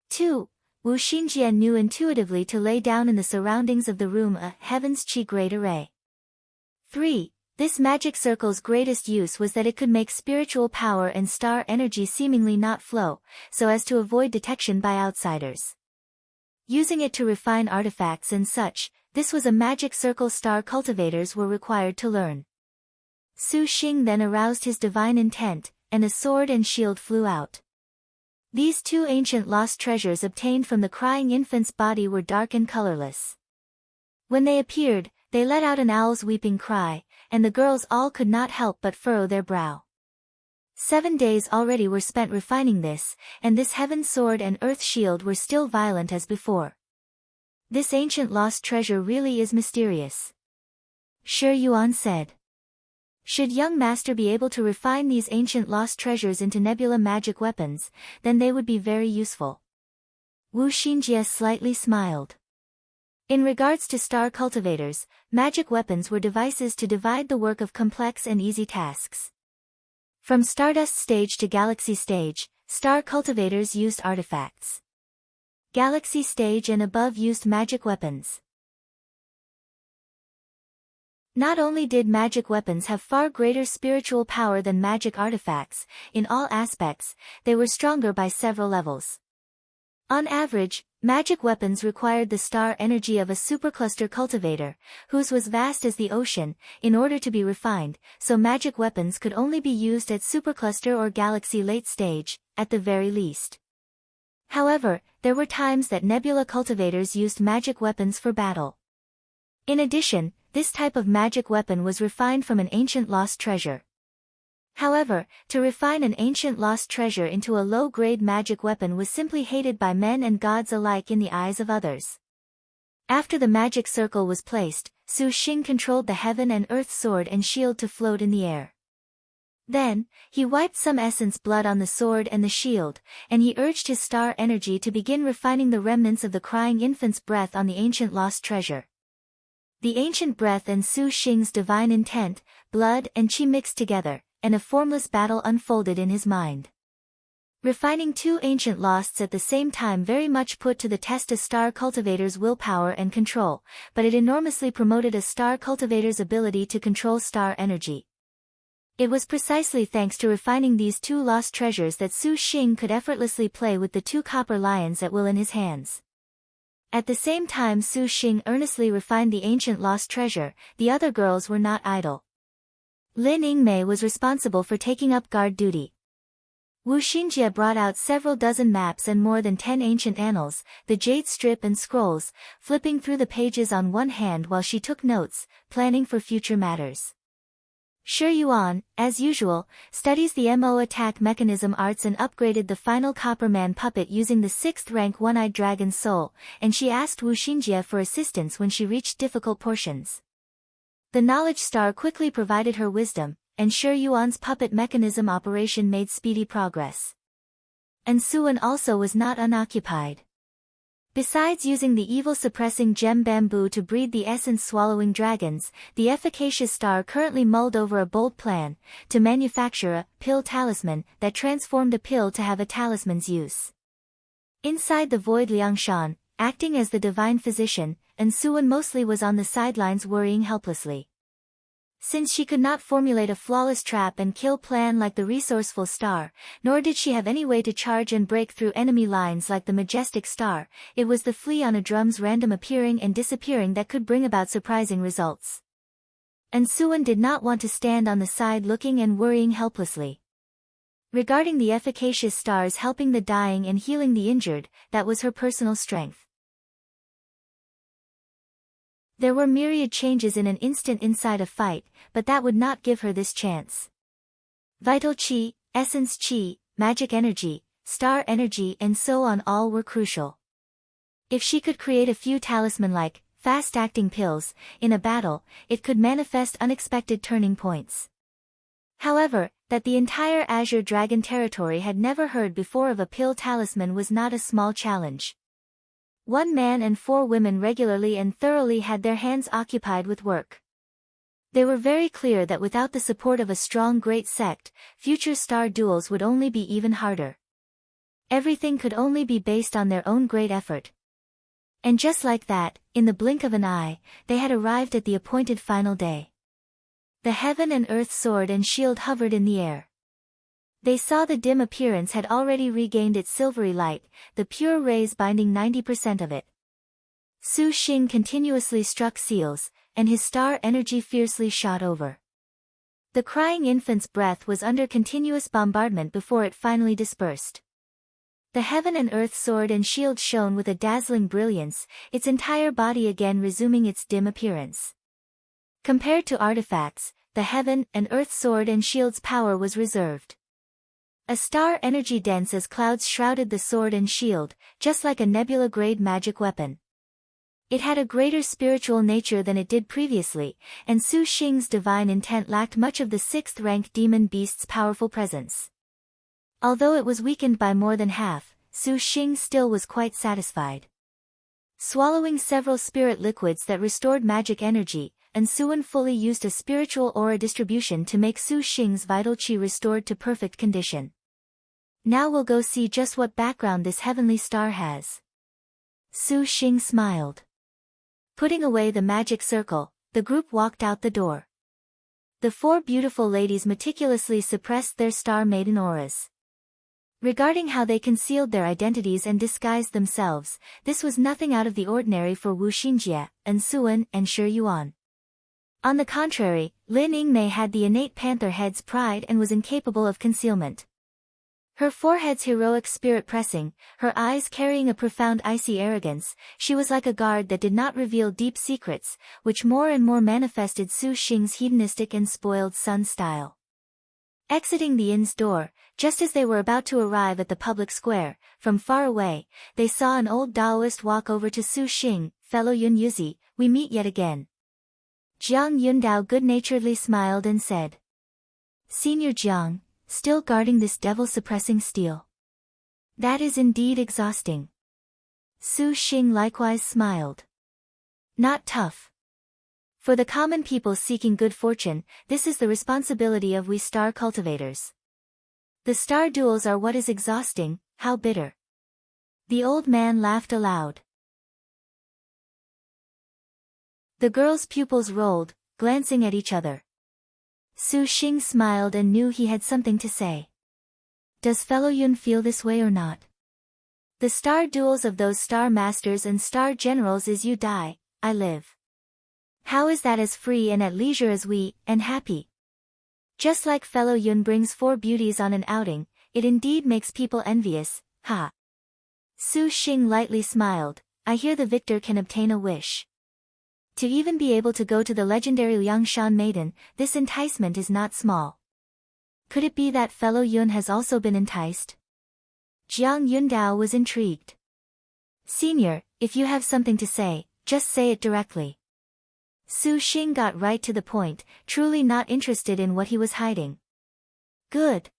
2. Wu Xinjian knew intuitively to lay down in the surroundings of the room a Heaven's Qi grade array. 3. This magic circle's greatest use was that it could make spiritual power and star energy seemingly not flow, so as to avoid detection by outsiders. Using it to refine artifacts and such, this was a magic circle star cultivators were required to learn. Su Xing then aroused his divine intent, and a sword and shield flew out. These two ancient lost treasures obtained from the crying infant's body were dark and colorless. When they appeared, they let out an owl's weeping cry, and the girls all could not help but furrow their brow. 7 days already were spent refining this, and this heaven sword and earth shield were still violent as before. This ancient lost treasure really is mysterious. Shi Yuan said. Should young master be able to refine these ancient lost treasures into Nebula magic weapons, then they would be very useful. Wu Xinjie slightly smiled. In regards to star cultivators, magic weapons were devices to divide the work of complex and easy tasks. From Stardust stage to Galaxy stage, star cultivators used artifacts. Galaxy stage and above used magic weapons. Not only did magic weapons have far greater spiritual power than magic artifacts, in all aspects, they were stronger by several levels. On average, magic weapons required the star energy of a supercluster cultivator, whose was vast as the ocean, in order to be refined, so magic weapons could only be used at supercluster or galaxy late stage, at the very least. However, there were times that Nebula cultivators used magic weapons for battle. In addition, this type of magic weapon was refined from an ancient lost treasure. However, to refine an ancient lost treasure into a low-grade magic weapon was simply hated by men and gods alike in the eyes of others. After the magic circle was placed, Su Xing controlled the heaven and earth sword and shield to float in the air. Then, he wiped some essence blood on the sword and the shield, and he urged his star energy to begin refining the remnants of the crying infant's breath on the ancient lost treasure. The ancient breath and Su Xing's divine intent, blood and qi mixed together, and a formless battle unfolded in his mind. Refining two ancient losts at the same time very much put to the test a star cultivator's willpower and control, but it enormously promoted a star cultivator's ability to control star energy. It was precisely thanks to refining these two lost treasures that Su Xing could effortlessly play with the two copper lions at will in his hands. At the same time Su Xing earnestly refined the ancient lost treasure, the other girls were not idle. Lin Yingmei was responsible for taking up guard duty. Wu Xinjie brought out several dozen maps and more than 10 ancient annals, the jade strip and scrolls, flipping through the pages on one hand while she took notes, planning for future matters. Shi Yuan, as usual, studies the MO attack mechanism arts and upgraded the final Copperman puppet using the 6th rank One-Eyed Dragon soul, and she asked Wu Xinjie for assistance when she reached difficult portions. The knowledge star quickly provided her wisdom, and Shi Yuan's puppet mechanism operation made speedy progress. And Suan also was not unoccupied. Besides using the evil-suppressing gem bamboo to breed the essence-swallowing dragons, the efficacious star currently mulled over a bold plan, to manufacture a pill talisman that transformed a pill to have a talisman's use. Inside the void Liangshan, acting as the divine physician, and Suan mostly was on the sidelines worrying helplessly. Since she could not formulate a flawless trap and kill plan like the resourceful star, nor did she have any way to charge and break through enemy lines like the majestic star, it was the flea on a drum's random appearing and disappearing that could bring about surprising results. And Suan did not want to stand on the side looking and worrying helplessly. Regarding the efficacious stars helping the dying and healing the injured, that was her personal strength. There were myriad changes in an instant inside a fight, but that would not give her this chance. Vital Qi, Essence Qi, Magic Energy, Star Energy and so on all were crucial. If she could create a few talisman-like, fast-acting pills, in a battle, it could manifest unexpected turning points. However, that the entire Azure Dragon territory had never heard before of a pill talisman was not a small challenge. 1 man and 4 women regularly and thoroughly had their hands occupied with work. They were very clear that without the support of a strong great sect, future star duels would only be even harder. Everything could only be based on their own great effort. And just like that, in the blink of an eye, they had arrived at the appointed final day. The heaven and earth sword and shield hovered in the air. They saw the dim appearance had already regained its silvery light, the pure rays binding 90% of it. Su Xing continuously struck seals, and his star energy fiercely shot over. The crying infant's breath was under continuous bombardment before it finally dispersed. The heaven and earth sword and shield shone with a dazzling brilliance, its entire body again resuming its dim appearance. Compared to artifacts, the heaven and earth sword and shield's power was reserved. A star energy dense as clouds shrouded the sword and shield, just like a nebula-grade magic weapon. It had a greater spiritual nature than it did previously, and Su Xing's divine intent lacked much of the 6th-rank demon beast's powerful presence. Although it was weakened by more than half, Su Xing still was quite satisfied. Swallowing several spirit liquids that restored magic energy, and Suan fully used a spiritual aura distribution to make Su Xing's vital qi restored to perfect condition. Now we'll go see just what background this heavenly star has. Su Xing smiled. Putting away the magic circle, the group walked out the door. The 4 beautiful ladies meticulously suppressed their star maiden auras. Regarding how they concealed their identities and disguised themselves, this was nothing out of the ordinary for Wu Xinjie, and Suan and Shi Yuan. On the contrary, Lin Yingmei had the innate panther head's pride and was incapable of concealment. Her forehead's heroic spirit pressing, her eyes carrying a profound icy arrogance, she was like a guard that did not reveal deep secrets, which more and more manifested Su Xing's hedonistic and spoiled son style. Exiting the inn's door, just as they were about to arrive at the public square, from far away, they saw an old Taoist walk over to Su Xing. "Fellow Yun Yuzi, we meet yet again." Jiang Yundao good-naturedly smiled and said, "Senior Jiang, still guarding this devil-suppressing steel. That is indeed exhausting." Su Xing likewise smiled. "Not tough. For the common people seeking good fortune, this is the responsibility of we star cultivators. The star duels are what is exhausting, how bitter." The old man laughed aloud. The girls' pupils rolled, glancing at each other. Su Xing smiled and knew he had something to say. "Does fellow Yun feel this way or not? The star duels of those star masters and star generals is you die, I live. How is that as free and at leisure as we, and happy? Just like fellow Yun brings 4 beauties on an outing, it indeed makes people envious, ha." Su Xing lightly smiled. "I hear the victor can obtain a wish. To even be able to go to the legendary Liangshan Maiden, this enticement is not small. Could it be that fellow Yun has also been enticed?" Jiang Yundao was intrigued. "Senior, if you have something to say, just say it directly." Su Xing got right to the point, truly not interested in what he was hiding. "Good."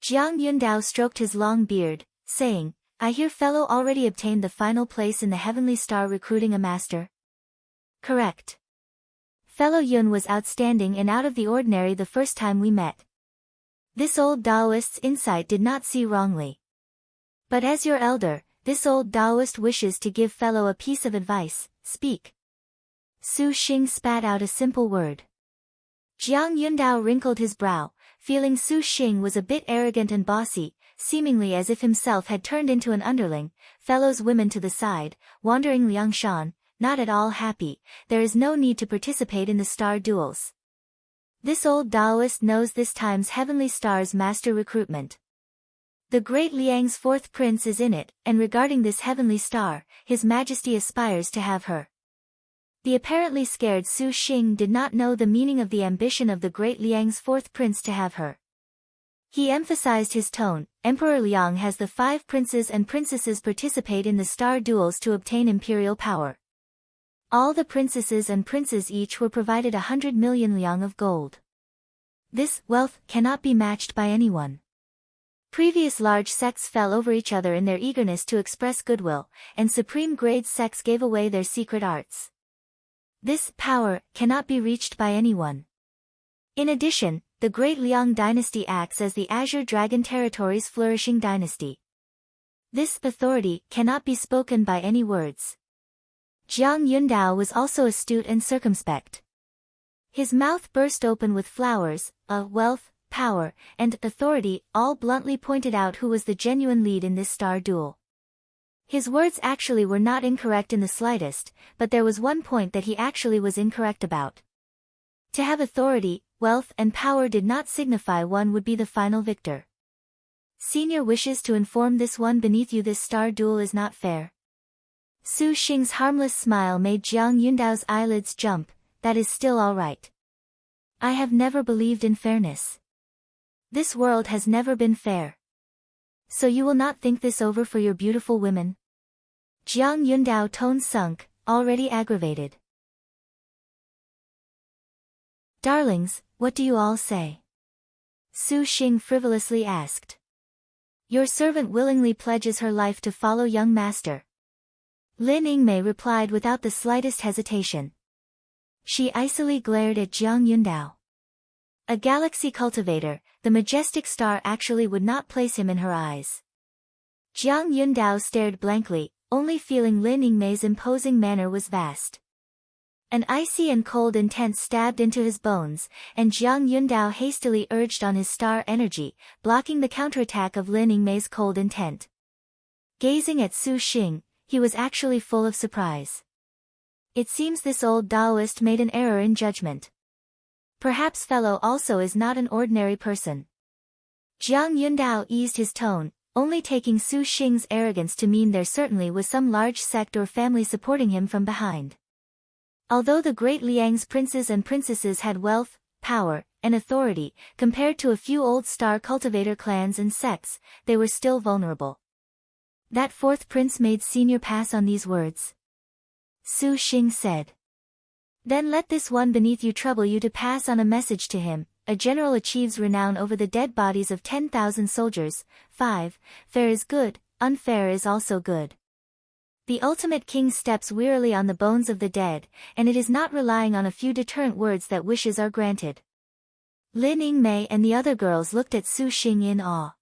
Jiang Yundao stroked his long beard, saying, "I hear fellow already obtained the final place in the Heavenly Star recruiting a master." "Correct. Fellow Yun was outstanding and out of the ordinary the first time we met." This old Taoist's insight did not see wrongly. "But as your elder, this old Taoist wishes to give fellow a piece of advice, speak." Su Xing spat out a simple word. Jiang Yundao wrinkled his brow, feeling Su Xing was a bit arrogant and bossy, seemingly as if himself had turned into an underling. Fellows women to the side, wandering Liangshan, not at all happy. There is no need to participate in the star duels. This old Taoist knows this time's heavenly star's master recruitment. The great Liang's 4th prince is in it, and regarding this heavenly star, His Majesty aspires to have her. The apparently scared Su Xing did not know the meaning of the ambition of the great Liang's 4th prince to have her. He emphasized his tone. Emperor Liang has the 5 princes and princesses participate in the star duels to obtain imperial power. All the princesses and princes each were provided 100 million liang of gold. This wealth cannot be matched by anyone. Previous large sects fell over each other in their eagerness to express goodwill, and supreme grade sects gave away their secret arts. This power cannot be reached by anyone. In addition, the great Liang dynasty acts as the Azure Dragon Territory's flourishing dynasty. This authority cannot be spoken by any words. Jiang Yundao was also astute and circumspect. His mouth burst open with flowers, wealth, power, and authority all bluntly pointed out who was the genuine lead in this star duel. His words actually were not incorrect in the slightest, but there was one point that he actually was incorrect about. To have authority, wealth and power did not signify one would be the final victor. Senior wishes to inform this one beneath you this star duel is not fair. Su Xing's harmless smile made Jiang Yundao's eyelids jump. That is still all right. I have never believed in fairness. This world has never been fair. So you will not think this over for your beautiful women? Jiang Yundao tone sunk, already aggravated. Darlings, what do you all say? Su Xing frivolously asked. Your servant willingly pledges her life to follow young master. Lin Yingmei replied without the slightest hesitation. She icily glared at Jiang Yundao. A galaxy cultivator, the majestic star actually would not place him in her eyes. Jiang Yundao stared blankly, only feeling Lin Yingmei's imposing manner was vast. An icy and cold intent stabbed into his bones, and Jiang Yundao hastily urged on his star energy, blocking the counterattack of Lin Yingmei's cold intent. Gazing at Su Xing, he was actually full of surprise. It seems this old Taoist made an error in judgment. Perhaps fellow also is not an ordinary person. Jiang Yundao eased his tone, only taking Su Xing's arrogance to mean there certainly was some large sect or family supporting him from behind. Although the great Liang's princes and princesses had wealth, power, and authority, compared to a few old star cultivator clans and sects, they were still vulnerable. That fourth prince made senior pass on these words. Su Xing said. Then let this one beneath you trouble you to pass on a message to him. A general achieves renown over the dead bodies of 10,000 soldiers. 5. Fair is good, unfair is also good. The ultimate king steps wearily on the bones of the dead, and it is not relying on a few deterrent words that wishes are granted. Lin Yingmei and the other girls looked at Su Xing in awe.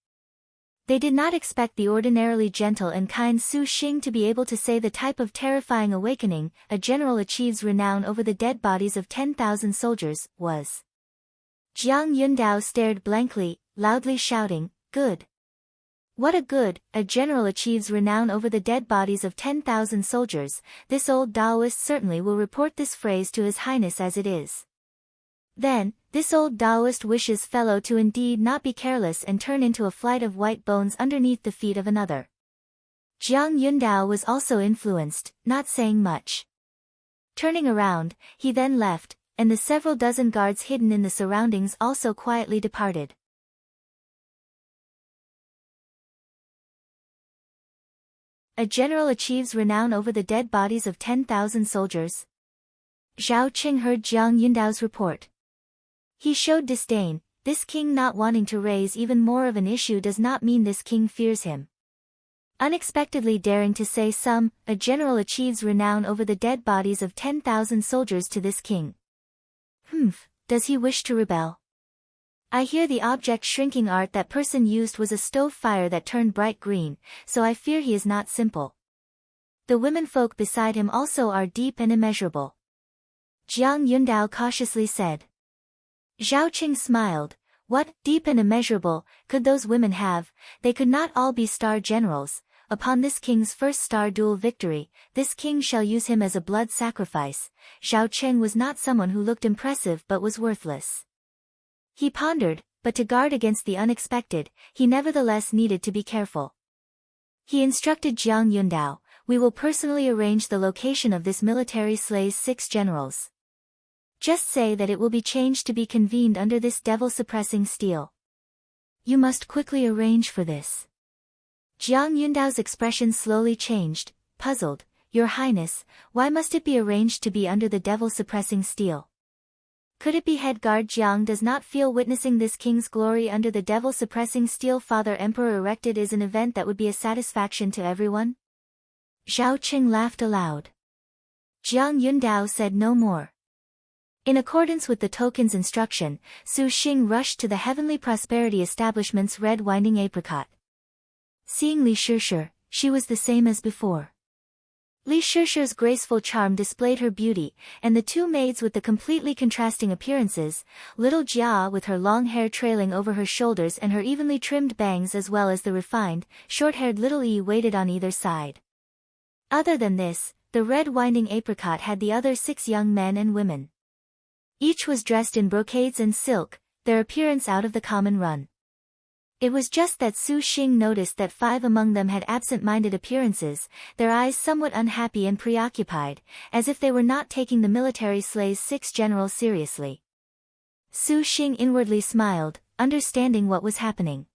They did not expect the ordinarily gentle and kind Su Xing to be able to say the type of terrifying awakening, a general achieves renown over the dead bodies of 10,000 soldiers, was. Jiang Yundao stared blankly, loudly shouting, good. What a good, a general achieves renown over the dead bodies of 10,000 soldiers, this old Taoist certainly will report this phrase to His Highness as it is. Then, this old Taoist wishes fellow to indeed not be careless and turn into a flight of white bones underneath the feet of another. Jiang Yundao was also influenced, not saying much. Turning around, he then left, and the several dozen guards hidden in the surroundings also quietly departed. A general achieves renown over the dead bodies of 10,000 soldiers. Zhao Qing heard Jiang Yundao's report. He showed disdain. This king not wanting to raise even more of an issue does not mean this king fears him. Unexpectedly daring to say a general achieves renown over the dead bodies of 10,000 soldiers to this king. Does he wish to rebel? I hear the object shrinking art that person used was a stove fire that turned bright green, so I fear he is not simple. The womenfolk beside him also are deep and immeasurable. Jiang Yundao cautiously said. Zhao Qing smiled. What, deep and immeasurable, could those women have? They could not all be star generals. Upon this king's first star duel victory, this king shall use him as a blood sacrifice. Zhao Qing was not someone who looked impressive but was worthless. He pondered, but to guard against the unexpected, he nevertheless needed to be careful. He instructed Jiang Yundao, we will personally arrange the location of this military slay's 6 generals. Just say that it will be changed to be convened under this devil-suppressing steel. You must quickly arrange for this. Jiang Yundao's expression slowly changed, puzzled. Your Highness, why must it be arranged to be under the devil-suppressing steel? Could it be head guard Jiang does not feel witnessing this king's glory under the devil-suppressing steel Father Emperor erected is an event that would be a satisfaction to everyone? Zhao Qing laughed aloud. Jiang Yundao said no more. In accordance with the token's instruction, Su Xing rushed to the Heavenly Prosperity Establishment's red winding apricot. Seeing Li Shishi, she was the same as before. Li Shishi's graceful charm displayed her beauty, and the two maids with the completely contrasting appearances, little Jia with her long hair trailing over her shoulders and her evenly trimmed bangs as well as the refined, short-haired little Yi waited on either side. Other than this, the red winding apricot had the other 6 young men and women. Each was dressed in brocades and silk, their appearance out of the common run. It was just that Su Xing noticed that 5 among them had absent-minded appearances, their eyes somewhat unhappy and preoccupied, as if they were not taking the military slay's 6 generals seriously. Su Xing inwardly smiled, understanding what was happening.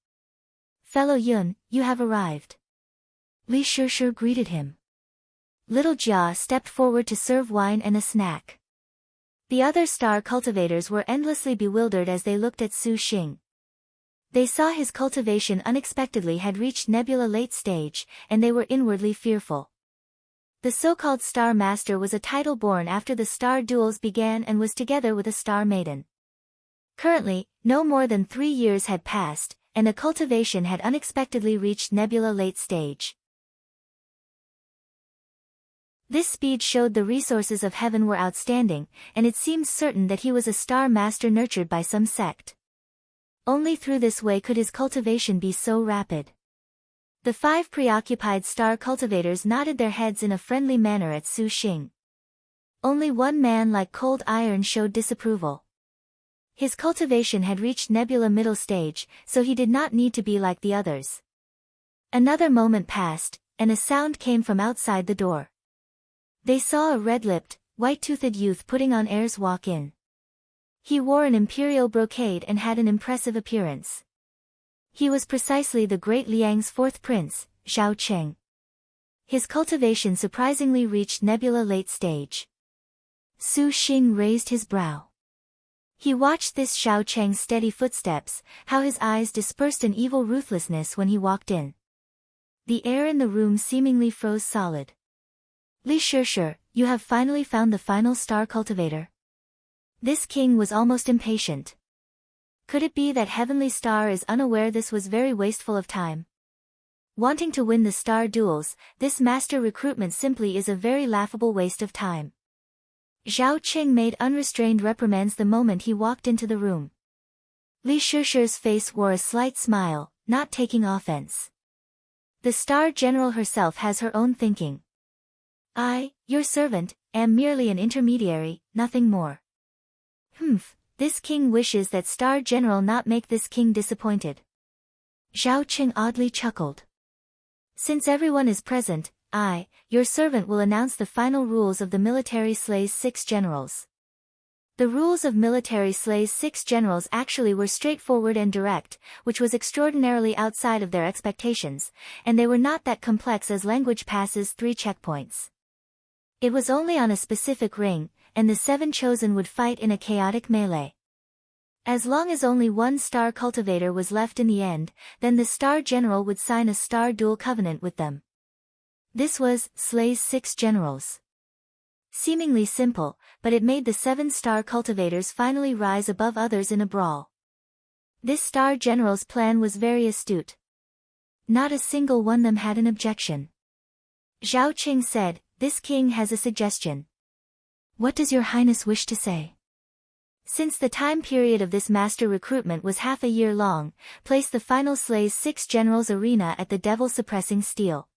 "Fellow Yun, you have arrived." Li Shishi greeted him. Little Jia stepped forward to serve wine and a snack. The other star cultivators were endlessly bewildered as they looked at Su Xing. They saw his cultivation unexpectedly had reached Nebula late stage, and they were inwardly fearful. The so-called Star Master was a title born after the star duels began and was together with a star maiden. Currently, no more than 3 years had passed, and the cultivation had unexpectedly reached Nebula late stage. This speed showed the resources of heaven were outstanding, and it seemed certain that he was a star master nurtured by some sect. Only through this way could his cultivation be so rapid. The 5 preoccupied star cultivators nodded their heads in a friendly manner at Su Xing. Only one man like cold iron showed disapproval. His cultivation had reached Nebula middle stage, so he did not need to be like the others. Another moment passed, and a sound came from outside the door. They saw a red-lipped, white-toothed youth putting on airs walk in. He wore an imperial brocade and had an impressive appearance. He was precisely the great Liang's 4th prince, Zhao Cheng. His cultivation surprisingly reached Nebula late stage. Su Xing raised his brow. He watched this Zhao Cheng's steady footsteps, how his eyes dispersed an evil ruthlessness when he walked in. The air in the room seemingly froze solid. "Li Shishi, you have finally found the final star cultivator." This king was almost impatient. Could it be that Heavenly Star is unaware this was very wasteful of time? Wanting to win the star duels, this master recruitment simply is a very laughable waste of time. Zhao Qing made unrestrained reprimands the moment he walked into the room. Li Shishi's face wore a slight smile, not taking offense. The star general herself has her own thinking. "I, your servant, am merely an intermediary, nothing more." This king wishes that Star General not make this king disappointed. Zhao Qing oddly chuckled. "Since everyone is present, I, your servant will announce the final rules of the military slay's 6 generals." The rules of military slay's 6 generals actually were straightforward and direct, which was extraordinarily outside of their expectations, and they were not that complex as language passes 3 checkpoints. It was only on a specific ring, and the 7 chosen would fight in a chaotic melee. As long as only one star cultivator was left in the end, then the star general would sign a star duel covenant with them. This was slay's 6 generals. Seemingly simple, but it made the 7 star cultivators finally rise above others in a brawl. This star general's plan was very astute. Not a single one of them had an objection. Zhao Qing said, "This king has a suggestion." "What does your highness wish to say?" Since the time period of this master recruitment was half a year long, place the final slay's 6 generals arena at the devil-suppressing steel.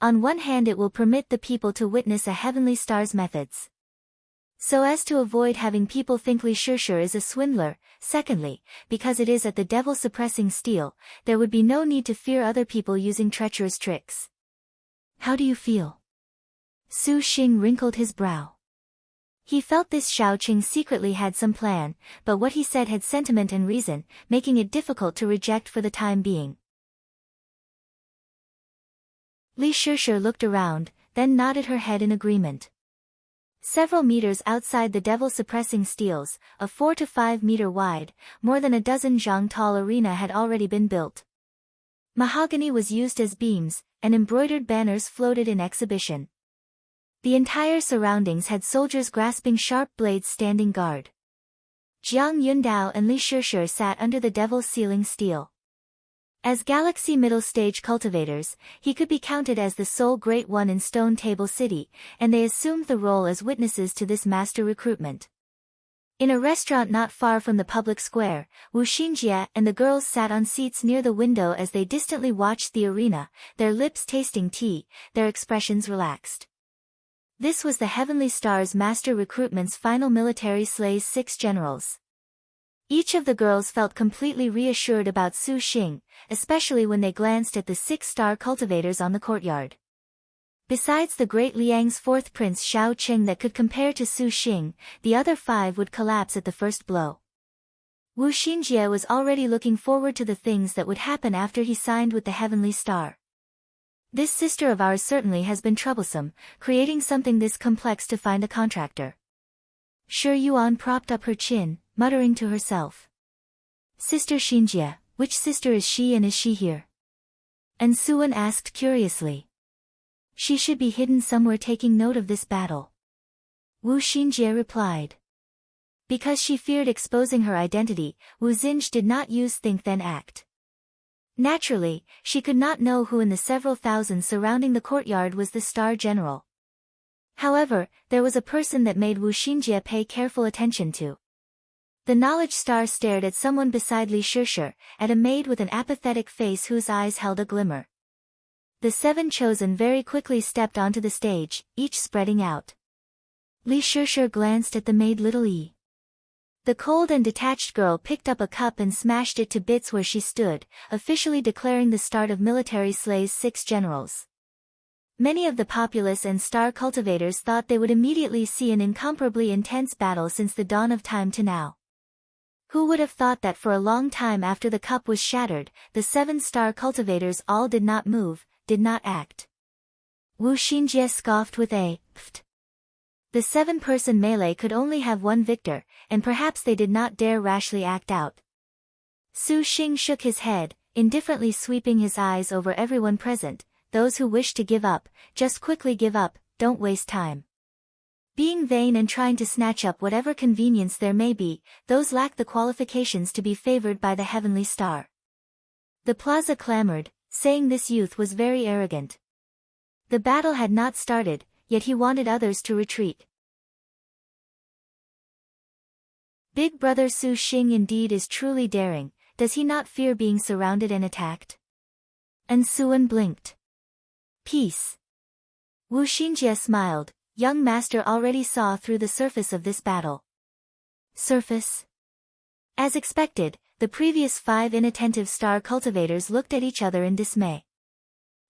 On one hand it will permit the people to witness a heavenly star's methods. So as to avoid having people think Li Shishi is a swindler, secondly, because it is at the devil-suppressing steel, there would be no need to fear other people using treacherous tricks. "How do you feel?" Su Xing wrinkled his brow. He felt this Zhao Qing secretly had some plan, but what he said had sentiment and reason, making it difficult to reject for the time being. Li Shishi looked around, then nodded her head in agreement. Several meters outside the devil-suppressing steels, a 4 to 5 meter wide, more than a dozen zhang tall arena had already been built. Mahogany was used as beams, and embroidered banners floated in exhibition. The entire surroundings had soldiers grasping sharp blades standing guard. Jiang Yundao and Li Shishi sat under the devil's ceiling steel. As Galaxy Middle Stage cultivators, he could be counted as the sole Great One in Stone Table City, and they assumed the role as witnesses to this master recruitment. In a restaurant not far from the public square, Wu Xinjie and the girls sat on seats near the window as they distantly watched the arena, their lips tasting tea, their expressions relaxed. This was the Heavenly Star's master recruitment's final military slay's 6 generals. Each of the girls felt completely reassured about Su Xing, especially when they glanced at the 6-star cultivators on the courtyard. Besides the great Liang's 4th prince Xiao Qing that could compare to Su Xing, the other 5 would collapse at the first blow. Wu Xinjie was already looking forward to the things that would happen after he signed with the Heavenly Star. This sister of ours certainly has been troublesome, creating something this complex to find a contractor. Shi Yuan propped up her chin, muttering to herself. Sister Xinjie, which sister is she and is she here? And Suan asked curiously. She should be hidden somewhere taking note of this battle. Wu Xinjie replied. Because she feared exposing her identity, Wu Xinj did not use think then act. Naturally, she could not know who in the several thousand surrounding the courtyard was the star general. However, there was a person that made Wu Xinjie pay careful attention to. The knowledge star stared at someone beside Li Shishi, at a maid with an apathetic face whose eyes held a glimmer. The 7 chosen very quickly stepped onto the stage, each spreading out. Li Shishi glanced at the maid little E. The cold and detached girl picked up a cup and smashed it to bits where she stood, officially declaring the start of military slay's 6 generals. Many of the populace and star cultivators thought they would immediately see an incomparably intense battle since the dawn of time to now. Who would have thought that for a long time after the cup was shattered, the 7-star cultivators all did not move, did not act. Wu Xinjie scoffed with a pft. The 7-person melee could only have one victor, and perhaps they did not dare rashly act out. Su Xing shook his head, indifferently sweeping his eyes over everyone present. Those who wish to give up, just quickly give up, don't waste time. Being vain and trying to snatch up whatever convenience there may be, those lack the qualifications to be favored by the Heavenly Star. The plaza clamored, saying this youth was very arrogant. The battle had not started, yet he wanted others to retreat. Big brother Su Xing indeed is truly daring, does he not fear being surrounded and attacked? And Suan blinked. Peace. Wu Xinjie smiled, young master already saw through the surface of this battle. Surface? As expected, the previous 5 inattentive star cultivators looked at each other in dismay.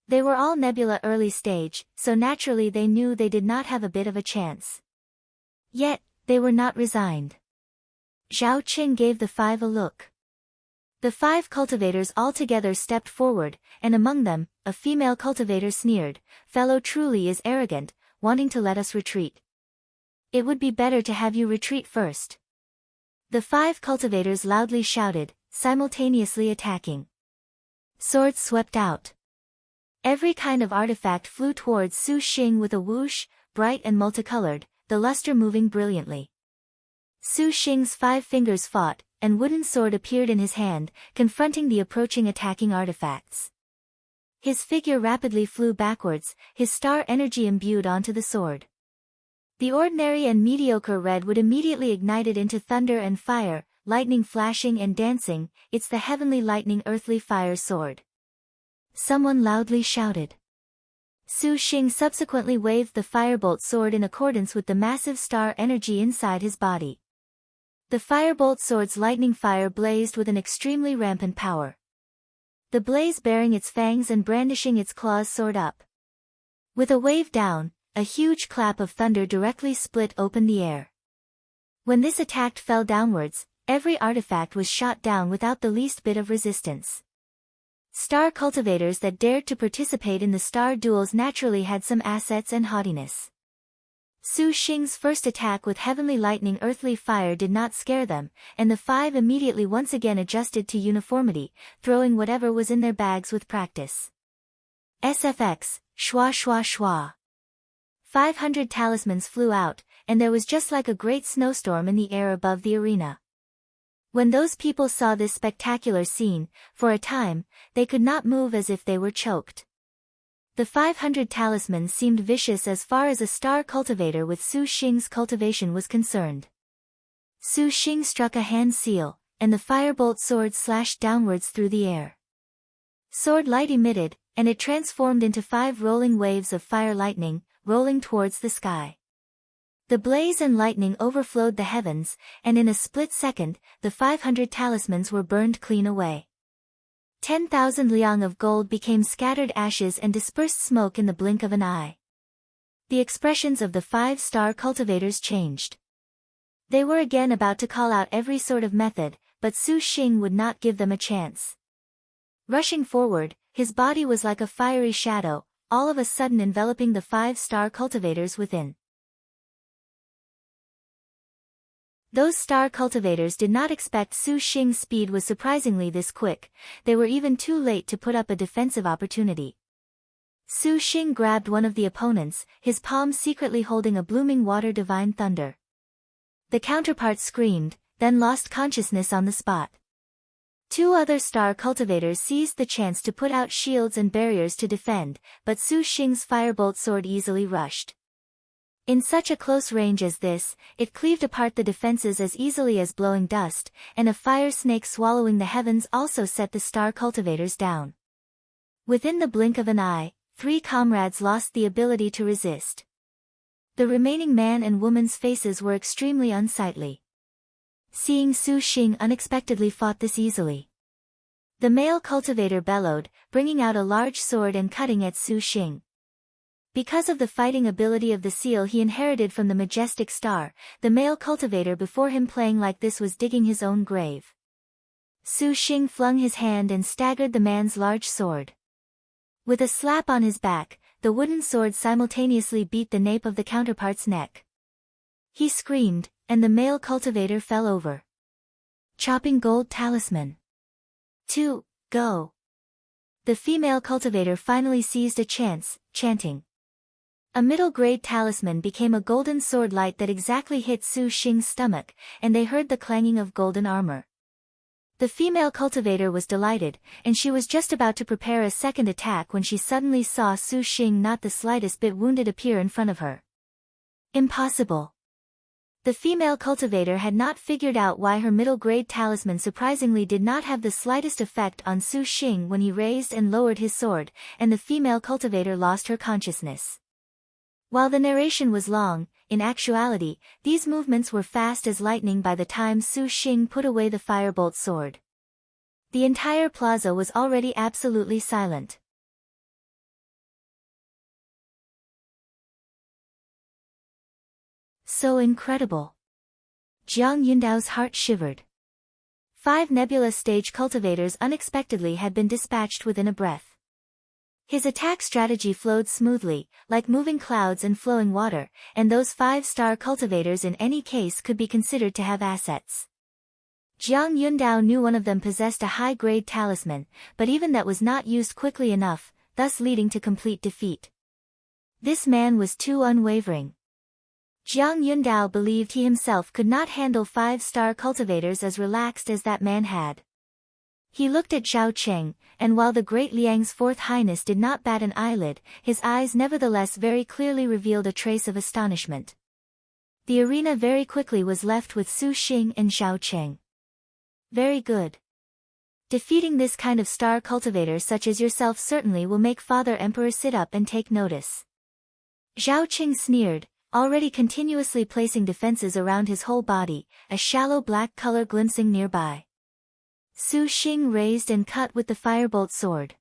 They were all Nebula early stage, so naturally they knew they did not have a bit of a chance. Yet, they were not resigned. Zhao Qing gave the 5 a look. The 5 cultivators all together stepped forward, and among them, a female cultivator sneered, "Fellow truly is arrogant, wanting to let us retreat. It would be better to have you retreat first." The 5 cultivators loudly shouted, simultaneously attacking. Swords swept out. Every kind of artifact flew towards Su Xing with a whoosh, bright and multicolored, the luster moving brilliantly. Su Xing's 5 fingers fought, and wooden sword appeared in his hand, confronting the approaching attacking artifacts. His figure rapidly flew backwards, his star energy imbued onto the sword. The ordinary and mediocre red would immediately ignite it into thunder and fire, lightning flashing and dancing. It's the heavenly lightning earthly fire sword. Someone loudly shouted. Su Xing subsequently waved the firebolt sword in accordance with the massive star energy inside his body. The firebolt sword's lightning fire blazed with an extremely rampant power. The blaze bearing its fangs and brandishing its claws soared up. With a wave down, a huge clap of thunder directly split open the air. When this attack fell downwards, every artifact was shot down without the least bit of resistance. Star cultivators that dared to participate in the star duels naturally had some assets and haughtiness. Su Xing's first attack with heavenly lightning earthly fire did not scare them, and the 5 immediately once again adjusted to uniformity, throwing whatever was in their bags with practice. SFX, schwa schwa schwa. 500 talismans flew out, and there was just like a great snowstorm in the air above the arena. When those people saw this spectacular scene, for a time, they could not move as if they were choked. The 500 talismans seemed vicious as far as a star cultivator with Su Xing's cultivation was concerned. Su Xing struck a hand seal, and the firebolt sword slashed downwards through the air. Sword light emitted, and it transformed into 5 rolling waves of fire lightning, rolling towards the sky. The blaze and lightning overflowed the heavens, and in a split second, the 500 talismans were burned clean away. 10,000 liang of gold became scattered ashes and dispersed smoke in the blink of an eye. The expressions of the 5-star cultivators changed. They were again about to call out every sort of method, but Su Xing would not give them a chance. Rushing forward, his body was like a fiery shadow, all of a sudden enveloping the 5-star cultivators within. Those star cultivators did not expect Su Xing's speed was surprisingly this quick. They were even too late to put up a defensive opportunity. Su Xing grabbed one of the opponents, his palm secretly holding a blooming water divine thunder. The counterpart screamed, then lost consciousness on the spot. 2 other star cultivators seized the chance to put out shields and barriers to defend, but Su Xing's firebolt sword easily rushed. In such a close range as this, it cleaved apart the defenses as easily as blowing dust, and a fire snake swallowing the heavens also set the star cultivators down. Within the blink of an eye, 3 comrades lost the ability to resist. The remaining man and woman's faces were extremely unsightly. Seeing Su Xing unexpectedly fought this easily, the male cultivator bellowed, bringing out a large sword and cutting at Su Xing. Because of the fighting ability of the seal he inherited from the majestic star, the male cultivator before him playing like this was digging his own grave. Su Xing flung his hand and staggered the man's large sword. With a slap on his back, the wooden sword simultaneously beat the nape of the counterpart's neck. He screamed, and the male cultivator fell over. Chopping gold talisman. 2, go. The female cultivator finally seized a chance, chanting. A middle-grade talisman became a golden sword light that exactly hit Su Xing's stomach, and they heard the clanging of golden armor. The female cultivator was delighted, and she was just about to prepare a second attack when she suddenly saw Su Xing not the slightest bit wounded appear in front of her. Impossible. The female cultivator had not figured out why her middle-grade talisman surprisingly did not have the slightest effect on Su Xing when he raised and lowered his sword, and the female cultivator lost her consciousness. While the narration was long, in actuality, these movements were fast as lightning by the time Su Xing put away the firebolt sword. The entire plaza was already absolutely silent. So incredible. Jiang Yundao's heart shivered. 5 Nebula stage cultivators unexpectedly had been dispatched within a breath. His attack strategy flowed smoothly, like moving clouds and flowing water, and those 5-star cultivators in any case could be considered to have assets. Jiang Yundao knew one of them possessed a high-grade talisman, but even that was not used quickly enough, thus leading to complete defeat. This man was too unwavering. Jiang Yundao believed he himself could not handle 5-star cultivators as relaxed as that man had. He looked at Zhao Cheng, and while the great Liang's 4th Highness did not bat an eyelid, his eyes nevertheless very clearly revealed a trace of astonishment. The arena very quickly was left with Su Xing and Zhao Cheng. Very good. Defeating this kind of star cultivator such as yourself certainly will make Father Emperor sit up and take notice. Zhao Cheng sneered, already continuously placing defenses around his whole body, a shallow black color glimpsing nearby. Su Xing raised and cut with the firebolt sword.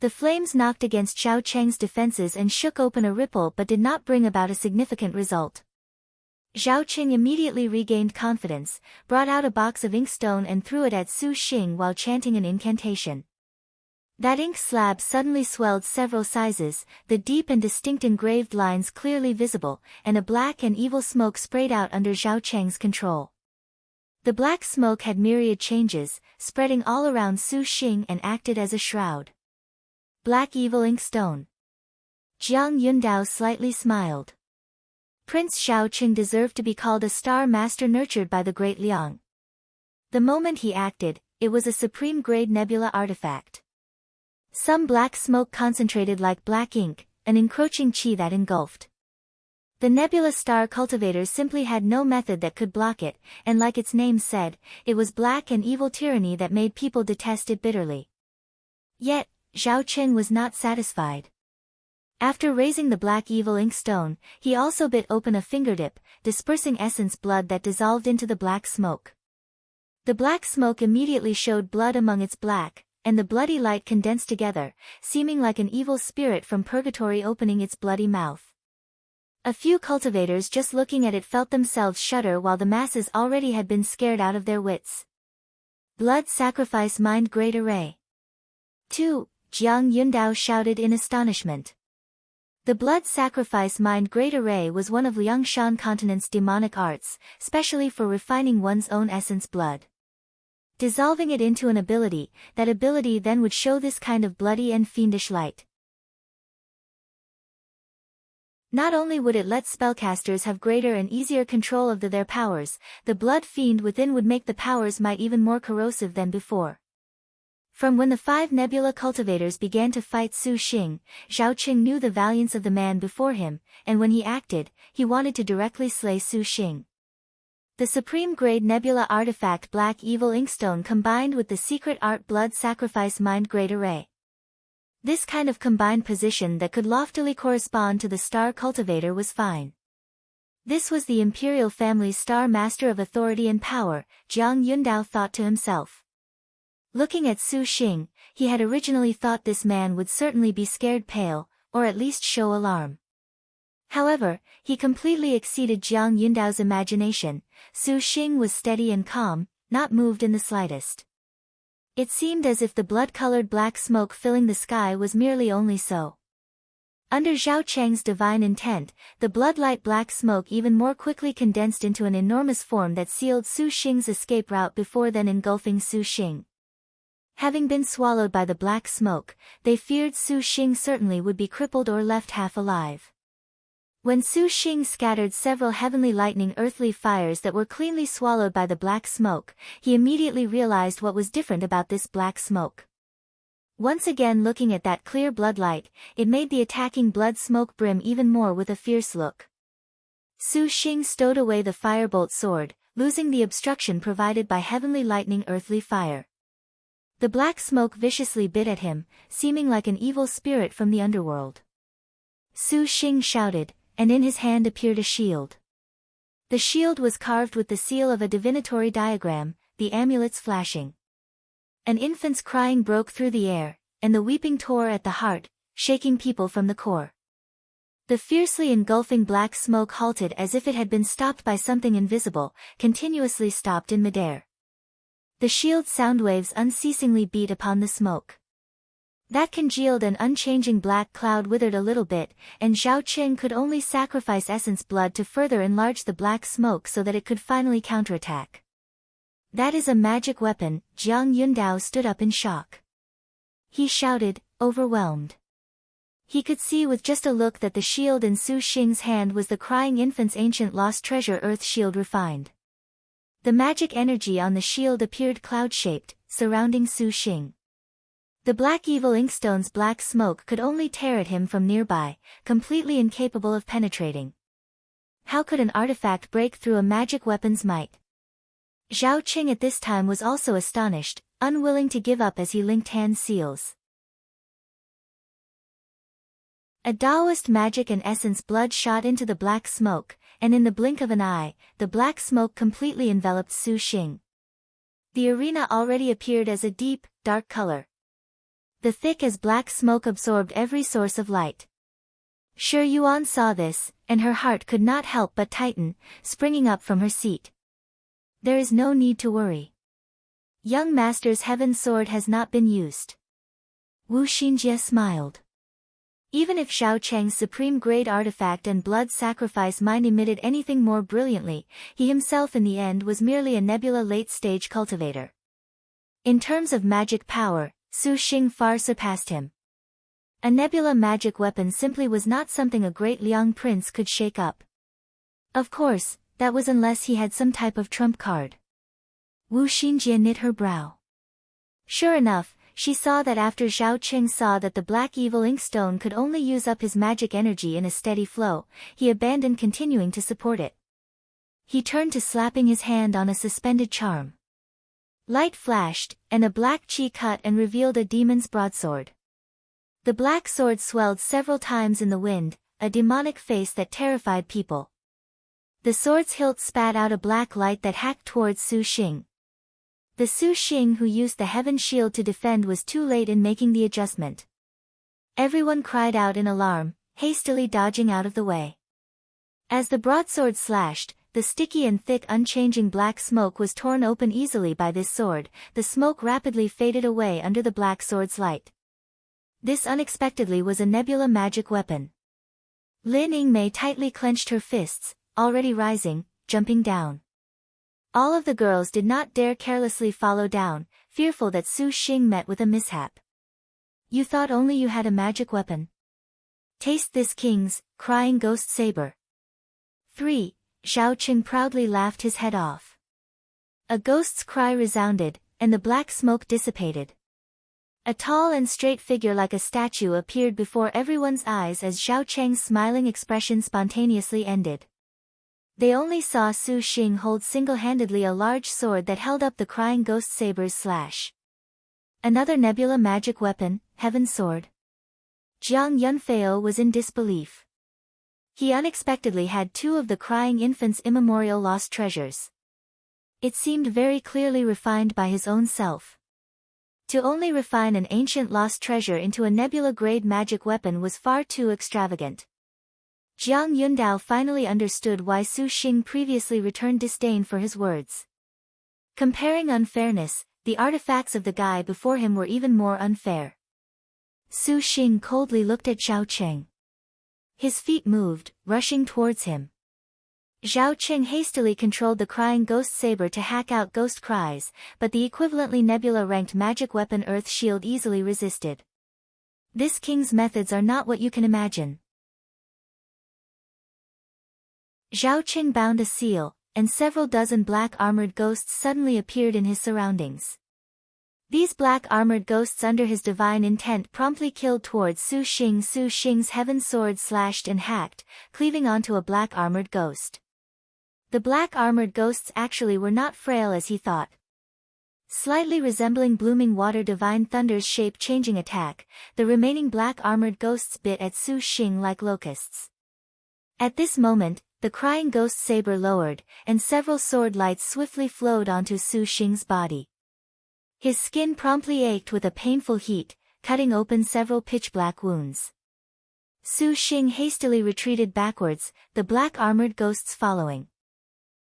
The flames knocked against Zhao Cheng's defenses and shook open a ripple but did not bring about a significant result. Zhao Cheng immediately regained confidence, brought out a box of inkstone and threw it at Su Xing while chanting an incantation. That ink slab suddenly swelled several sizes, the deep and distinct engraved lines clearly visible, and a black and evil smoke sprayed out under Zhao Cheng's control. The black smoke had myriad changes, spreading all around Su Xing and acted as a shroud. Black evil inkstone. Jiang Yundao slightly smiled. Prince Zhao Qing deserved to be called a star master nurtured by the great Liang. The moment he acted, it was a supreme-grade nebula artifact. Some black smoke concentrated like black ink, an encroaching chi that engulfed. The nebula star cultivators simply had no method that could block it, and like its name said, it was black and evil tyranny that made people detest it bitterly. Yet, Zhao Qing was not satisfied. After raising the black evil ink stone, he also bit open a fingertip, dispersing essence blood that dissolved into the black smoke. The black smoke immediately showed blood among its black, and the bloody light condensed together, seeming like an evil spirit from purgatory opening its bloody mouth. A few cultivators just looking at it felt themselves shudder while the masses already had been scared out of their wits. Blood sacrifice mind great array. 2. Jiang Yundao shouted in astonishment. The blood sacrifice mind great array was one of Liangshan continent's demonic arts, specially for refining one's own essence blood. Dissolving it into an ability, that ability then would show this kind of bloody and fiendish light. Not only would it let spellcasters have greater and easier control of their powers, the blood fiend within would make the powers might even more corrosive than before. From when the 5 nebula cultivators began to fight Su Xing, Zhao Qing knew the valiance of the man before him, and when he acted, he wanted to directly slay Su Xing. The supreme-grade nebula artifact Black Evil Inkstone combined with the secret art Blood Sacrifice Mind Great Array. This kind of combined position that could loftily correspond to the star cultivator was fine. This was the imperial family's star master of authority and power, Jiang Yundao thought to himself. Looking at Su Xing, he had originally thought this man would certainly be scared pale, or at least show alarm. However, he completely exceeded Jiang Yundao's imagination. Su Xing was steady and calm, not moved in the slightest. It seemed as if the blood-colored black smoke filling the sky was merely only so. Under Zhao Cheng's divine intent, the bloodlight black smoke even more quickly condensed into an enormous form that sealed Su Xing's escape route before then engulfing Su Xing. Having been swallowed by the black smoke, they feared Su Xing certainly would be crippled or left half alive. When Su Xing scattered several heavenly lightning earthly fires that were cleanly swallowed by the black smoke, he immediately realized what was different about this black smoke. Once again looking at that clear bloodlight, it made the attacking blood smoke brim even more with a fierce look. Su Xing stowed away the firebolt sword, losing the obstruction provided by heavenly lightning earthly fire. The black smoke viciously bit at him, seeming like an evil spirit from the underworld. Su Xing shouted, and in his hand appeared a shield. The shield was carved with the seal of a divinatory diagram, the amulets flashing. An infant's crying broke through the air, and the weeping tore at the heart, shaking people from the core. The fiercely engulfing black smoke halted as if it had been stopped by something invisible, continuously stopped in midair. The shield's sound waves unceasingly beat upon the smoke. That congealed and unchanging black cloud withered a little bit, and Zhao Qing could only sacrifice essence blood to further enlarge the black smoke so that it could finally counterattack. That is a magic weapon. Jiang Yundao stood up in shock. He shouted, overwhelmed. He could see with just a look that the shield in Su Xing's hand was the crying infant's ancient lost treasure earth shield refined. The magic energy on the shield appeared cloud-shaped, surrounding Su Xing. The black evil inkstone's black smoke could only tear at him from nearby, completely incapable of penetrating. How could an artifact break through a magic weapon's might? Zhao Qing at this time was also astonished, unwilling to give up as he linked hand seals. A Taoist magic and essence blood shot into the black smoke, and in the blink of an eye, the black smoke completely enveloped Su Xing. The arena already appeared as a deep, dark color. The thick as black smoke absorbed every source of light. Shi Yuan saw this, and her heart could not help but tighten, springing up from her seat. There is no need to worry. Young Master's heaven sword has not been used. Wu Xinjie smiled. Even if Zhao Cheng's supreme-grade artifact and blood sacrifice mind emitted anything more brilliantly, he himself in the end was merely a nebula late-stage cultivator. In terms of magic power, Su Xing far surpassed him. A nebula magic weapon simply was not something a great Liang prince could shake up. Of course, that was unless he had some type of trump card. Wu Xinjie knit her brow. Sure enough, she saw that after Zhao Qing saw that the black evil inkstone could only use up his magic energy in a steady flow, he abandoned continuing to support it. He turned to slapping his hand on a suspended charm. Light flashed, and a black chi cut and revealed a demon's broadsword. The black sword swelled several times in the wind, a demonic face that terrified people. The sword's hilt spat out a black light that hacked towards Su Xing. The Su Xing who used the heaven shield to defend was too late in making the adjustment. Everyone cried out in alarm, hastily dodging out of the way. As the broadsword slashed, the sticky and thick unchanging black smoke was torn open easily by this sword. The smoke rapidly faded away under the black sword's light. This unexpectedly was a Nebula magic weapon. Lin Yingmei tightly clenched her fists, already rising, jumping down. All of the girls did not dare carelessly follow down, fearful that Su Xing met with a mishap. You thought only you had a magic weapon? Taste this king's crying ghost saber. 3. Zhao Qing proudly laughed his head off. A ghost's cry resounded, and the black smoke dissipated. A tall and straight figure like a statue appeared before everyone's eyes as Zhao Cheng's smiling expression spontaneously ended. They only saw Su Xing hold single-handedly a large sword that held up the crying ghost saber's slash. Another Nebula magic weapon, Heaven's Sword. Jiang Yunfei was in disbelief. He unexpectedly had two of the crying infant's immemorial lost treasures. It seemed very clearly refined by his own self. To only refine an ancient lost treasure into a Nebula-grade magic weapon was far too extravagant. Jiang Yundao finally understood why Su Xing previously returned disdain for his words. Comparing unfairness, the artifacts of the guy before him were even more unfair. Su Xing coldly looked at Zhao Cheng. His feet moved, rushing towards him. Zhao Qing hastily controlled the crying ghost saber to hack out ghost cries, but the equivalently Nebula-ranked magic weapon Earth Shield easily resisted. This king's methods are not what you can imagine. Zhao Qing bound a seal, and several dozen black armored ghosts suddenly appeared in his surroundings. These black armored ghosts under his divine intent promptly killed towards Su Xing. Su Xing's heaven sword slashed and hacked, cleaving onto a black armored ghost. The black armored ghosts actually were not frail as he thought. Slightly resembling blooming water divine thunder's shape-changing attack, the remaining black armored ghosts bit at Su Xing like locusts. At this moment, the crying ghost saber lowered, and several sword lights swiftly flowed onto Su Xing's body. His skin promptly ached with a painful heat, cutting open several pitch-black wounds. Su Xing hastily retreated backwards, the black armored ghosts following.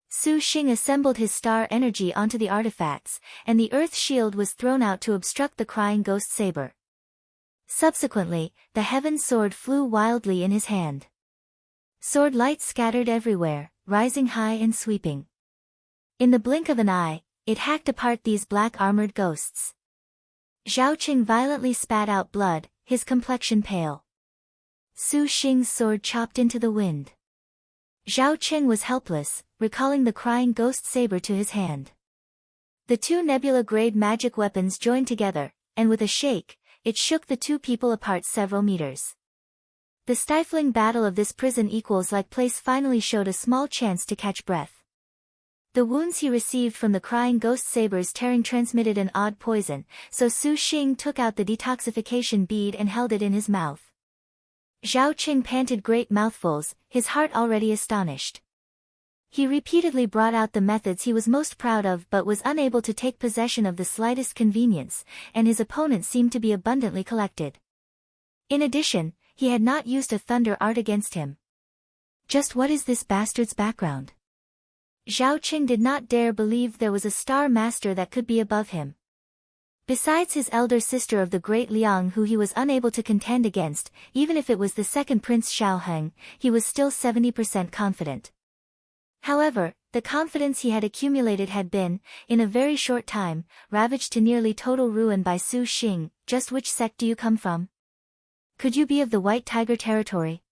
Su Xing assembled his star energy onto the artifacts, and the earth shield was thrown out to obstruct the crying ghost saber. Subsequently, the heaven sword flew wildly in his hand. Sword lights scattered everywhere, rising high and sweeping. In the blink of an eye, it hacked apart these black armored ghosts. Zhao Qing violently spat out blood, his complexion pale. Su Xing's sword chopped into the wind. Zhao Qing was helpless, recalling the crying ghost saber to his hand. The two Nebula-grade magic weapons joined together, and with a shake, it shook the two people apart several meters. The stifling battle of this prison equals-like place finally showed a small chance to catch breath. The wounds he received from the crying ghost saber's tearing transmitted an odd poison, so Su Xing took out the detoxification bead and held it in his mouth. Zhao Qing panted great mouthfuls, his heart already astonished. He repeatedly brought out the methods he was most proud of but was unable to take possession of the slightest convenience, and his opponent seemed to be abundantly collected. In addition, he had not used a thunder art against him. Just what is this bastard's background? Zhao Qing did not dare believe there was a star master that could be above him. Besides his elder sister of the great Liang who he was unable to contend against, even if it was the second Prince Xiaoheng, he was still 70% confident. However, the confidence he had accumulated had been, in a very short time, ravaged to nearly total ruin by Su Xing. Just which sect do you come from? Could you be of the White Tiger territory?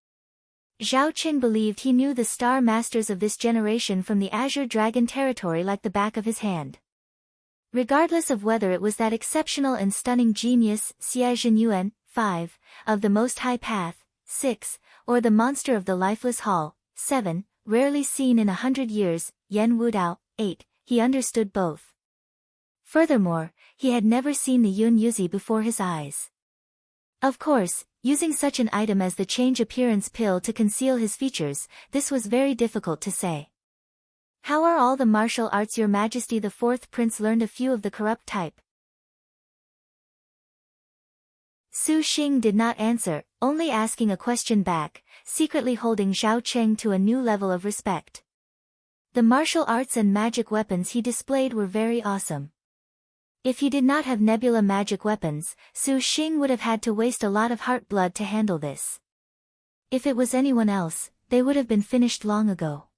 Zhao Qing believed he knew the star masters of this generation from the Azure Dragon territory like the back of his hand. Regardless of whether it was that exceptional and stunning genius, Xie Zhenyuan, 5, of the Most High Path, 6, or the monster of the Lifeless Hall, 7, rarely seen in 100 years, Yan Wudao, 8, he understood both. Furthermore, he had never seen the Yun Yuzi before his eyes. Of course, using such an item as the change appearance pill to conceal his features, this was very difficult to say. How are all the martial arts, Your Majesty? The fourth prince learned a few of the corrupt type. Su Xing did not answer, only asking a question back, secretly holding Zhao Cheng to a new level of respect. The martial arts and magic weapons he displayed were very awesome. If he did not have Nebula magic weapons, Su Xing would have had to waste a lot of heart blood to handle this. If it was anyone else, they would have been finished long ago.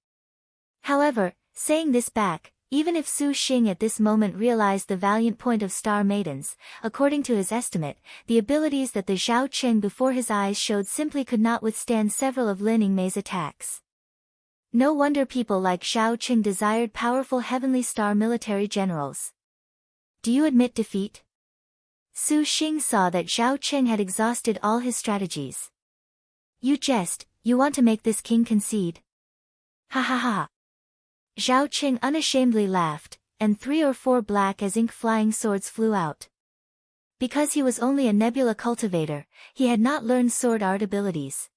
However, saying this back, even if Su Xing at this moment realized the valiant point of Star Maidens, according to his estimate, the abilities that the Zhao Cheng before his eyes showed simply could not withstand several of Lin Yingmei's attacks. No wonder people like Zhao Cheng desired powerful Heavenly Star military generals. Do you admit defeat? Su Xing saw that Zhao Cheng had exhausted all his strategies. You jest, you want to make this king concede? Ha ha ha. Zhao Cheng unashamedly laughed, and 3 or 4 black as ink flying swords flew out. Because he was only a Nebula cultivator, he had not learned sword art abilities.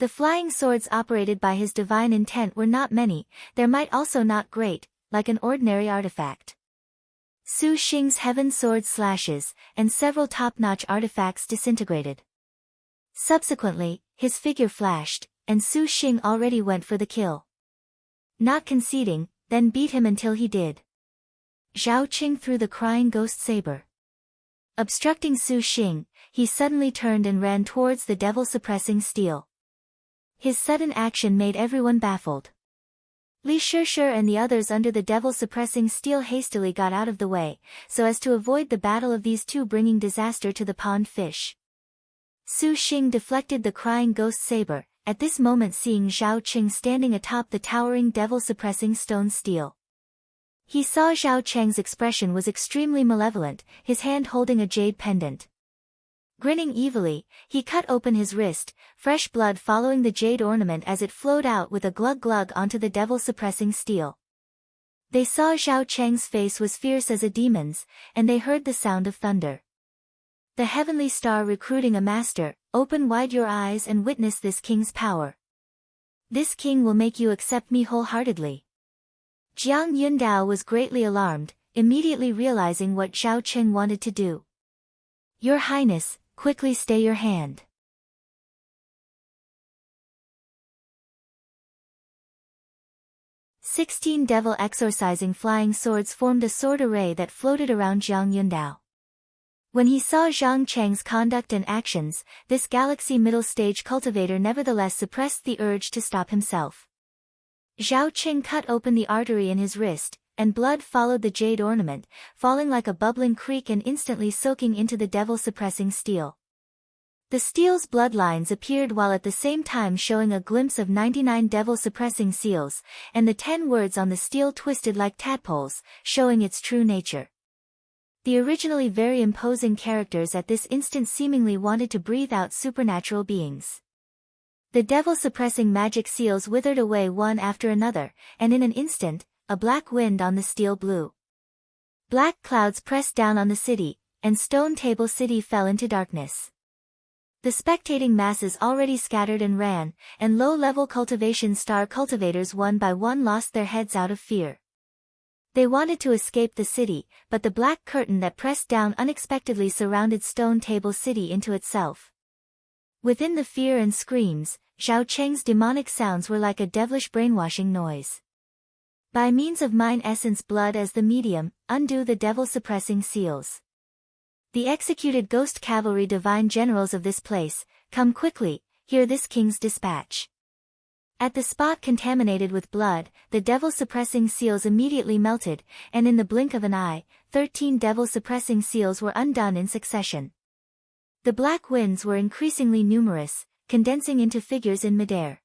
The flying swords operated by his divine intent were not many, there might also not great, like an ordinary artifact. Su Xing's heaven sword slashes, and several top-notch artifacts disintegrated. Subsequently, his figure flashed, and Su Xing already went for the kill. Not conceding, then beat him until he did. Zhao Qing threw the crying ghost saber. Obstructing Su Xing, he suddenly turned and ran towards the devil-suppressing steel. His sudden action made everyone baffled. Li Shishir and the others under the devil-suppressing steel hastily got out of the way, so as to avoid the battle of these two bringing disaster to the pond fish. Su Xing deflected the crying ghost saber, at this moment seeing Zhao Cheng standing atop the towering devil-suppressing stone steel. He saw Zhao Cheng's expression was extremely malevolent, his hand holding a jade pendant. Grinning evilly, he cut open his wrist, fresh blood following the jade ornament as it flowed out with a glug-glug onto the devil-suppressing steel. They saw Zhao Cheng's face was fierce as a demon's, and they heard the sound of thunder. The heavenly star recruiting a master, open wide your eyes and witness this king's power. This king will make you accept me wholeheartedly. Jiang Yundao was greatly alarmed, immediately realizing what Zhao Cheng wanted to do. Your Highness, quickly stay your hand. 16 devil exorcising flying swords formed a sword array that floated around Jiang Yundao. When he saw Zhang Cheng's conduct and actions, this galaxy middle stage cultivator nevertheless suppressed the urge to stop himself. Zhao Cheng cut open the artery in his wrist, and blood followed the jade ornament, falling like a bubbling creek and instantly soaking into the devil-suppressing steel. The steel's bloodlines appeared while at the same time showing a glimpse of 99 devil-suppressing seals, and the 10 words on the steel twisted like tadpoles, showing its true nature. The originally very imposing characters at this instant seemingly wanted to breathe out supernatural beings. The devil-suppressing magic seals withered away one after another, and in an instant, a black wind on the steel blew. Black clouds pressed down on the city, and Stone Table City fell into darkness. The spectating masses already scattered and ran, and low-level cultivation star cultivators one by one lost their heads out of fear. They wanted to escape the city, but the black curtain that pressed down unexpectedly surrounded Stone Table City into itself. Within the fear and screams, Zhao Cheng's demonic sounds were like a devilish brainwashing noise. By means of mine essence blood as the medium, undo the devil-suppressing seals. The executed ghost cavalry divine generals of this place, come quickly, hear this king's dispatch. At the spot contaminated with blood, the devil-suppressing seals immediately melted, and in the blink of an eye, 13 devil-suppressing seals were undone in succession. The black winds were increasingly numerous, condensing into figures in midair.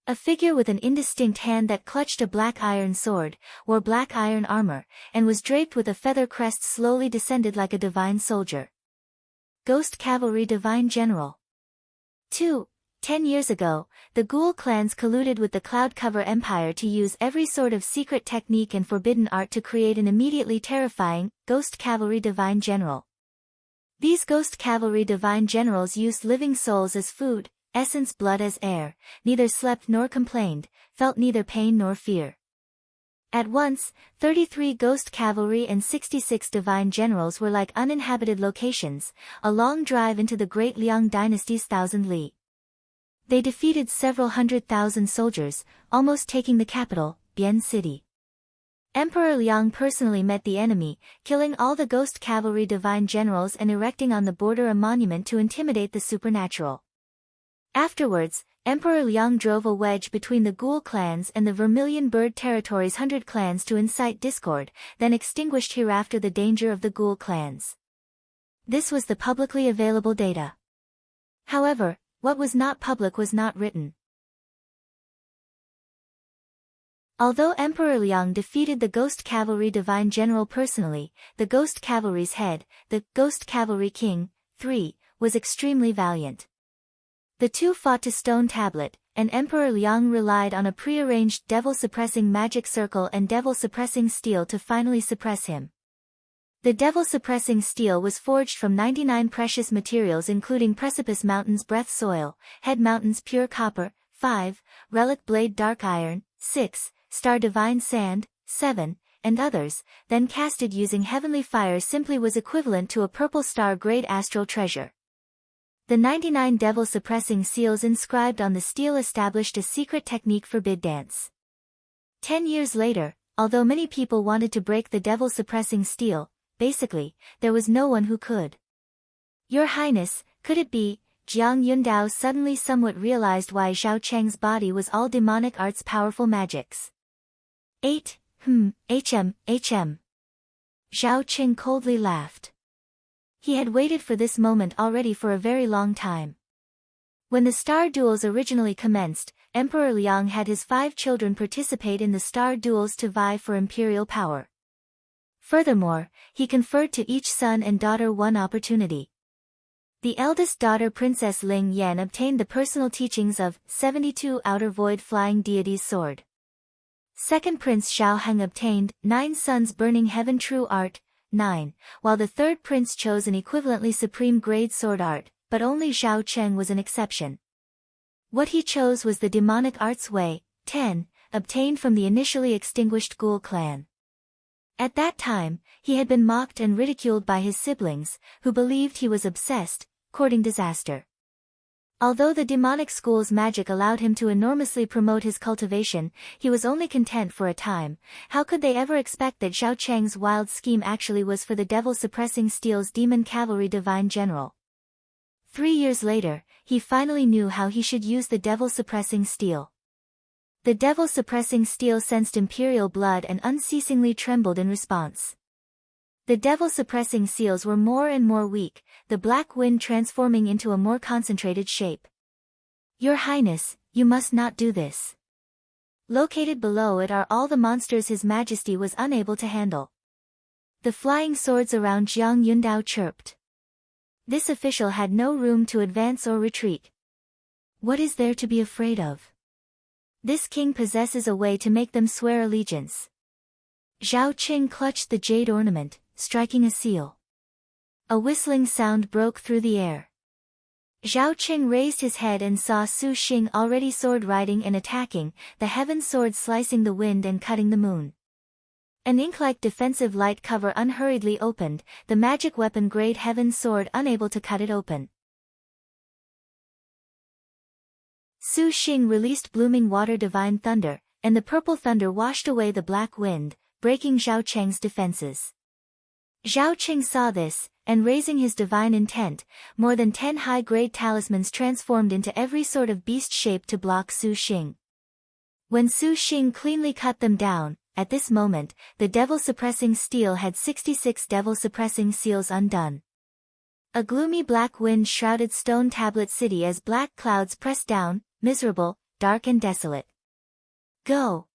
A figure with an indistinct hand that clutched a black iron sword, wore black iron armor, and was draped with a feather crest slowly descended like a divine soldier. Ghost Cavalry Divine General. 2. 10 years ago, the Ghoul clans colluded with the Cloudcover Empire to use every sort of secret technique and forbidden art to create an immediately terrifying, Ghost Cavalry Divine General. These Ghost Cavalry Divine Generals used living souls as food, essence blood as air, neither slept nor complained, felt neither pain nor fear. At once, 33 Ghost Cavalry and 66 Divine Generals were like uninhabited locations, a long drive into the Great Liang Dynasty's Thousand Li. They defeated several 100,000 soldiers, almost taking the capital, Bian City. Emperor Liang personally met the enemy, killing all the Ghost Cavalry Divine Generals and erecting on the border a monument to intimidate the supernatural. Afterwards, Emperor Liang drove a wedge between the Ghoul clans and the Vermilion Bird Territory's 100 clans to incite discord, then extinguished hereafter the danger of the Ghoul clans. This was the publicly available data. However, what was not public was not written. Although Emperor Liang defeated the Ghost Cavalry Divine General personally, the Ghost Cavalry's head, the Ghost Cavalry King, 3, was extremely valiant. The two fought to Stone Tablet, and Emperor Liang relied on a prearranged devil-suppressing magic circle and devil-suppressing steel to finally suppress him. The devil-suppressing steel was forged from 99 precious materials including Precipice Mountain's breath soil, Head Mountain's pure copper, 5, Relic Blade dark iron, 6, Star Divine sand, 7, and others, then casted using heavenly fire simply was equivalent to a purple star-grade astral treasure. The 99 devil-suppressing seals inscribed on the steel established a secret technique for bid dance. 10 years later, although many people wanted to break the devil-suppressing steel, basically, there was no one who could. Your Highness, could it be? Jiang Yundao suddenly somewhat realized why Zhao Cheng's body was all demonic arts powerful magics. 8. HM. Zhao Cheng coldly laughed. He had waited for this moment already for a very long time. When the star duels originally commenced, Emperor Liang had his 5 children participate in the star duels to vie for imperial power. Furthermore, he conferred to each son and daughter one opportunity. The eldest daughter Princess Ling Yan obtained the personal teachings of 72 Outer Void Flying Deity's Sword. Second Prince Xiao Heng obtained 9 Suns Burning Heaven True Art, 9, while the third prince chose an equivalently supreme grade sword art, but only Zhao Cheng was an exception. What he chose was the demonic arts way, 10, obtained from the initially extinguished Ghoul clan. At that time, he had been mocked and ridiculed by his siblings, who believed he was obsessed, courting disaster. Although the demonic school's magic allowed him to enormously promote his cultivation, he was only content for a time. How could they ever expect that Zhao Cheng's wild scheme actually was for the devil-suppressing steel's demon cavalry divine general? 3 years later, he finally knew how he should use the devil-suppressing steel. The devil-suppressing steel sensed imperial blood and unceasingly trembled in response. The devil-suppressing seals were more and more weak, the black wind transforming into a more concentrated shape. Your Highness, you must not do this. Located below it are all the monsters His Majesty was unable to handle. The flying swords around Jiang Yundao chirped. This official had no room to advance or retreat. What is there to be afraid of? This king possesses a way to make them swear allegiance. Zhao Qing clutched the jade ornament, striking a seal. A whistling sound broke through the air. Zhao Qing raised his head and saw Su Xing already sword-riding and attacking, the heaven sword slicing the wind and cutting the moon. An ink-like defensive light cover unhurriedly opened, the magic weapon grade heaven sword unable to cut it open. Su Xing released blooming water divine thunder, and the purple thunder washed away the black wind, breaking Zhao Cheng's defenses. Zhao Qing saw this, and raising his divine intent, more than 10 high-grade talismans transformed into every sort of beast shape to block Su Xing. When Su Xing cleanly cut them down, at this moment, the devil-suppressing steel had 66 devil-suppressing seals undone. A gloomy black wind shrouded Stone Tablet City as black clouds pressed down, miserable, dark and desolate. Go!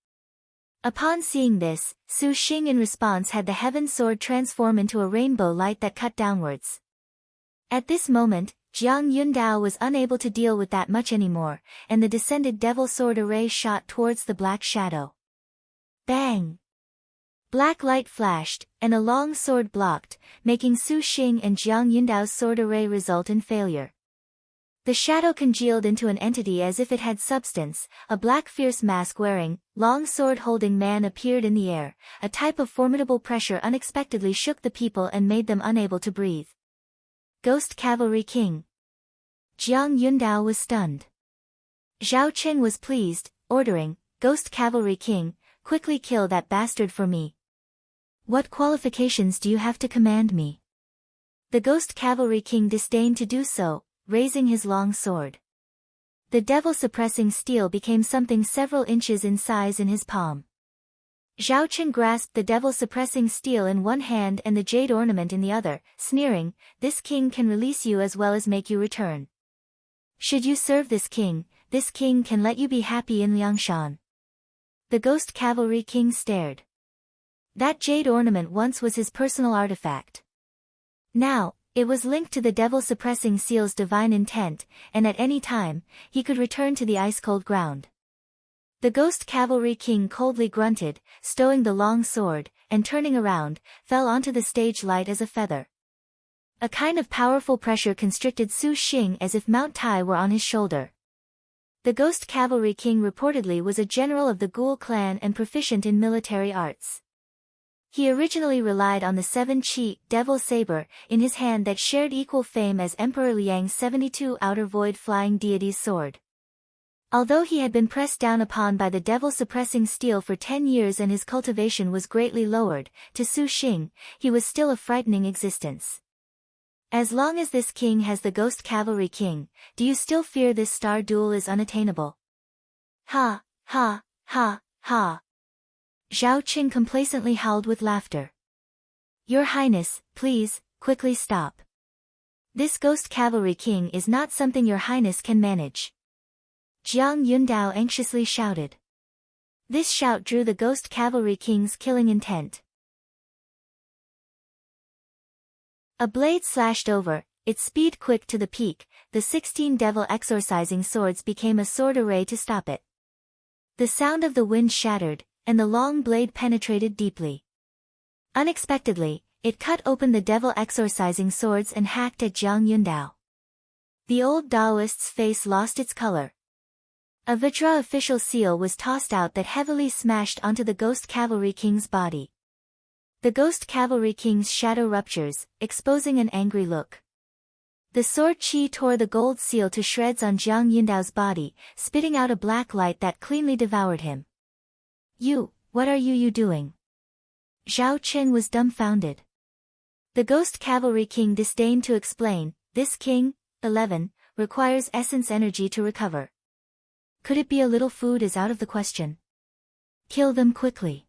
Upon seeing this, Su Xing in response had the heaven sword transform into a rainbow light that cut downwards. At this moment, Jiang Yundao was unable to deal with that much anymore, and the descended devil sword array shot towards the black shadow. Bang! Black light flashed, and a long sword blocked, making Su Xing and Jiang Yundao's sword array result in failure. The shadow congealed into an entity as if it had substance. A black fierce mask-wearing, long sword-holding man appeared in the air. A type of formidable pressure unexpectedly shook the people and made them unable to breathe. Ghost Cavalry King. Jiang Yundao was stunned. Zhao Qing was pleased, ordering, Ghost Cavalry King, quickly kill that bastard for me. What qualifications do you have to command me? The Ghost Cavalry King disdained to do so, raising his long sword. The devil-suppressing steel became something several inches in size in his palm. Zhao Qin grasped the devil-suppressing steel in one hand and the jade ornament in the other, sneering, this king can release you as well as make you return. Should you serve this king can let you be happy in Liangshan. The Ghost Cavalry King stared. That jade ornament once was his personal artifact. Now, it was linked to the devil-suppressing seal's divine intent, and at any time, he could return to the ice-cold ground. The Ghost Cavalry King coldly grunted, stowing the long sword, and turning around, fell onto the stage light as a feather. A kind of powerful pressure constricted Su Xing as if Mount Tai were on his shoulder. The Ghost Cavalry King reportedly was a general of the Ghoul clan and proficient in military arts. He originally relied on the 7-Qi Devil Saber in his hand that shared equal fame as Emperor Liang's 72 Outer Void Flying Deity's sword. Although he had been pressed down upon by the devil-suppressing steel for 10 years and his cultivation was greatly lowered, to Su Xing, he was still a frightening existence. As long as this king has the Ghost Cavalry King, do you still fear this star duel is unattainable? Ha, ha, ha, ha. Zhao Qing complacently howled with laughter. Your Highness, please, quickly stop. This Ghost Cavalry King is not something your Highness can manage. Jiang Yundao anxiously shouted. This shout drew the Ghost Cavalry King's killing intent. A blade slashed over, its speed quick to the peak, the 16 devil exorcising swords became a sword array to stop it. The sound of the wind shattered, and the long blade penetrated deeply. Unexpectedly, it cut open the devil exorcising swords and hacked at Jiang Yundao. The old Daoist's face lost its color. A Vajra official seal was tossed out that heavily smashed onto the Ghost Cavalry King's body. The Ghost Cavalry King's shadow ruptures, exposing an angry look. The sword Qi tore the gold seal to shreds on Jiang Yundao's body, spitting out a black light that cleanly devoured him. What are you doing? Zhao Qin was dumbfounded. The Ghost Cavalry King disdained to explain, this king, 11, requires essence energy to recover. Could it be a little food is out of the question? Kill them quickly.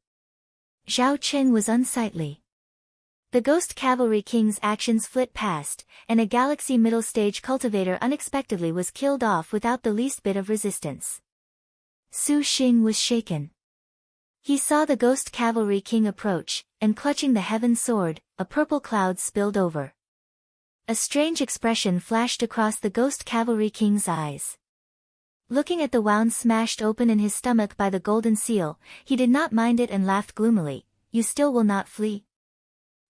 Zhao Qin was unsightly. The Ghost Cavalry King's actions flit past, and a galaxy middle stage cultivator unexpectedly was killed off without the least bit of resistance. Su Xing was shaken. He saw the Ghost Cavalry King approach, and clutching the heaven sword, a purple cloud spilled over. A strange expression flashed across the Ghost Cavalry King's eyes. Looking at the wound smashed open in his stomach by the golden seal, he did not mind it and laughed gloomily. You still will not flee?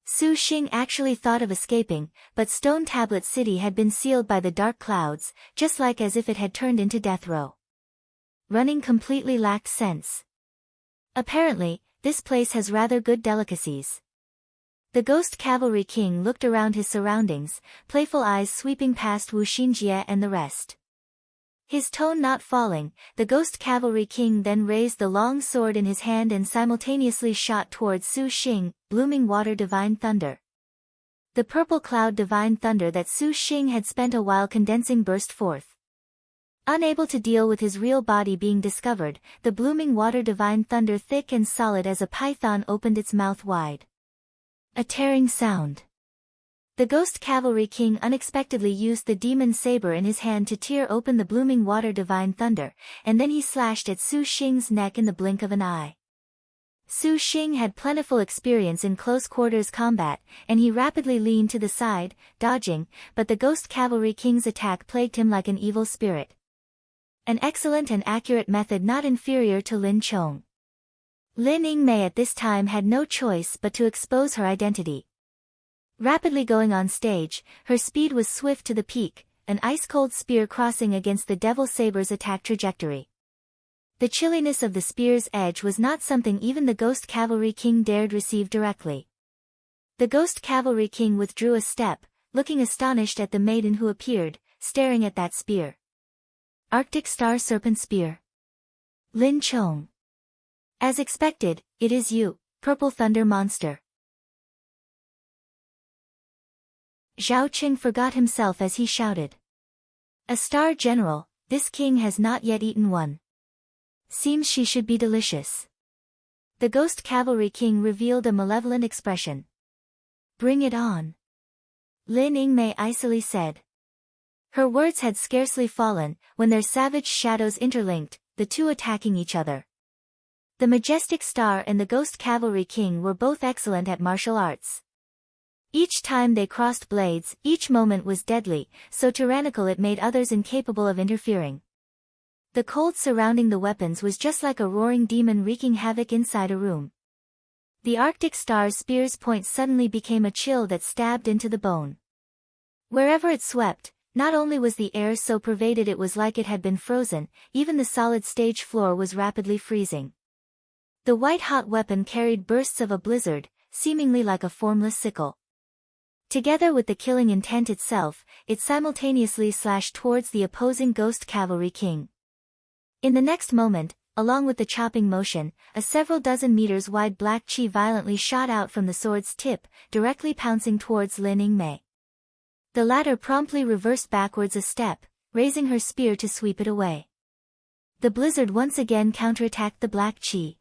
Su Xing actually thought of escaping, but Stone Tablet City had been sealed by the dark clouds, just like as if it had turned into death row. Running completely lacked sense. Apparently, this place has rather good delicacies. The Ghost Cavalry King looked around his surroundings, playful eyes sweeping past Wu Xinjie and the rest. His tone not falling, the Ghost Cavalry King then raised the long sword in his hand and simultaneously shot towards Su Xing, Blooming Water Divine Thunder. The purple cloud Divine Thunder that Su Xing had spent a while condensing burst forth. Unable to deal with his real body being discovered, the Blooming Water Divine Thunder thick and solid as a python opened its mouth wide. A tearing sound. The Ghost Cavalry King unexpectedly used the demon saber in his hand to tear open the blooming water divine thunder, and then he slashed at Su Xing's neck in the blink of an eye. Su Xing had plentiful experience in close-quarters combat, and he rapidly leaned to the side, dodging, but the Ghost Cavalry King's attack plagued him like an evil spirit. An excellent and accurate method not inferior to Lin Chong. Lin Yingmei at this time had no choice but to expose her identity. Rapidly going on stage, her speed was swift to the peak, an ice-cold spear crossing against the Devil Saber's attack trajectory. The chilliness of the spear's edge was not something even the Ghost Cavalry King dared receive directly. The Ghost Cavalry King withdrew a step, looking astonished at the maiden who appeared, staring at that spear. Arctic Star Serpent Spear. Lin Chong. As expected, it is you, Purple Thunder Monster. Zhao Qing forgot himself as he shouted. A star general, this king has not yet eaten one. Seems she should be delicious. The Ghost Cavalry King revealed a malevolent expression. Bring it on. Lin Yingmei icily said. Her words had scarcely fallen, when their savage shadows interlinked, the two attacking each other. The Majestic Star and the Ghost Cavalry King were both excellent at martial arts. Each time they crossed blades, each moment was deadly, so tyrannical it made others incapable of interfering. The cold surrounding the weapons was just like a roaring demon wreaking havoc inside a room. The Arctic Star's spear's point suddenly became a chill that stabbed into the bone. Wherever it swept, not only was the air so pervaded it was like it had been frozen, even the solid stage floor was rapidly freezing. The white-hot weapon carried bursts of a blizzard, seemingly like a formless sickle. Together with the killing intent itself, it simultaneously slashed towards the opposing Ghost Cavalry King. In the next moment, along with the chopping motion, a several dozen meters wide black chi violently shot out from the sword's tip, directly pouncing towards Lin Yingmei. The latter promptly reversed backwards a step, raising her spear to sweep it away. The blizzard once again counterattacked the black chi.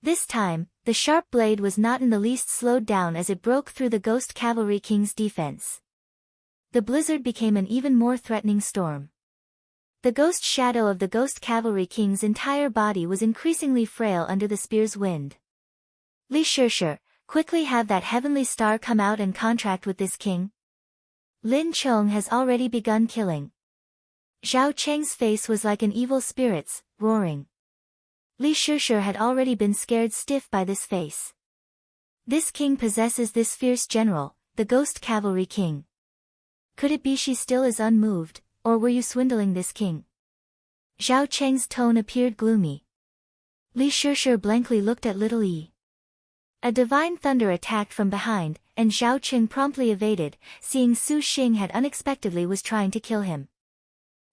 This time, the sharp blade was not in the least slowed down as it broke through the Ghost Cavalry King's defense. The blizzard became an even more threatening storm. The ghost shadow of the Ghost Cavalry King's entire body was increasingly frail under the spear's wind. Li Shishi, quickly have that heavenly star come out and contract with this king. Lin Chong has already begun killing. Zhao Cheng's face was like an evil spirit's, roaring. Li Shishi had already been scared stiff by this face. This king possesses this fierce general, the Ghost Cavalry King. Could it be she still is unmoved, or were you swindling this king? Zhao Cheng's tone appeared gloomy. Li Shishi blankly looked at little Yi. A divine thunder attacked from behind, and Zhao Qing promptly evaded, seeing Su Xing had unexpectedly was trying to kill him.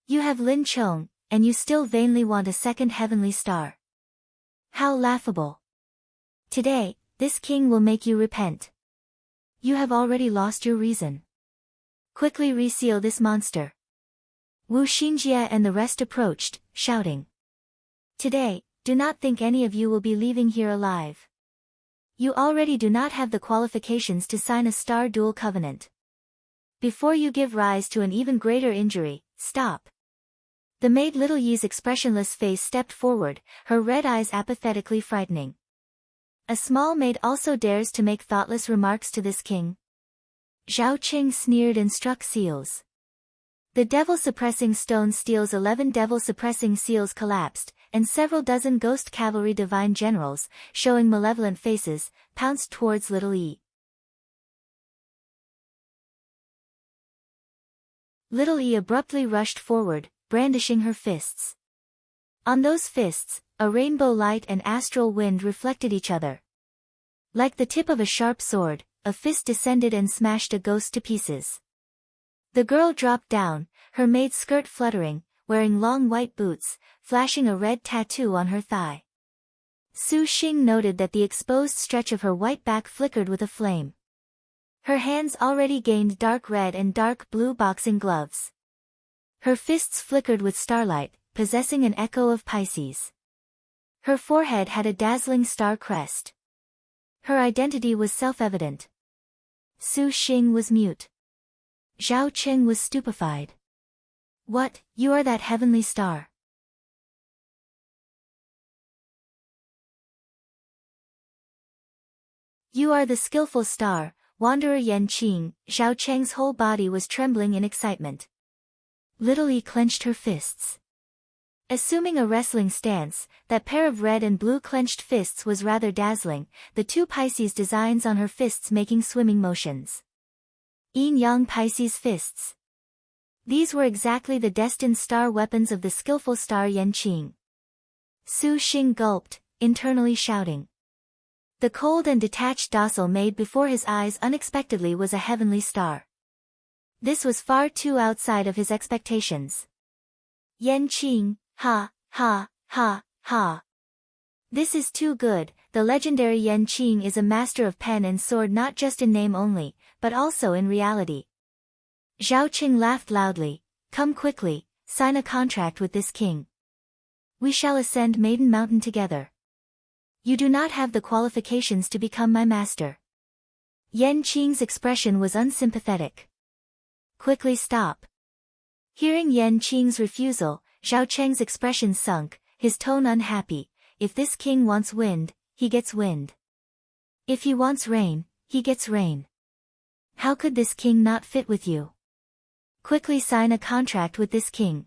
You have Lin Chong, and you still vainly want a second heavenly star. How laughable. Today, this king will make you repent. You have already lost your reason. Quickly reseal this monster. Wu Xinjie and the rest approached, shouting. Today, do not think any of you will be leaving here alive. You already do not have the qualifications to sign a Star Duel Covenant. Before you give rise to an even greater injury, stop. The maid Little Yi's expressionless face stepped forward, her red eyes apathetically frightening. A small maid also dares to make thoughtless remarks to this king. Zhao Qing sneered and struck seals. The devil-suppressing stone steel's 11 devil-suppressing seals collapsed, and several dozen Ghost Cavalry divine generals, showing malevolent faces, pounced towards Little Yi. Little Yi abruptly rushed forward, brandishing her fists. On those fists, a rainbow light and astral wind reflected each other. Like the tip of a sharp sword, a fist descended and smashed a ghost to pieces. The girl dropped down, her maid skirt fluttering, wearing long white boots, flashing a red tattoo on her thigh. Su Xing noted that the exposed stretch of her white back flickered with a flame. Her hands already gained dark red and dark blue boxing gloves. Her fists flickered with starlight, possessing an echo of Pisces. Her forehead had a dazzling star crest. Her identity was self-evident. Su Xing was mute. Zhao Qing was stupefied. What, you are that heavenly star? You are the skillful star, wanderer Yan Qing. Zhao Cheng's whole body was trembling in excitement. Little Yi clenched her fists. Assuming a wrestling stance, that pair of red and blue clenched fists was rather dazzling, the two Pisces designs on her fists making swimming motions. Yin-yang Pisces fists. These were exactly the destined star weapons of the skillful star Yan Qing. Su Xing gulped, internally shouting. The cold and detached docile maid before his eyes unexpectedly was a heavenly star. This was far too outside of his expectations. Yan Qing, ha, ha, ha, ha. This is too good. The legendary Yan Qing is a master of pen and sword not just in name only, but also in reality. Zhao Qing laughed loudly. Come quickly, sign a contract with this king. We shall ascend Maiden Mountain together. You do not have the qualifications to become my master. Yan Qing's expression was unsympathetic. Quickly stop. Hearing Yan Qing's refusal, Zhao Cheng's expression sunk, his tone unhappy. If this king wants wind, he gets wind. If he wants rain, he gets rain. How could this king not fit with you? Quickly sign a contract with this king.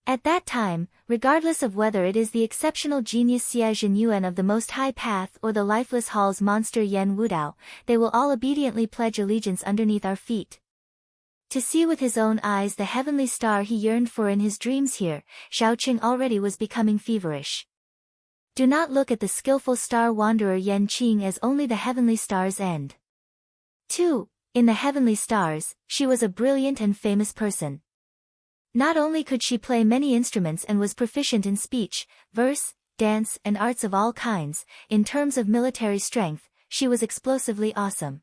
At that time, regardless of whether it is the exceptional genius Xie Zhenyuan of the Most High Path or the lifeless Hall's monster Yen Wudao, they will all obediently pledge allegiance underneath our feet. To see with his own eyes the heavenly star he yearned for in his dreams here, Zhao Qing already was becoming feverish. Do not look at the skillful star wanderer Yan Qing as only the heavenly star's end. 2. In the heavenly stars, she was a brilliant and famous person. Not only could she play many instruments and was proficient in speech, verse, dance, and arts of all kinds, in terms of military strength, she was explosively awesome.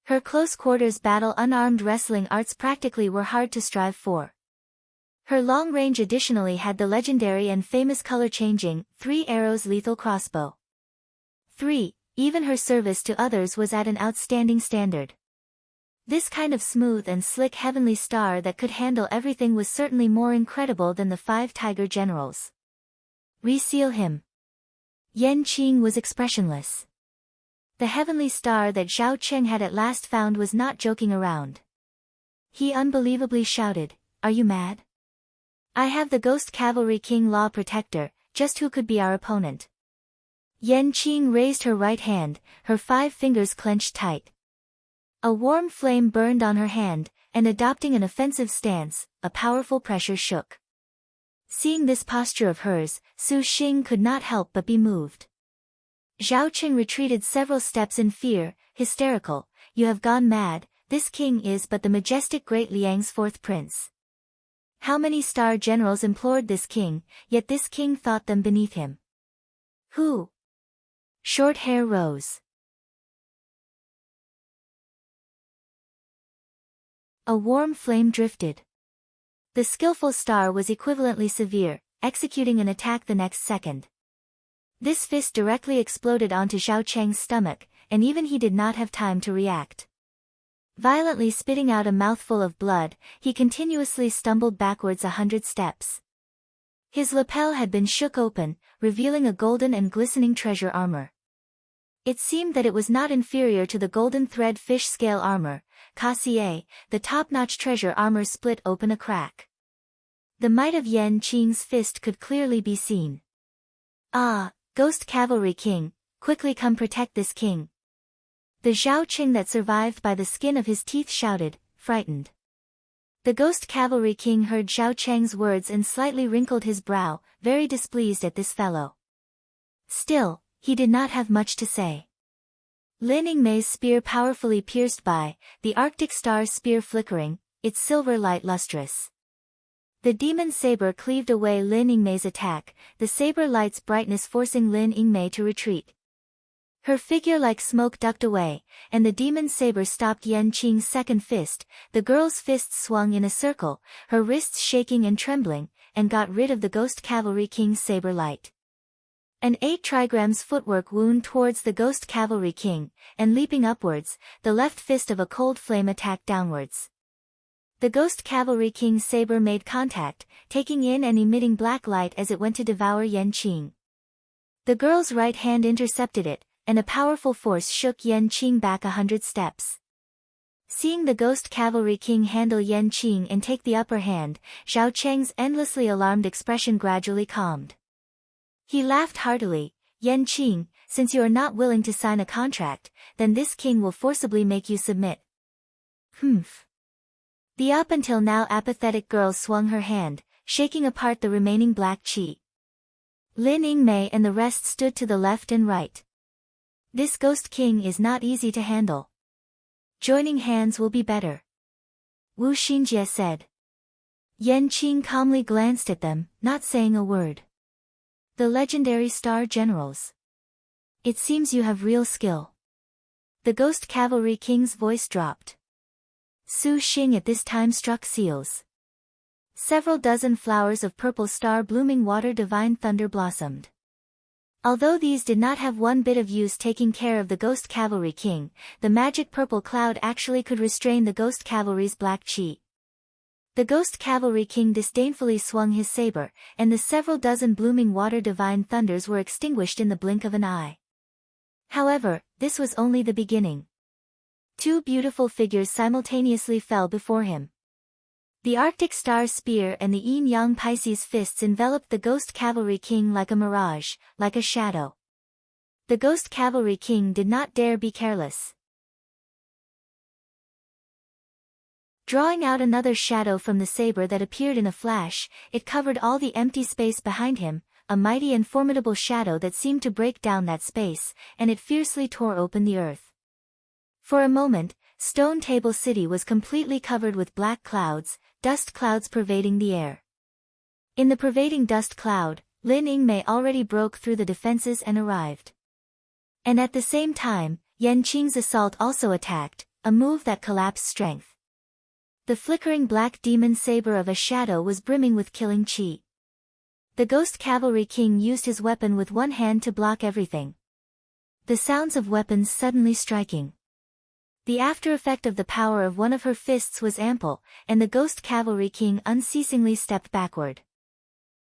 Her close-quarters battle unarmed wrestling arts practically were hard to strive for. Her long range additionally had the legendary and famous color-changing, 3 arrows lethal crossbow. 3. Even her service to others was at an outstanding standard. This kind of smooth and slick heavenly star that could handle everything was certainly more incredible than the 5 tiger generals. Reseal him. Yan Qing was expressionless. The heavenly star that Zhao Qing had at last found was not joking around. He unbelievably shouted, "Are you mad? I have the Ghost Cavalry King Law Protector, just who could be our opponent?" Yan Qing raised her right hand, her 5 fingers clenched tight. A warm flame burned on her hand, and adopting an offensive stance, a powerful pressure shook. Seeing this posture of hers, Su Xing could not help but be moved. Zhao Qing retreated several steps in fear, hysterical. "You have gone mad, this king is but the majestic great Liang's 4th prince. How many star generals implored this king, yet this king thought them beneath him. Who?" Short hair rose. A warm flame drifted. The skillful star was equivalently severe, executing an attack the next second. This fist directly exploded onto Zhao Cheng's stomach, and even he did not have time to react. Violently spitting out a mouthful of blood, he continuously stumbled backwards 100 steps. His lapel had been shook open, revealing a golden and glistening treasure armor. It seemed that it was not inferior to the golden thread fish scale armor, Cassier. The top-notch treasure armor split open a crack. The might of Yan Qing's fist could clearly be seen. "Ah, Ghost Cavalry King, quickly come protect this king." The Zhao Qing that survived by the skin of his teeth shouted, frightened. The Ghost Cavalry King heard Zhao Cheng's words and slightly wrinkled his brow, very displeased at this fellow. Still, he did not have much to say. Lin Yingmei's spear powerfully pierced by, the Arctic star's spear flickering, its silver light lustrous. The demon saber cleaved away Lin Yingmei's attack, the saber light's brightness forcing Lin Yingmei to retreat. Her figure like smoke ducked away, and the demon saber stopped Yan Qing's second fist. The girl's fists swung in a circle, her wrists shaking and trembling, and got rid of the Ghost Cavalry King's saber light. An 8 trigrams footwork wound towards the Ghost Cavalry King, and leaping upwards, the left fist of a cold flame attacked downwards. The Ghost Cavalry King's saber made contact, taking in and emitting black light as it went to devour Yan Qing. The girl's right hand intercepted it, and a powerful force shook Yan Qing back 100 steps. Seeing the Ghost Cavalry King handle Yan Qing and take the upper hand, Zhao Cheng's endlessly alarmed expression gradually calmed. He laughed heartily. Yan Qing, since you are not willing to sign a contract, then this king will forcibly make you submit. Humph. The up until now apathetic girl swung her hand, shaking apart the remaining black qi. Lin Yingmei and the rest stood to the left and right. This ghost king is not easy to handle. Joining hands will be better. Wu Xinjie said. Yan Qing calmly glanced at them, not saying a word. The legendary star generals. It seems you have real skill. The Ghost Cavalry King's voice dropped. Su Xing at this time struck seals. Several dozen flowers of purple star blooming water divine thunder blossomed. Although these did not have one bit of use taking care of the Ghost Cavalry King, the magic purple cloud actually could restrain the Ghost Cavalry's black qi. The Ghost Cavalry King disdainfully swung his saber, and the several dozen blooming water divine thunders were extinguished in the blink of an eye. However, this was only the beginning. 2 beautiful figures simultaneously fell before him. The Arctic Star Spear and the Yin-Yang Pisces fists enveloped the Ghost Cavalry King like a mirage, like a shadow. The Ghost Cavalry King did not dare be careless. Drawing out another shadow from the saber that appeared in a flash, it covered all the empty space behind him, a mighty and formidable shadow that seemed to break down that space, and it fiercely tore open the earth. For a moment, Stone Table City was completely covered with black clouds, dust clouds pervading the air. In the pervading dust cloud, Lin Yingmei already broke through the defenses and arrived. And at the same time, Yan Qing's assault also attacked, a move that collapsed strength. The flickering black demon saber of a shadow was brimming with killing qi. The Ghost Cavalry King used his weapon with one hand to block everything. The sounds of weapons suddenly striking. The after effect of the power of one of her fists was ample, and the Ghost Cavalry King unceasingly stepped backward.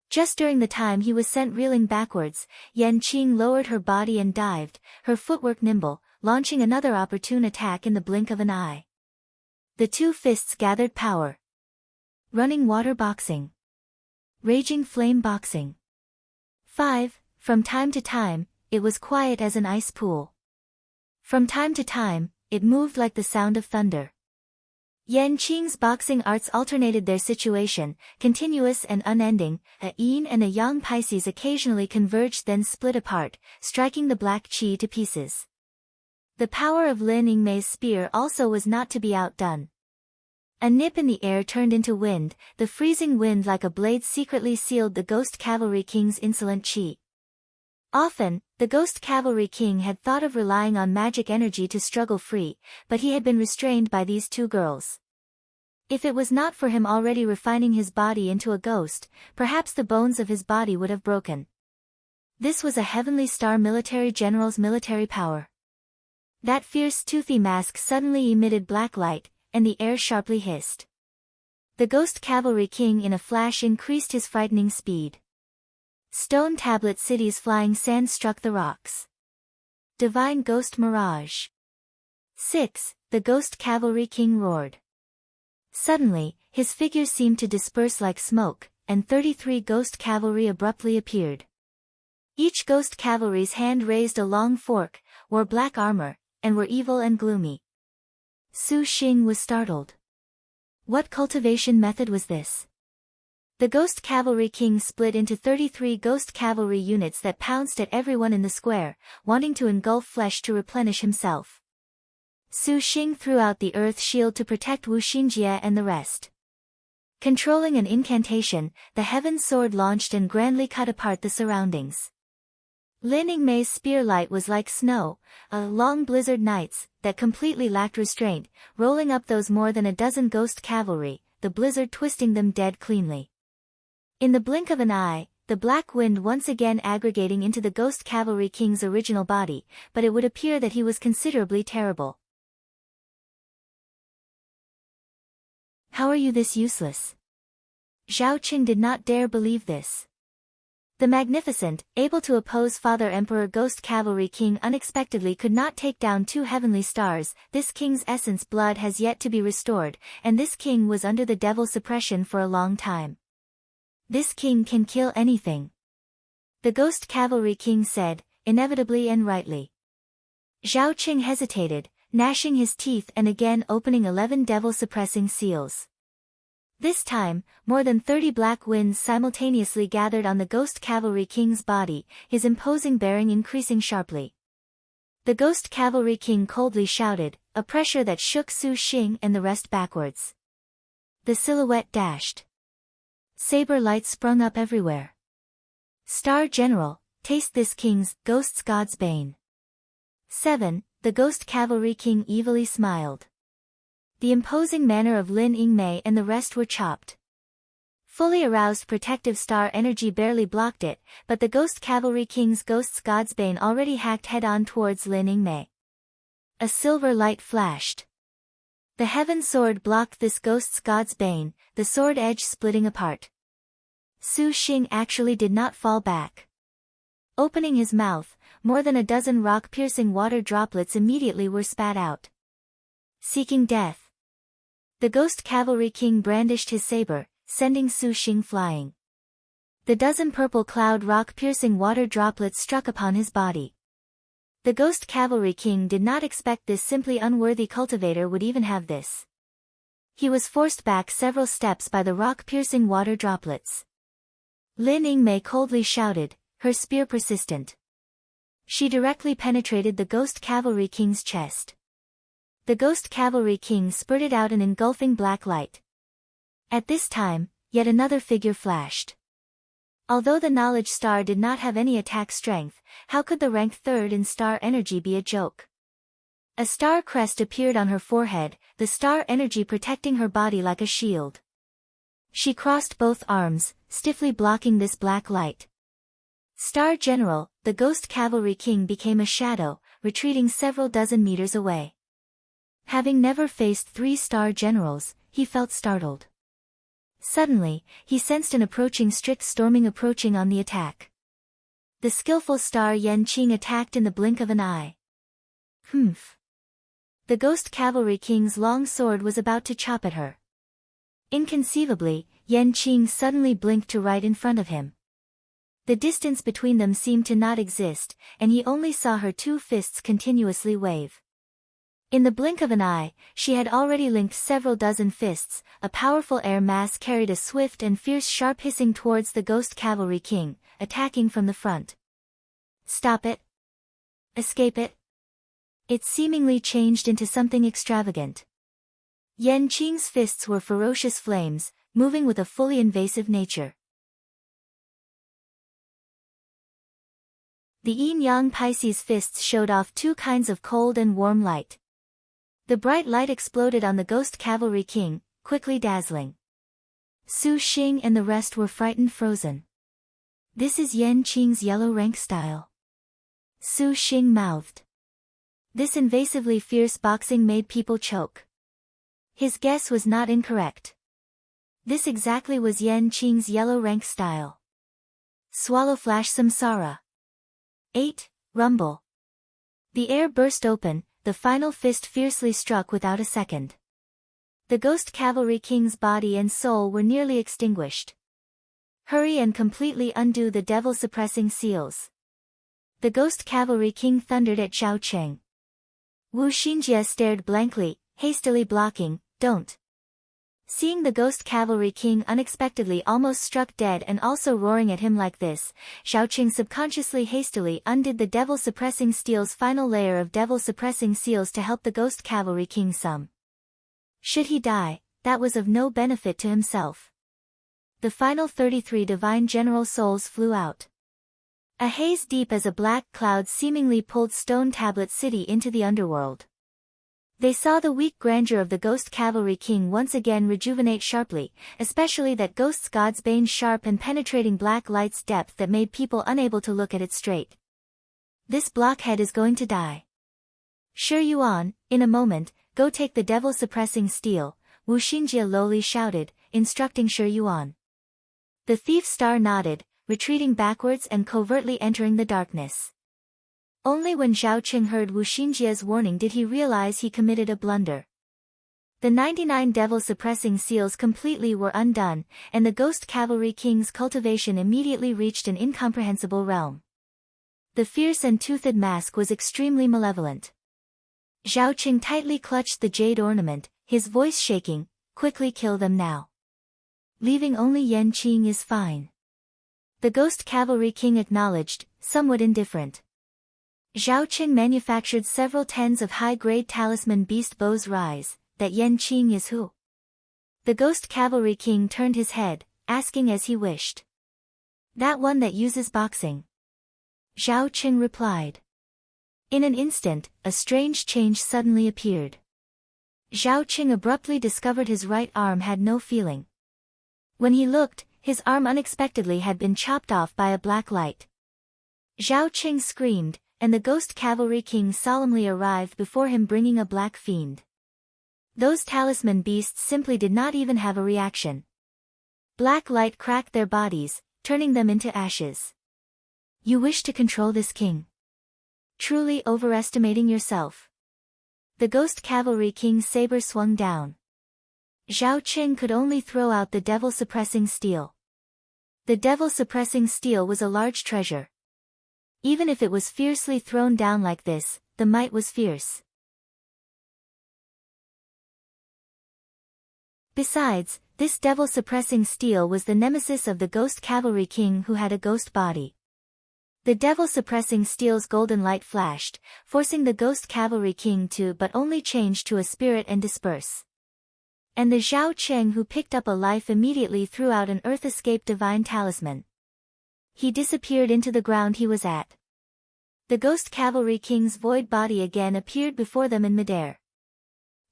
Just during the time he was sent reeling backwards, Yan Qing lowered her body and dived, her footwork nimble, launching another opportune attack in the blink of an eye. The 2 fists gathered power. Running water boxing. Raging flame boxing. 5. From time to time, it was quiet as an ice pool. From time to time, it moved like the sound of thunder. Yan Qing's boxing arts alternated their situation, continuous and unending. A Yin and a Yang Pisces occasionally converged then split apart, striking the black qi to pieces. The power of Lin Yingmei's spear also was not to be outdone. A nip in the air turned into wind, the freezing wind like a blade secretly sealed the Ghost Cavalry King's insolent qi. Often, the Ghost Cavalry King had thought of relying on magic energy to struggle free, but he had been restrained by these 2 girls. If it was not for him already refining his body into a ghost, perhaps the bones of his body would have broken. This was a Heavenly Star military general's military power. That fierce toothy mask suddenly emitted black light, and the air sharply hissed. The Ghost Cavalry King in a flash increased his frightening speed. Stone Tablet City's flying sand struck the rocks. Divine Ghost Mirage. 6. The Ghost Cavalry King roared. Suddenly, his figure seemed to disperse like smoke, and 33 Ghost Cavalry abruptly appeared. Each Ghost Cavalry's hand raised a long fork, wore black armor, and were evil and gloomy. Su Xing was startled. What cultivation method was this? The Ghost Cavalry King split into 33 Ghost Cavalry units that pounced at everyone in the square, wanting to engulf flesh to replenish himself. Su Xing threw out the earth shield to protect Wu Xinjie and the rest. Controlling an incantation, the heaven sword launched and grandly cut apart the surroundings. Lin Yingmei's spear light was like snow, long blizzard nights, that completely lacked restraint, rolling up those more than a dozen Ghost Cavalry, the blizzard twisting them dead cleanly. In the blink of an eye, the black wind once again aggregating into the Ghost Cavalry King's original body, but it would appear that he was considerably terrible. How are you this useless? Zhao Qing did not dare believe this. The magnificent, able to oppose Father Emperor Ghost Cavalry King unexpectedly could not take down 2 heavenly stars. This king's essence blood has yet to be restored, and this king was under the devil suppression for a long time. This king can kill anything. The Ghost Cavalry King said, inevitably and rightly. Zhao Qing hesitated, gnashing his teeth and again opening 11 devil-suppressing seals. This time, more than 30 black winds simultaneously gathered on the Ghost Cavalry King's body, his imposing bearing increasing sharply. The Ghost Cavalry King coldly shouted, a pressure that shook Su Xing and the rest backwards. The silhouette dashed. Saber light sprung up everywhere. Star General, taste this king's, ghost's god's bane. 7. The Ghost Cavalry King evilly smiled. The imposing manner of Lin Yingmei and the rest were chopped. Fully aroused protective star energy barely blocked it, but the Ghost Cavalry King's ghost's god's bane already hacked head-on towards Lin Yingmei. A silver light flashed. The heaven sword blocked this ghost's god's bane, the sword edge splitting apart. Su Xing actually did not fall back. Opening his mouth, more than a dozen rock-piercing water droplets immediately were spat out. Seeking death. The Ghost Cavalry King brandished his saber, sending Su Xing flying. The dozen purple cloud rock-piercing water droplets struck upon his body. The Ghost Cavalry King did not expect this simply unworthy cultivator would even have this. He was forced back several steps by the rock-piercing water droplets. Lin Yingmei coldly shouted, her spear persistent. She directly penetrated the Ghost Cavalry King's chest. The Ghost Cavalry King spurted out an engulfing black light. At this time, yet another figure flashed. Although the Knowledge Star did not have any attack strength, how could the rank 3rd in star energy be a joke? A star crest appeared on her forehead, the star energy protecting her body like a shield. She crossed both arms, stiffly blocking this black light. Star General, the Ghost Cavalry King became a shadow, retreating several dozen meters away. Having never faced 3 star generals, he felt startled. Suddenly, he sensed an approaching strict storming approaching on the attack. The skillful star Yan Qing attacked in the blink of an eye. Humph. The Ghost Cavalry King's long sword was about to chop at her. Inconceivably, Yan Qing suddenly blinked to right in front of him. The distance between them seemed to not exist, and he only saw her 2 fists continuously wave. In the blink of an eye, she had already linked several dozen fists. A powerful air mass carried a swift and fierce sharp hissing towards the Ghost Cavalry King, attacking from the front. Stop it! Escape it! It seemingly changed into something extravagant. Yan Qing's fists were ferocious flames, moving with a fully invasive nature. The yin-yang Pisces fists showed off 2 kinds of cold and warm light. The bright light exploded on the Ghost Cavalry King, quickly dazzling. Su Xing and the rest were frightened frozen. This is Yan Qing's yellow rank style. Su Xing mouthed. This invasively fierce boxing made people choke. His guess was not incorrect. This exactly was Yan Qing's yellow rank style. Swallow Flash Samsara. 8. Rumble. The air burst open, the final fist fiercely struck without a second. The Ghost Cavalry King's body and soul were nearly extinguished. Hurry and completely undo the devil-suppressing seals. The Ghost Cavalry King thundered at Zhao Qing. Wu Xinjie stared blankly, hastily blocking, don't. Seeing the Ghost Cavalry King unexpectedly almost struck dead and also roaring at him like this, Zhao Qing subconsciously hastily undid the devil-suppressing steel's final layer of devil-suppressing seals to help the Ghost Cavalry King some. Should he die, that was of no benefit to himself. The final 33 divine general souls flew out. A haze deep as a black cloud seemingly pulled Stone Tablet City into the underworld. They saw the weak grandeur of the Ghost Cavalry King once again rejuvenate sharply, especially that Ghost God's Bane's sharp and penetrating black light's depth that made people unable to look at it straight. This blockhead is going to die. Sure Yuan, in a moment, go take the devil-suppressing steel, Wu Xinjie lowly shouted, instructing Sure Yuan. The thief star nodded, retreating backwards and covertly entering the darkness. Only when Zhao Qing heard Wu Xinjie's warning did he realize he committed a blunder. The 99 devil-suppressing seals completely were undone, and the Ghost Cavalry King's cultivation immediately reached an incomprehensible realm. The fierce and toothed mask was extremely malevolent. Zhao Qing tightly clutched the jade ornament, his voice shaking, quickly kill them now. Leaving only Yan Qing is fine. The Ghost Cavalry King acknowledged, somewhat indifferent. Zhao Qing manufactured several tens of high-grade talisman beast bows rise, that Yan Qing is who? The Ghost Cavalry King turned his head, asking as he wished. That one that uses boxing. Zhao Qing replied. In an instant, a strange change suddenly appeared. Zhao Qing abruptly discovered his right arm had no feeling. When he looked, his arm unexpectedly had been chopped off by a black light. Zhao Qing screamed, and the Ghost Cavalry King solemnly arrived before him bringing a black fiend. Those talisman beasts simply did not even have a reaction. Black light cracked their bodies, turning them into ashes. You wish to control this king? Truly overestimating yourself. The Ghost Cavalry King's saber swung down. Zhao Qing could only throw out the devil-suppressing steel. The devil-suppressing steel was a large treasure. Even if it was fiercely thrown down like this, the might was fierce. Besides, this devil-suppressing steel was the nemesis of the Ghost Cavalry King who had a ghost body. The devil-suppressing steel's golden light flashed, forcing the Ghost Cavalry King to but only change to a spirit and disperse. And the Zhao Qing who picked up a life immediately threw out an earth-escape divine talisman. He disappeared into the ground he was at. The Ghost Cavalry King's void body again appeared before them in midair.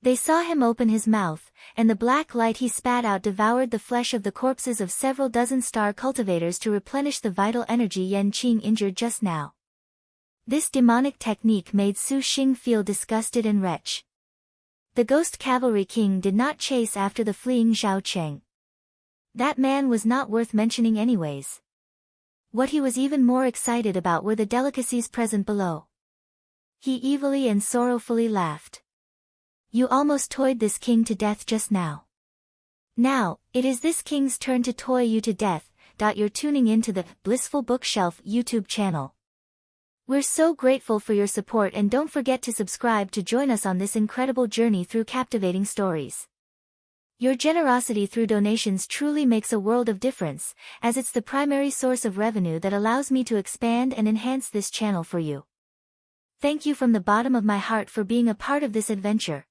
They saw him open his mouth, and the black light he spat out devoured the flesh of the corpses of several dozen star cultivators to replenish the vital energy Yan Qing injured just now. This demonic technique made Su Xing feel disgusted and wretched. The Ghost Cavalry King did not chase after the fleeing Zhao Qing. That man was not worth mentioning anyways. What he was even more excited about were the delicacies present below. He evilly and sorrowfully laughed. You almost toyed this king to death just now. Now, it is this king's turn to toy you to death. You're tuning into the Blissful Bookshelf YouTube channel. We're so grateful for your support, and don't forget to subscribe to join us on this incredible journey through captivating stories. Your generosity through donations truly makes a world of difference, as it's the primary source of revenue that allows me to expand and enhance this channel for you. Thank you from the bottom of my heart for being a part of this adventure.